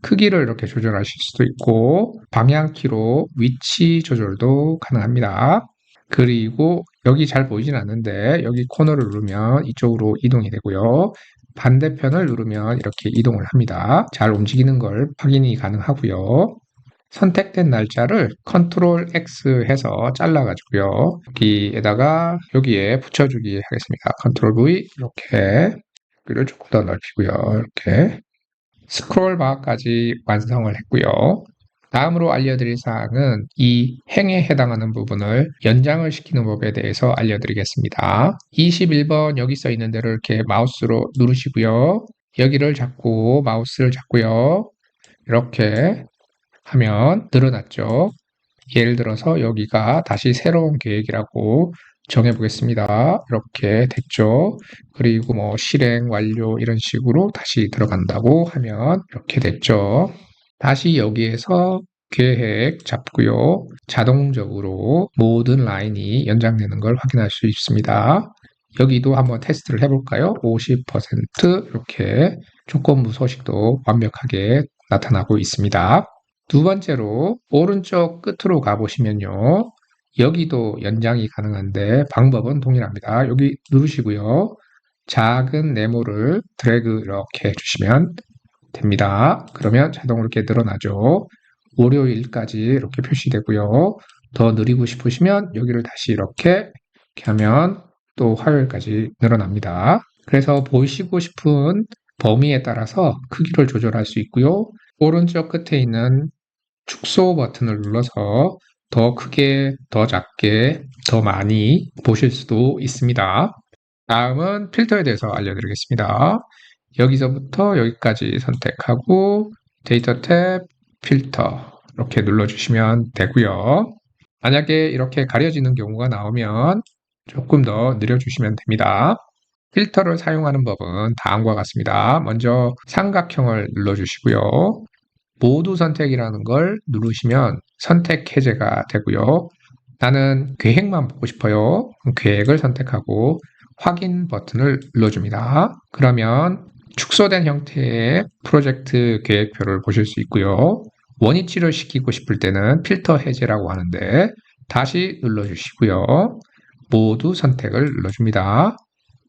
크기를 이렇게 조절하실 수도 있고 방향키로 위치 조절도 가능합니다. 그리고 여기 잘 보이진 않는데 여기 코너를 누르면 이쪽으로 이동이 되고요. 반대편을 누르면 이렇게 이동을 합니다. 잘 움직이는 걸 확인이 가능하고요. 선택된 날짜를 컨트롤 X 해서 잘라가지고요. 여기에 붙여주기 하겠습니다. 컨트롤 V 이렇게 여기를 조금 더 넓히고요. 이렇게 스크롤 바까지 완성을 했고요. 다음으로 알려드릴 사항은 이 행에 해당하는 부분을 연장을 시키는 법에 대해서 알려드리겠습니다. 21번 여기 써 있는 데를 이렇게 마우스로 누르시고요. 여기를 잡고 마우스를 잡고요. 이렇게 하면 늘어났죠. 예를 들어서 여기가 다시 새로운 계획이라고 정해 보겠습니다. 이렇게 됐죠. 그리고 뭐 실행 완료 이런 식으로 다시 들어간다고 하면 이렇게 됐죠. 다시 여기에서 계획 잡고요. 자동적으로 모든 라인이 연장되는 걸 확인할 수 있습니다. 여기도 한번 테스트를 해볼까요? 50% 이렇게 조건부 소식도 완벽하게 나타나고 있습니다. 두 번째로 오른쪽 끝으로 가보시면요. 여기도 연장이 가능한데 방법은 동일합니다. 여기 누르시고요. 작은 네모를 드래그 이렇게 해주시면 됩니다. 그러면 자동으로 이렇게 늘어나죠. 월요일까지 이렇게 표시되고요. 더 느리고 싶으시면 여기를 다시 이렇게 하면 또 화요일까지 늘어납니다. 그래서 보시고 싶은 범위에 따라서 크기를 조절할 수 있고요. 오른쪽 끝에 있는 축소 버튼을 눌러서 더 크게, 더 작게, 더 많이 보실 수도 있습니다. 다음은 필터에 대해서 알려드리겠습니다. 여기서부터 여기까지 선택하고 데이터 탭, 필터 이렇게 눌러주시면 되고요. 만약에 이렇게 가려지는 경우가 나오면 조금 더 늘려주시면 됩니다. 필터를 사용하는 법은 다음과 같습니다. 먼저 삼각형을 눌러주시고요. 모두 선택이라는 걸 누르시면 선택 해제가 되고요. 나는 계획만 보고 싶어요. 계획을 선택하고 확인 버튼을 눌러줍니다. 그러면 축소된 형태의 프로젝트 계획표를 보실 수 있고요. 원위치를 시키고 싶을 때는 필터 해제라고 하는데 다시 눌러주시고요. 모두 선택을 눌러줍니다.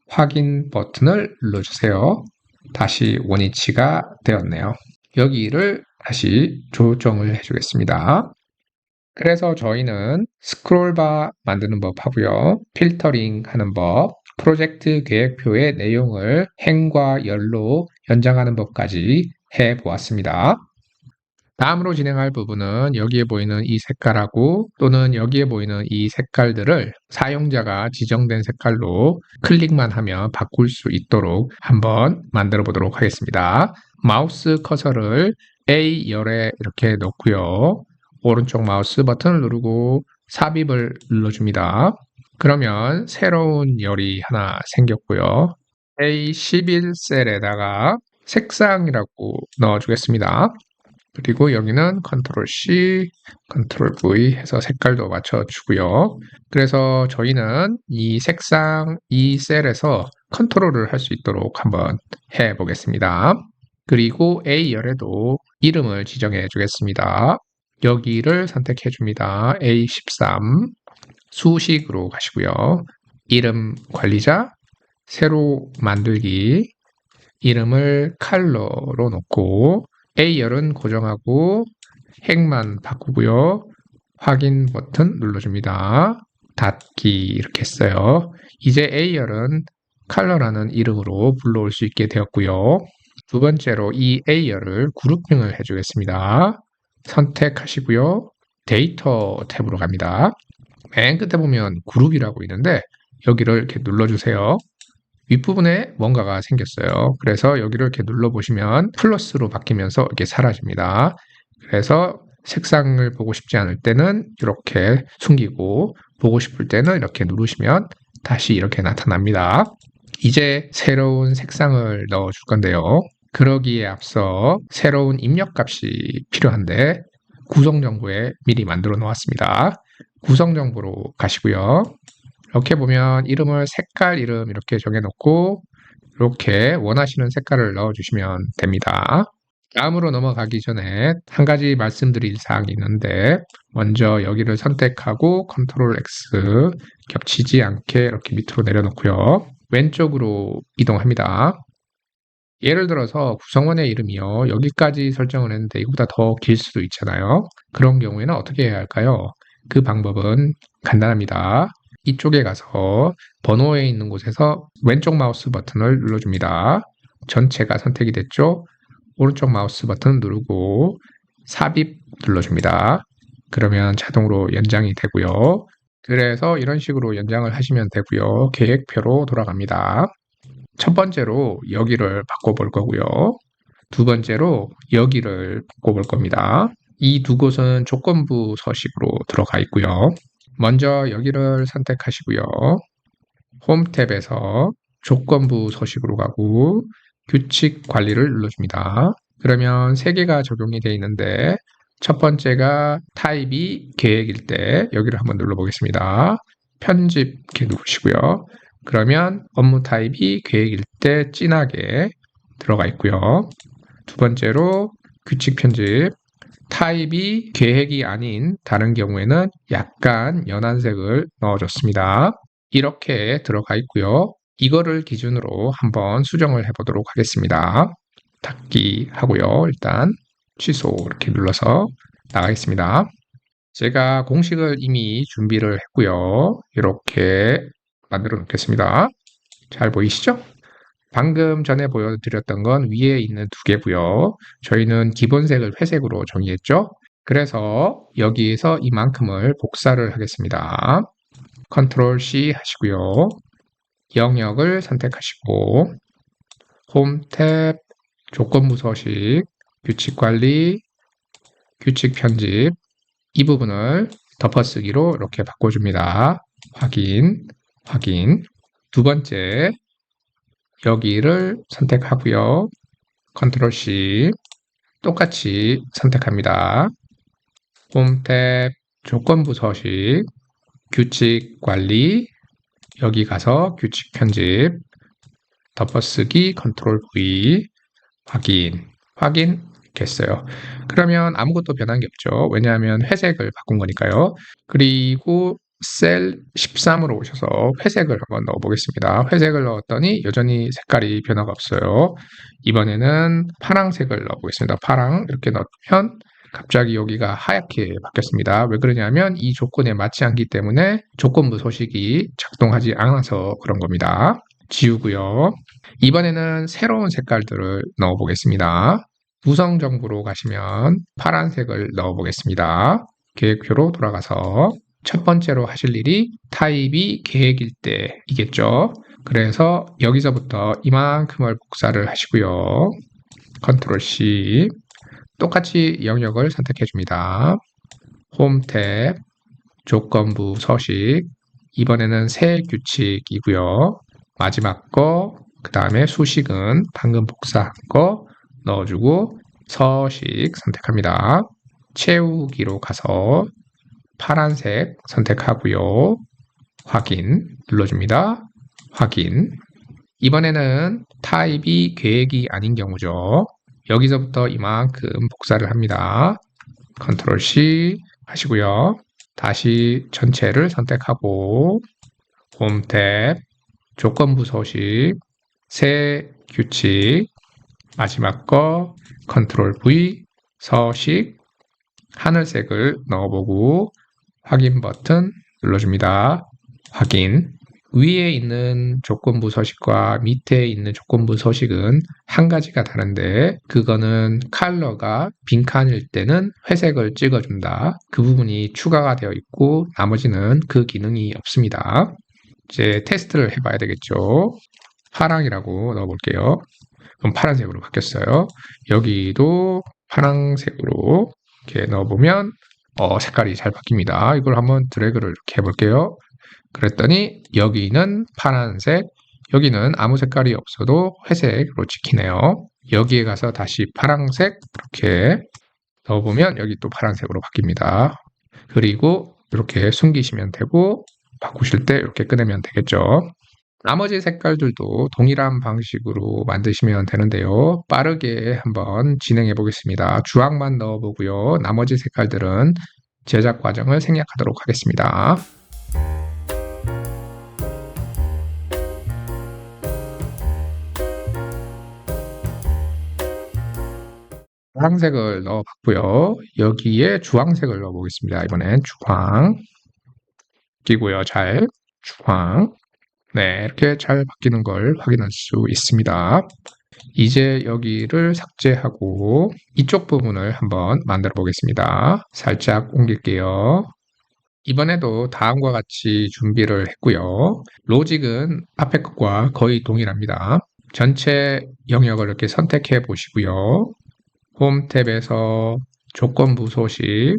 확인 버튼을 눌러주세요. 다시 원위치가 되었네요. 여기를 다시 조정을 해주겠습니다. 그래서 저희는 스크롤바 만드는 법 하고요. 필터링 하는 법, 프로젝트 계획표의 내용을 행과 열로 연장하는 법까지 해보았습니다. 다음으로 진행할 부분은 여기에 보이는 이 색깔하고 또는 여기에 보이는 이 색깔들을 사용자가 지정된 색깔로 클릭만 하면 바꿀 수 있도록 한번 만들어 보도록 하겠습니다. 마우스 커서를 A열에 이렇게 놓고요. 오른쪽 마우스 버튼을 누르고 삽입을 눌러줍니다. 그러면 새로운 열이 하나 생겼고요. A11셀에다가 색상이라고 넣어주겠습니다. 그리고 여기는 컨트롤 C, 컨트롤 V 해서 색깔도 맞춰주고요. 그래서 저희는 이 색상, 이 셀에서 컨트롤을 할 수 있도록 한번 해보겠습니다. 그리고 A열에도 이름을 지정해 주겠습니다. 여기를 선택해 줍니다. A13 수식으로 가시고요. 이름 관리자, 새로 만들기, 이름을 컬러로 놓고 A열은 고정하고 행만 바꾸고요. 확인 버튼 눌러줍니다. 닫기 이렇게 했어요. 이제 A열은 컬러라는 이름으로 불러올 수 있게 되었고요. 두 번째로 이 A열을 그룹핑을 해주겠습니다. 선택하시고요. 데이터 탭으로 갑니다. 맨 끝에 보면 그룹이라고 있는데 여기를 이렇게 눌러주세요. 윗부분에 뭔가가 생겼어요. 그래서 여기를 이렇게 눌러보시면 플러스로 바뀌면서 이렇게 사라집니다. 그래서 색상을 보고 싶지 않을 때는 이렇게 숨기고 보고 싶을 때는 이렇게 누르시면 다시 이렇게 나타납니다. 이제 새로운 색상을 넣어줄 건데요. 그러기에 앞서 새로운 입력값이 필요한데 구성정보에 미리 만들어 놓았습니다. 구성정보로 가시고요. 이렇게 보면 이름을 색깔 이름 이렇게 정해놓고 이렇게 원하시는 색깔을 넣어주시면 됩니다. 다음으로 넘어가기 전에 한 가지 말씀드릴 사항이 있는데 먼저 여기를 선택하고 컨트롤 X 겹치지 않게 이렇게 밑으로 내려놓고요. 왼쪽으로 이동합니다. 예를 들어서 구성원의 이름이요. 여기까지 설정을 했는데 이거보다 더 길 수도 있잖아요. 그런 경우에는 어떻게 해야 할까요? 그 방법은 간단합니다. 이쪽에 가서 번호에 있는 곳에서 왼쪽 마우스 버튼을 눌러줍니다. 전체가 선택이 됐죠? 오른쪽 마우스 버튼 누르고 삽입 눌러줍니다. 그러면 자동으로 연장이 되고요. 그래서 이런 식으로 연장을 하시면 되고요. 계획표로 돌아갑니다. 첫 번째로 여기를 바꿔볼 거고요. 두 번째로 여기를 바꿔볼 겁니다. 이 두 곳은 조건부 서식으로 들어가 있고요. 먼저 여기를 선택하시고요. 홈 탭에서 조건부 서식으로 가고 규칙 관리를 눌러줍니다. 그러면 세 개가 적용이 되어 있는데 첫 번째가 타입이 계획일 때 여기를 한번 눌러보겠습니다. 편집 이렇게 누르시고요. 그러면 업무 타입이 계획일 때 진하게 들어가 있고요. 두 번째로 규칙 편집 타입이 계획이 아닌 다른 경우에는 약간 연한색을 넣어줬습니다. 이렇게 들어가 있고요. 이거를 기준으로 한번 수정을 해보도록 하겠습니다. 닫기 하고요. 일단 취소 이렇게 눌러서 나가겠습니다. 제가 공식을 이미 준비를 했고요. 이렇게 만들어 놓겠습니다. 잘 보이시죠? 방금 전에 보여드렸던 건 위에 있는 두 개고요. 저희는 기본색을 회색으로 정의했죠? 그래서 여기에서 이만큼을 복사를 하겠습니다. 컨트롤 C 하시고요. 영역을 선택하시고 홈 탭, 조건부 서식, 규칙 관리, 규칙 편집 이 부분을 덮어쓰기로 이렇게 바꿔줍니다. 확인, 확인. 두 번째 여기를 선택하고요. 컨트롤 C 똑같이 선택합니다. 홈 탭, 조건부 서식, 규칙 관리 여기 가서 규칙 편집 덮어쓰기 컨트롤 V 확인 확인 이렇게 했어요. 그러면 아무것도 변한 게 없죠. 왜냐하면 회색을 바꾼 거니까요. 그리고 셀 13으로 오셔서 회색을 한번 넣어 보겠습니다. 회색을 넣었더니 여전히 색깔이 변화가 없어요. 이번에는 파랑색을 넣어 보겠습니다. 파랑 이렇게 넣으면 갑자기 여기가 하얗게 바뀌었습니다. 왜 그러냐면 이 조건에 맞지 않기 때문에 조건부 소식이 작동하지 않아서 그런 겁니다. 지우고요. 이번에는 새로운 색깔들을 넣어 보겠습니다. 구성 정보로 가시면 파란색을 넣어 보겠습니다. 계획표로 돌아가서 첫 번째로 하실 일이 타입이 계획일 때이겠죠. 그래서 여기서부터 이만큼을 복사를 하시고요. 컨트롤 C 똑같이 영역을 선택해 줍니다. 홈 탭, 조건부 서식, 이번에는 새 규칙이고요. 마지막 거, 그 다음에 수식은 방금 복사한 거 넣어주고 서식 선택합니다. 채우기로 가서 파란색 선택하고요. 확인 눌러줍니다. 확인. 이번에는 타입이 계획이 아닌 경우죠. 여기서부터 이만큼 복사를 합니다. 컨트롤 C 하시고요. 다시 전체를 선택하고 홈 탭, 조건부 서식, 새 규칙, 마지막 거 컨트롤 V, 서식, 하늘색을 넣어보고 확인 버튼 눌러줍니다. 확인. 위에 있는 조건부 서식과 밑에 있는 조건부 서식은 한 가지가 다른데 그거는 컬러가 빈칸일 때는 회색을 찍어준다. 그 부분이 추가가 되어 있고 나머지는 그 기능이 없습니다. 이제 테스트를 해봐야 되겠죠. 파랑이라고 넣어볼게요. 그럼 파란색으로 바뀌었어요. 여기도 파란색으로 이렇게 넣어보면 색깔이 잘 바뀝니다. 이걸 한번 드래그를 이렇게 해볼게요. 그랬더니 여기는 파란색, 여기는 아무 색깔이 없어도 회색으로 찍히네요. 여기에 가서 다시 파란색 이렇게 넣어보면 여기 또 파란색으로 바뀝니다. 그리고 이렇게 숨기시면 되고 바꾸실 때 이렇게 꺼내면 되겠죠. 나머지 색깔들도 동일한 방식으로 만드시면 되는데요. 빠르게 한번 진행해 보겠습니다. 주황만 넣어 보고요. 나머지 색깔들은 제작 과정을 생략하도록 하겠습니다. 파란색을 넣어 봤고요. 여기에 주황색을 넣어 보겠습니다. 이번엔 주황 끼고요. 잘 주황. 네, 이렇게 잘 바뀌는 걸 확인할 수 있습니다. 이제 여기를 삭제하고 이쪽 부분을 한번 만들어 보겠습니다. 살짝 옮길게요. 이번에도 다음과 같이 준비를 했고요. 로직은 앞에 것과 거의 동일합니다. 전체 영역을 이렇게 선택해 보시고요. 홈 탭에서 조건부 소식,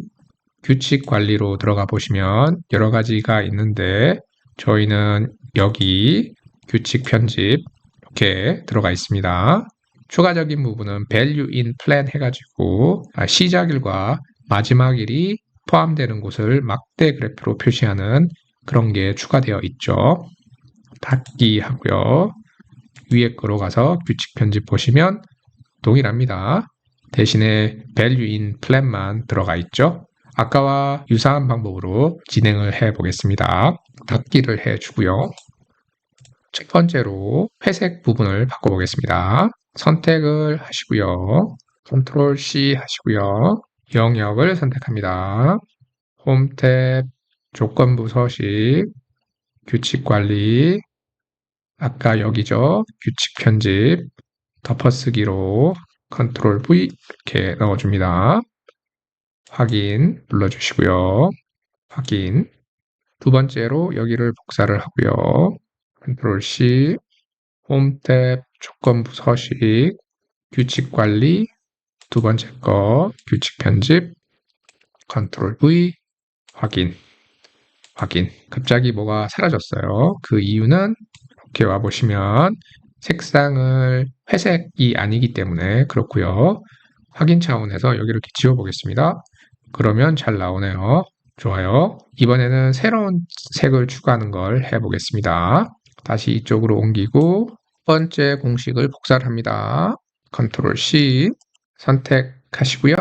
규칙 관리로 들어가 보시면 여러 가지가 있는데 저희는 여기 규칙 편집 이렇게 들어가 있습니다. 추가적인 부분은 value in plan 해가지고 시작일과 마지막 일이 포함되는 곳을 막대 그래프로 표시하는 그런 게 추가되어 있죠. 닫기 하고요. 위에 거로 가서 규칙 편집 보시면 동일합니다. 대신에 value in plan만 들어가 있죠. 아까와 유사한 방법으로 진행을 해 보겠습니다. 닫기를 해 주고요. 첫 번째로 회색 부분을 바꿔보겠습니다. 선택을 하시고요. 컨트롤 C 하시고요. 영역을 선택합니다. 홈 탭, 조건부 서식, 규칙 관리, 아까 여기죠. 규칙 편집, 덮어쓰기로 컨트롤 V 이렇게 넣어줍니다. 확인 눌러주시고요. 확인. 두 번째로 여기를 복사를 하고요. 컨트롤 C, 홈 탭, 조건부 서식, 규칙 관리, 두 번째 거, 규칙 편집, 컨트롤 V, 확인. 확인. 갑자기 뭐가 사라졌어요. 그 이유는 이렇게 와보시면 색상을 회색이 아니기 때문에 그렇고요. 확인 차원에서 여기를 이렇게 지워보겠습니다. 그러면 잘 나오네요. 좋아요. 이번에는 새로운 색을 추가하는 걸 해보겠습니다. 다시 이쪽으로 옮기고 첫 번째 공식을 복사를 합니다. 컨트롤 C 선택하시고요.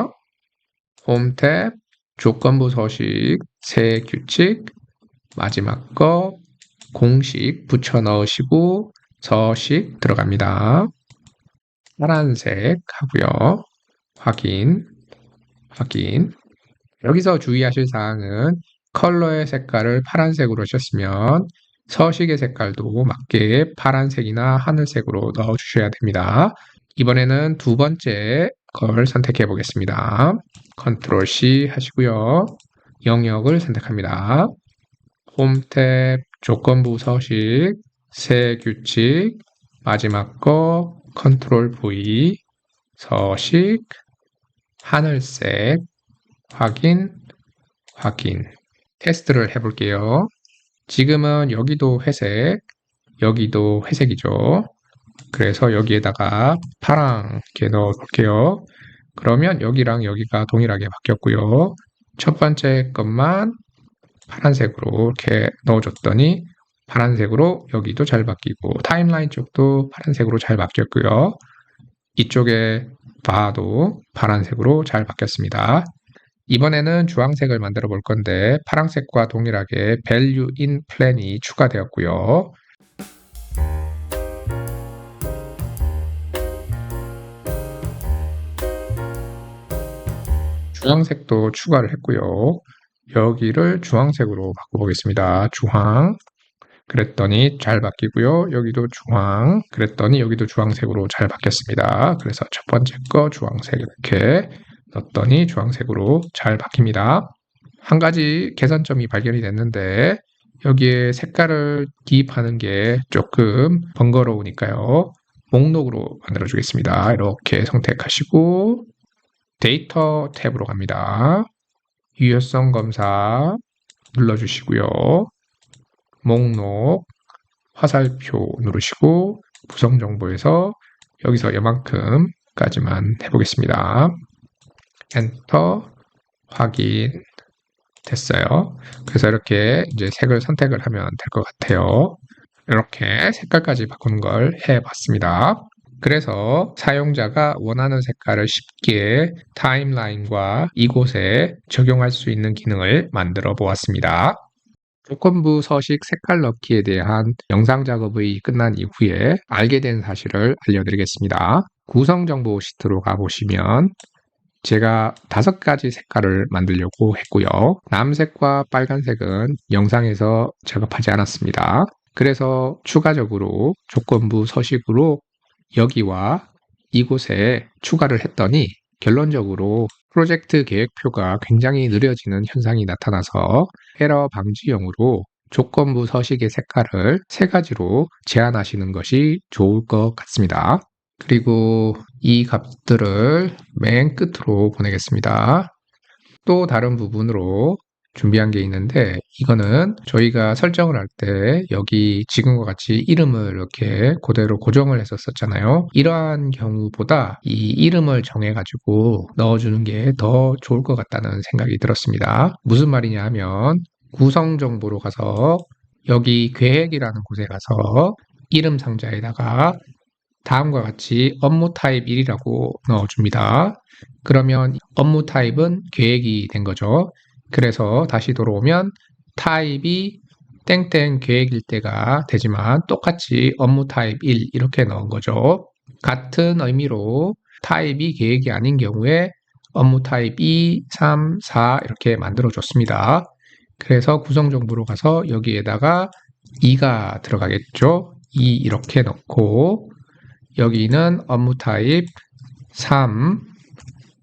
홈 탭, 조건부 서식, 새 규칙, 마지막 거 공식 붙여 넣으시고 서식 들어갑니다. 파란색 하고요. 확인, 확인. 여기서 주의하실 사항은 컬러의 색깔을 파란색으로 하셨으면 서식의 색깔도 맞게 파란색이나 하늘색으로 넣어주셔야 됩니다. 이번에는 두 번째 걸 선택해 보겠습니다. 컨트롤 C 하시고요. 영역을 선택합니다. 홈 탭, 조건부 서식, 새 규칙, 마지막 거 컨트롤 V, 서식, 하늘색, 확인, 확인. 테스트를 해볼게요. 지금은 여기도 회색, 여기도 회색이죠. 그래서 여기에다가 파랑 이렇게 넣어 볼게요. 그러면 여기랑 여기가 동일하게 바뀌었고요. 첫 번째 것만 파란색으로 이렇게 넣어줬더니 파란색으로 여기도 잘 바뀌고 타임라인 쪽도 파란색으로 잘 바뀌었고요. 이쪽에 바도 파란색으로 잘 바뀌었습니다. 이번에는 주황색을 만들어 볼 건데 파란색과 동일하게 value in plan이 추가되었고요. 주황색도 추가를 했고요. 여기를 주황색으로 바꿔보겠습니다. 주황. 그랬더니 잘 바뀌고요. 여기도 주황. 그랬더니 여기도 주황색으로 잘 바뀌었습니다. 그래서 첫 번째 거 주황색 이렇게 넣었더니 주황색으로 잘 바뀝니다. 한 가지 개선점이 발견이 됐는데 여기에 색깔을 기입하는 게 조금 번거로우니까요. 목록으로 만들어 주겠습니다. 이렇게 선택하시고 데이터 탭으로 갑니다. 유효성 검사 눌러주시고요. 목록, 화살표 누르시고 구성 정보에서 여기서 이만큼까지만 해보겠습니다. 엔터, 확인, 됐어요. 그래서 이렇게 이제 색을 선택을 하면 될 것 같아요. 이렇게 색깔까지 바꾸는 걸 해봤습니다. 그래서 사용자가 원하는 색깔을 쉽게 타임라인과 이곳에 적용할 수 있는 기능을 만들어 보았습니다. 조건부 서식 색깔 넣기에 대한 영상 작업이 끝난 이후에 알게 된 사실을 알려드리겠습니다. 구성 정보 시트로 가보시면 제가 5가지 색깔을 만들려고 했고요. 남색과 빨간색은 영상에서 작업하지 않았습니다. 그래서 추가적으로 조건부 서식으로 여기와 이곳에 추가를 했더니 결론적으로 프로젝트 계획표가 굉장히 느려지는 현상이 나타나서 에러 방지용으로 조건부 서식의 색깔을 3가지로 제한하시는 것이 좋을 것 같습니다. 그리고 이 값들을 맨 끝으로 보내겠습니다. 또 다른 부분으로 준비한 게 있는데 이거는 저희가 설정을 할 때 여기 지금과 같이 이름을 이렇게 그대로 고정을 했었잖아요. 이러한 경우보다 이 이름을 정해가지고 넣어주는 게 더 좋을 것 같다는 생각이 들었습니다. 무슨 말이냐 하면 구성 정보로 가서 여기 계획이라는 곳에 가서 이름 상자에다가 다음과 같이 업무 타입 1이라고 넣어줍니다. 그러면 업무 타입은 계획이 된 거죠. 그래서 다시 돌아오면 타입이 땡땡 계획일 때가 되지만 똑같이 업무 타입 1 이렇게 넣은 거죠. 같은 의미로 타입이 계획이 아닌 경우에 업무 타입 2, 3, 4 이렇게 만들어 줬습니다. 그래서 구성 정보로 가서 여기에다가 2가 들어가겠죠. 2 이렇게 넣고 여기는 업무 타입 3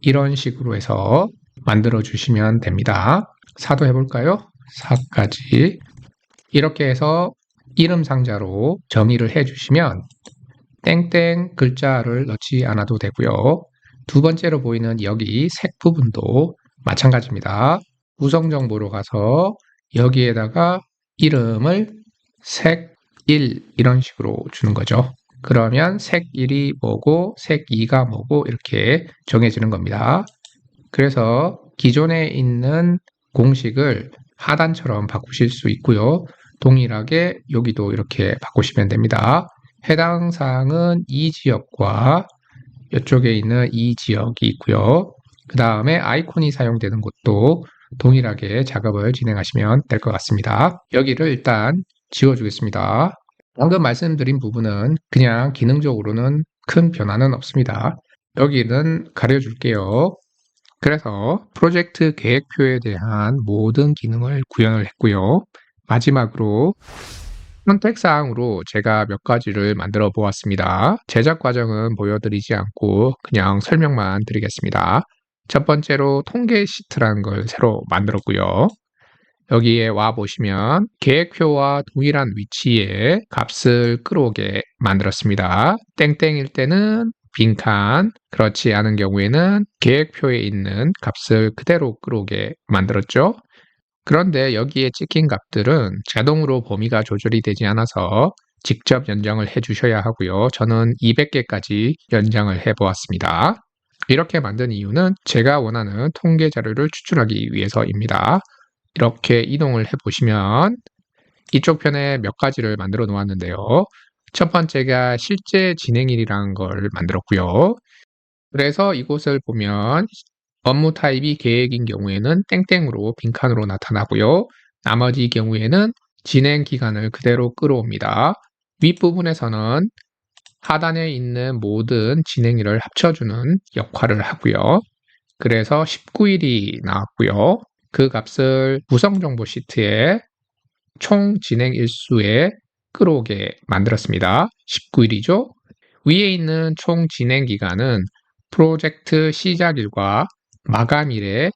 이런 식으로 해서 만들어 주시면 됩니다. 4도 해볼까요? 4까지 이렇게 해서 이름 상자로 정의를 해주시면 땡땡 글자를 넣지 않아도 되고요. 두 번째로 보이는 여기 색 부분도 마찬가지입니다. 구성 정보로 가서 여기에다가 이름을 색 1 이런 식으로 주는 거죠. 그러면 색 1이 뭐고 색 2가 뭐고 이렇게 정해지는 겁니다. 그래서 기존에 있는 공식을 하단처럼 바꾸실 수 있고요. 동일하게 여기도 이렇게 바꾸시면 됩니다. 해당 사항은 이 지역과 이쪽에 있는 이 지역이 있고요. 그 다음에 아이콘이 사용되는 곳도 동일하게 작업을 진행하시면 될 것 같습니다. 여기를 일단 지워주겠습니다. 방금 말씀드린 부분은 그냥 기능적으로는 큰 변화는 없습니다. 여기는 가려줄게요. 그래서 프로젝트 계획표에 대한 모든 기능을 구현을 했고요. 마지막으로 선택사항으로 제가 몇 가지를 만들어 보았습니다. 제작 과정은 보여드리지 않고 그냥 설명만 드리겠습니다. 첫 번째로 통계 시트라는 걸 새로 만들었고요. 여기에 와 보시면 계획표와 동일한 위치에 값을 끌어오게 만들었습니다. 땡땡일 때는 빈칸, 그렇지 않은 경우에는 계획표에 있는 값을 그대로 끌어오게 만들었죠. 그런데 여기에 찍힌 값들은 자동으로 범위가 조절이 되지 않아서 직접 연장을 해 주셔야 하고요. 저는 200개까지 연장을 해 보았습니다. 이렇게 만든 이유는 제가 원하는 통계 자료를 추출하기 위해서입니다. 이렇게 이동을 해 보시면 이쪽 편에 몇 가지를 만들어 놓았는데요. 첫 번째가 실제 진행일이라는 걸 만들었고요. 그래서 이곳을 보면 업무 타입이 계획인 경우에는 땡땡으로 빈칸으로 나타나고요. 나머지 경우에는 진행 기간을 그대로 끌어옵니다. 윗부분에서는 하단에 있는 모든 진행일을 합쳐주는 역할을 하고요. 그래서 19일이 나왔고요. 그 값을 구성 정보 시트에 총 진행 일수에 끌어오게 만들었습니다. 19일이죠. 위에 있는 총 진행 기간은 프로젝트 시작일과 마감일의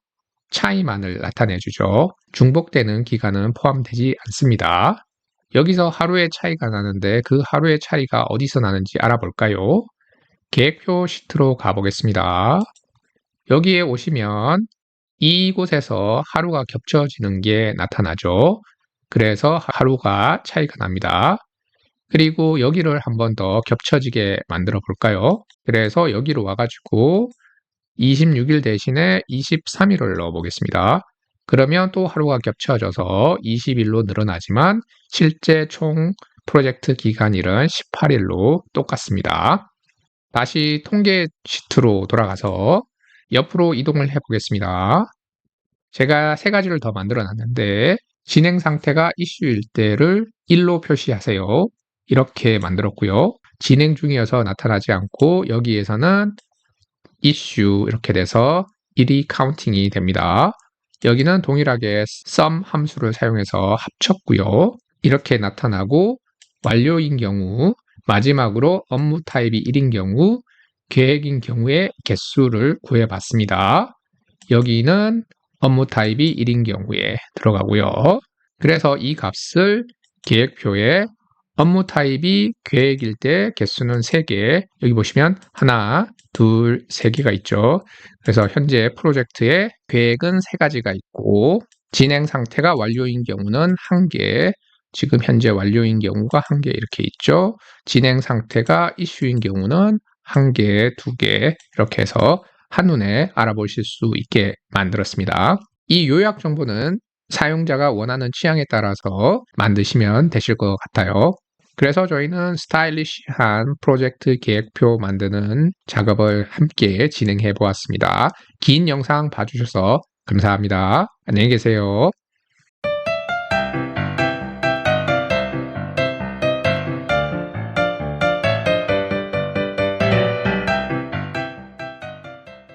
차이만을 나타내주죠. 중복되는 기간은 포함되지 않습니다. 여기서 하루의 차이가 나는데 그 하루의 차이가 어디서 나는지 알아볼까요? 계획표 시트로 가보겠습니다. 여기에 오시면 이곳에서 하루가 겹쳐지는 게 나타나죠. 그래서 하루가 차이가 납니다. 그리고 여기를 한 번 더 겹쳐지게 만들어 볼까요? 그래서 여기로 와가지고 26일 대신에 23일을 넣어 보겠습니다. 그러면 또 하루가 겹쳐져서 20일로 늘어나지만 실제 총 프로젝트 기간일은 18일로 똑같습니다. 다시 통계 시트로 돌아가서 옆으로 이동을 해보겠습니다. 제가 세 가지를 더 만들어 놨는데 진행 상태가 이슈일 때를 1로 표시하세요. 이렇게 만들었고요. 진행 중이어서 나타나지 않고 여기에서는 이슈 이렇게 돼서 1이 카운팅이 됩니다. 여기는 동일하게 sum 함수를 사용해서 합쳤고요. 이렇게 나타나고 완료인 경우 마지막으로 업무 타입이 1인 경우 계획인 경우에 개수를 구해봤습니다. 여기는 업무 타입이 1인 경우에 들어가고요. 그래서 이 값을 계획표에 업무 타입이 계획일 때 개수는 3개, 여기 보시면 하나, 둘, 3개가 있죠. 그래서 현재 프로젝트에 계획은 3가지가 있고 진행 상태가 완료인 경우는 1개, 지금 현재 완료인 경우가 1개 이렇게 있죠. 진행 상태가 이슈인 경우는 1개, 2개 이렇게 해서 한눈에 알아보실 수 있게 만들었습니다. 이 요약 정보는 사용자가 원하는 취향에 따라서 만드시면 되실 것 같아요. 그래서 저희는 스타일리시한 프로젝트 계획표 만드는 작업을 함께 진행해 보았습니다. 긴 영상 봐주셔서 감사합니다. 안녕히 계세요.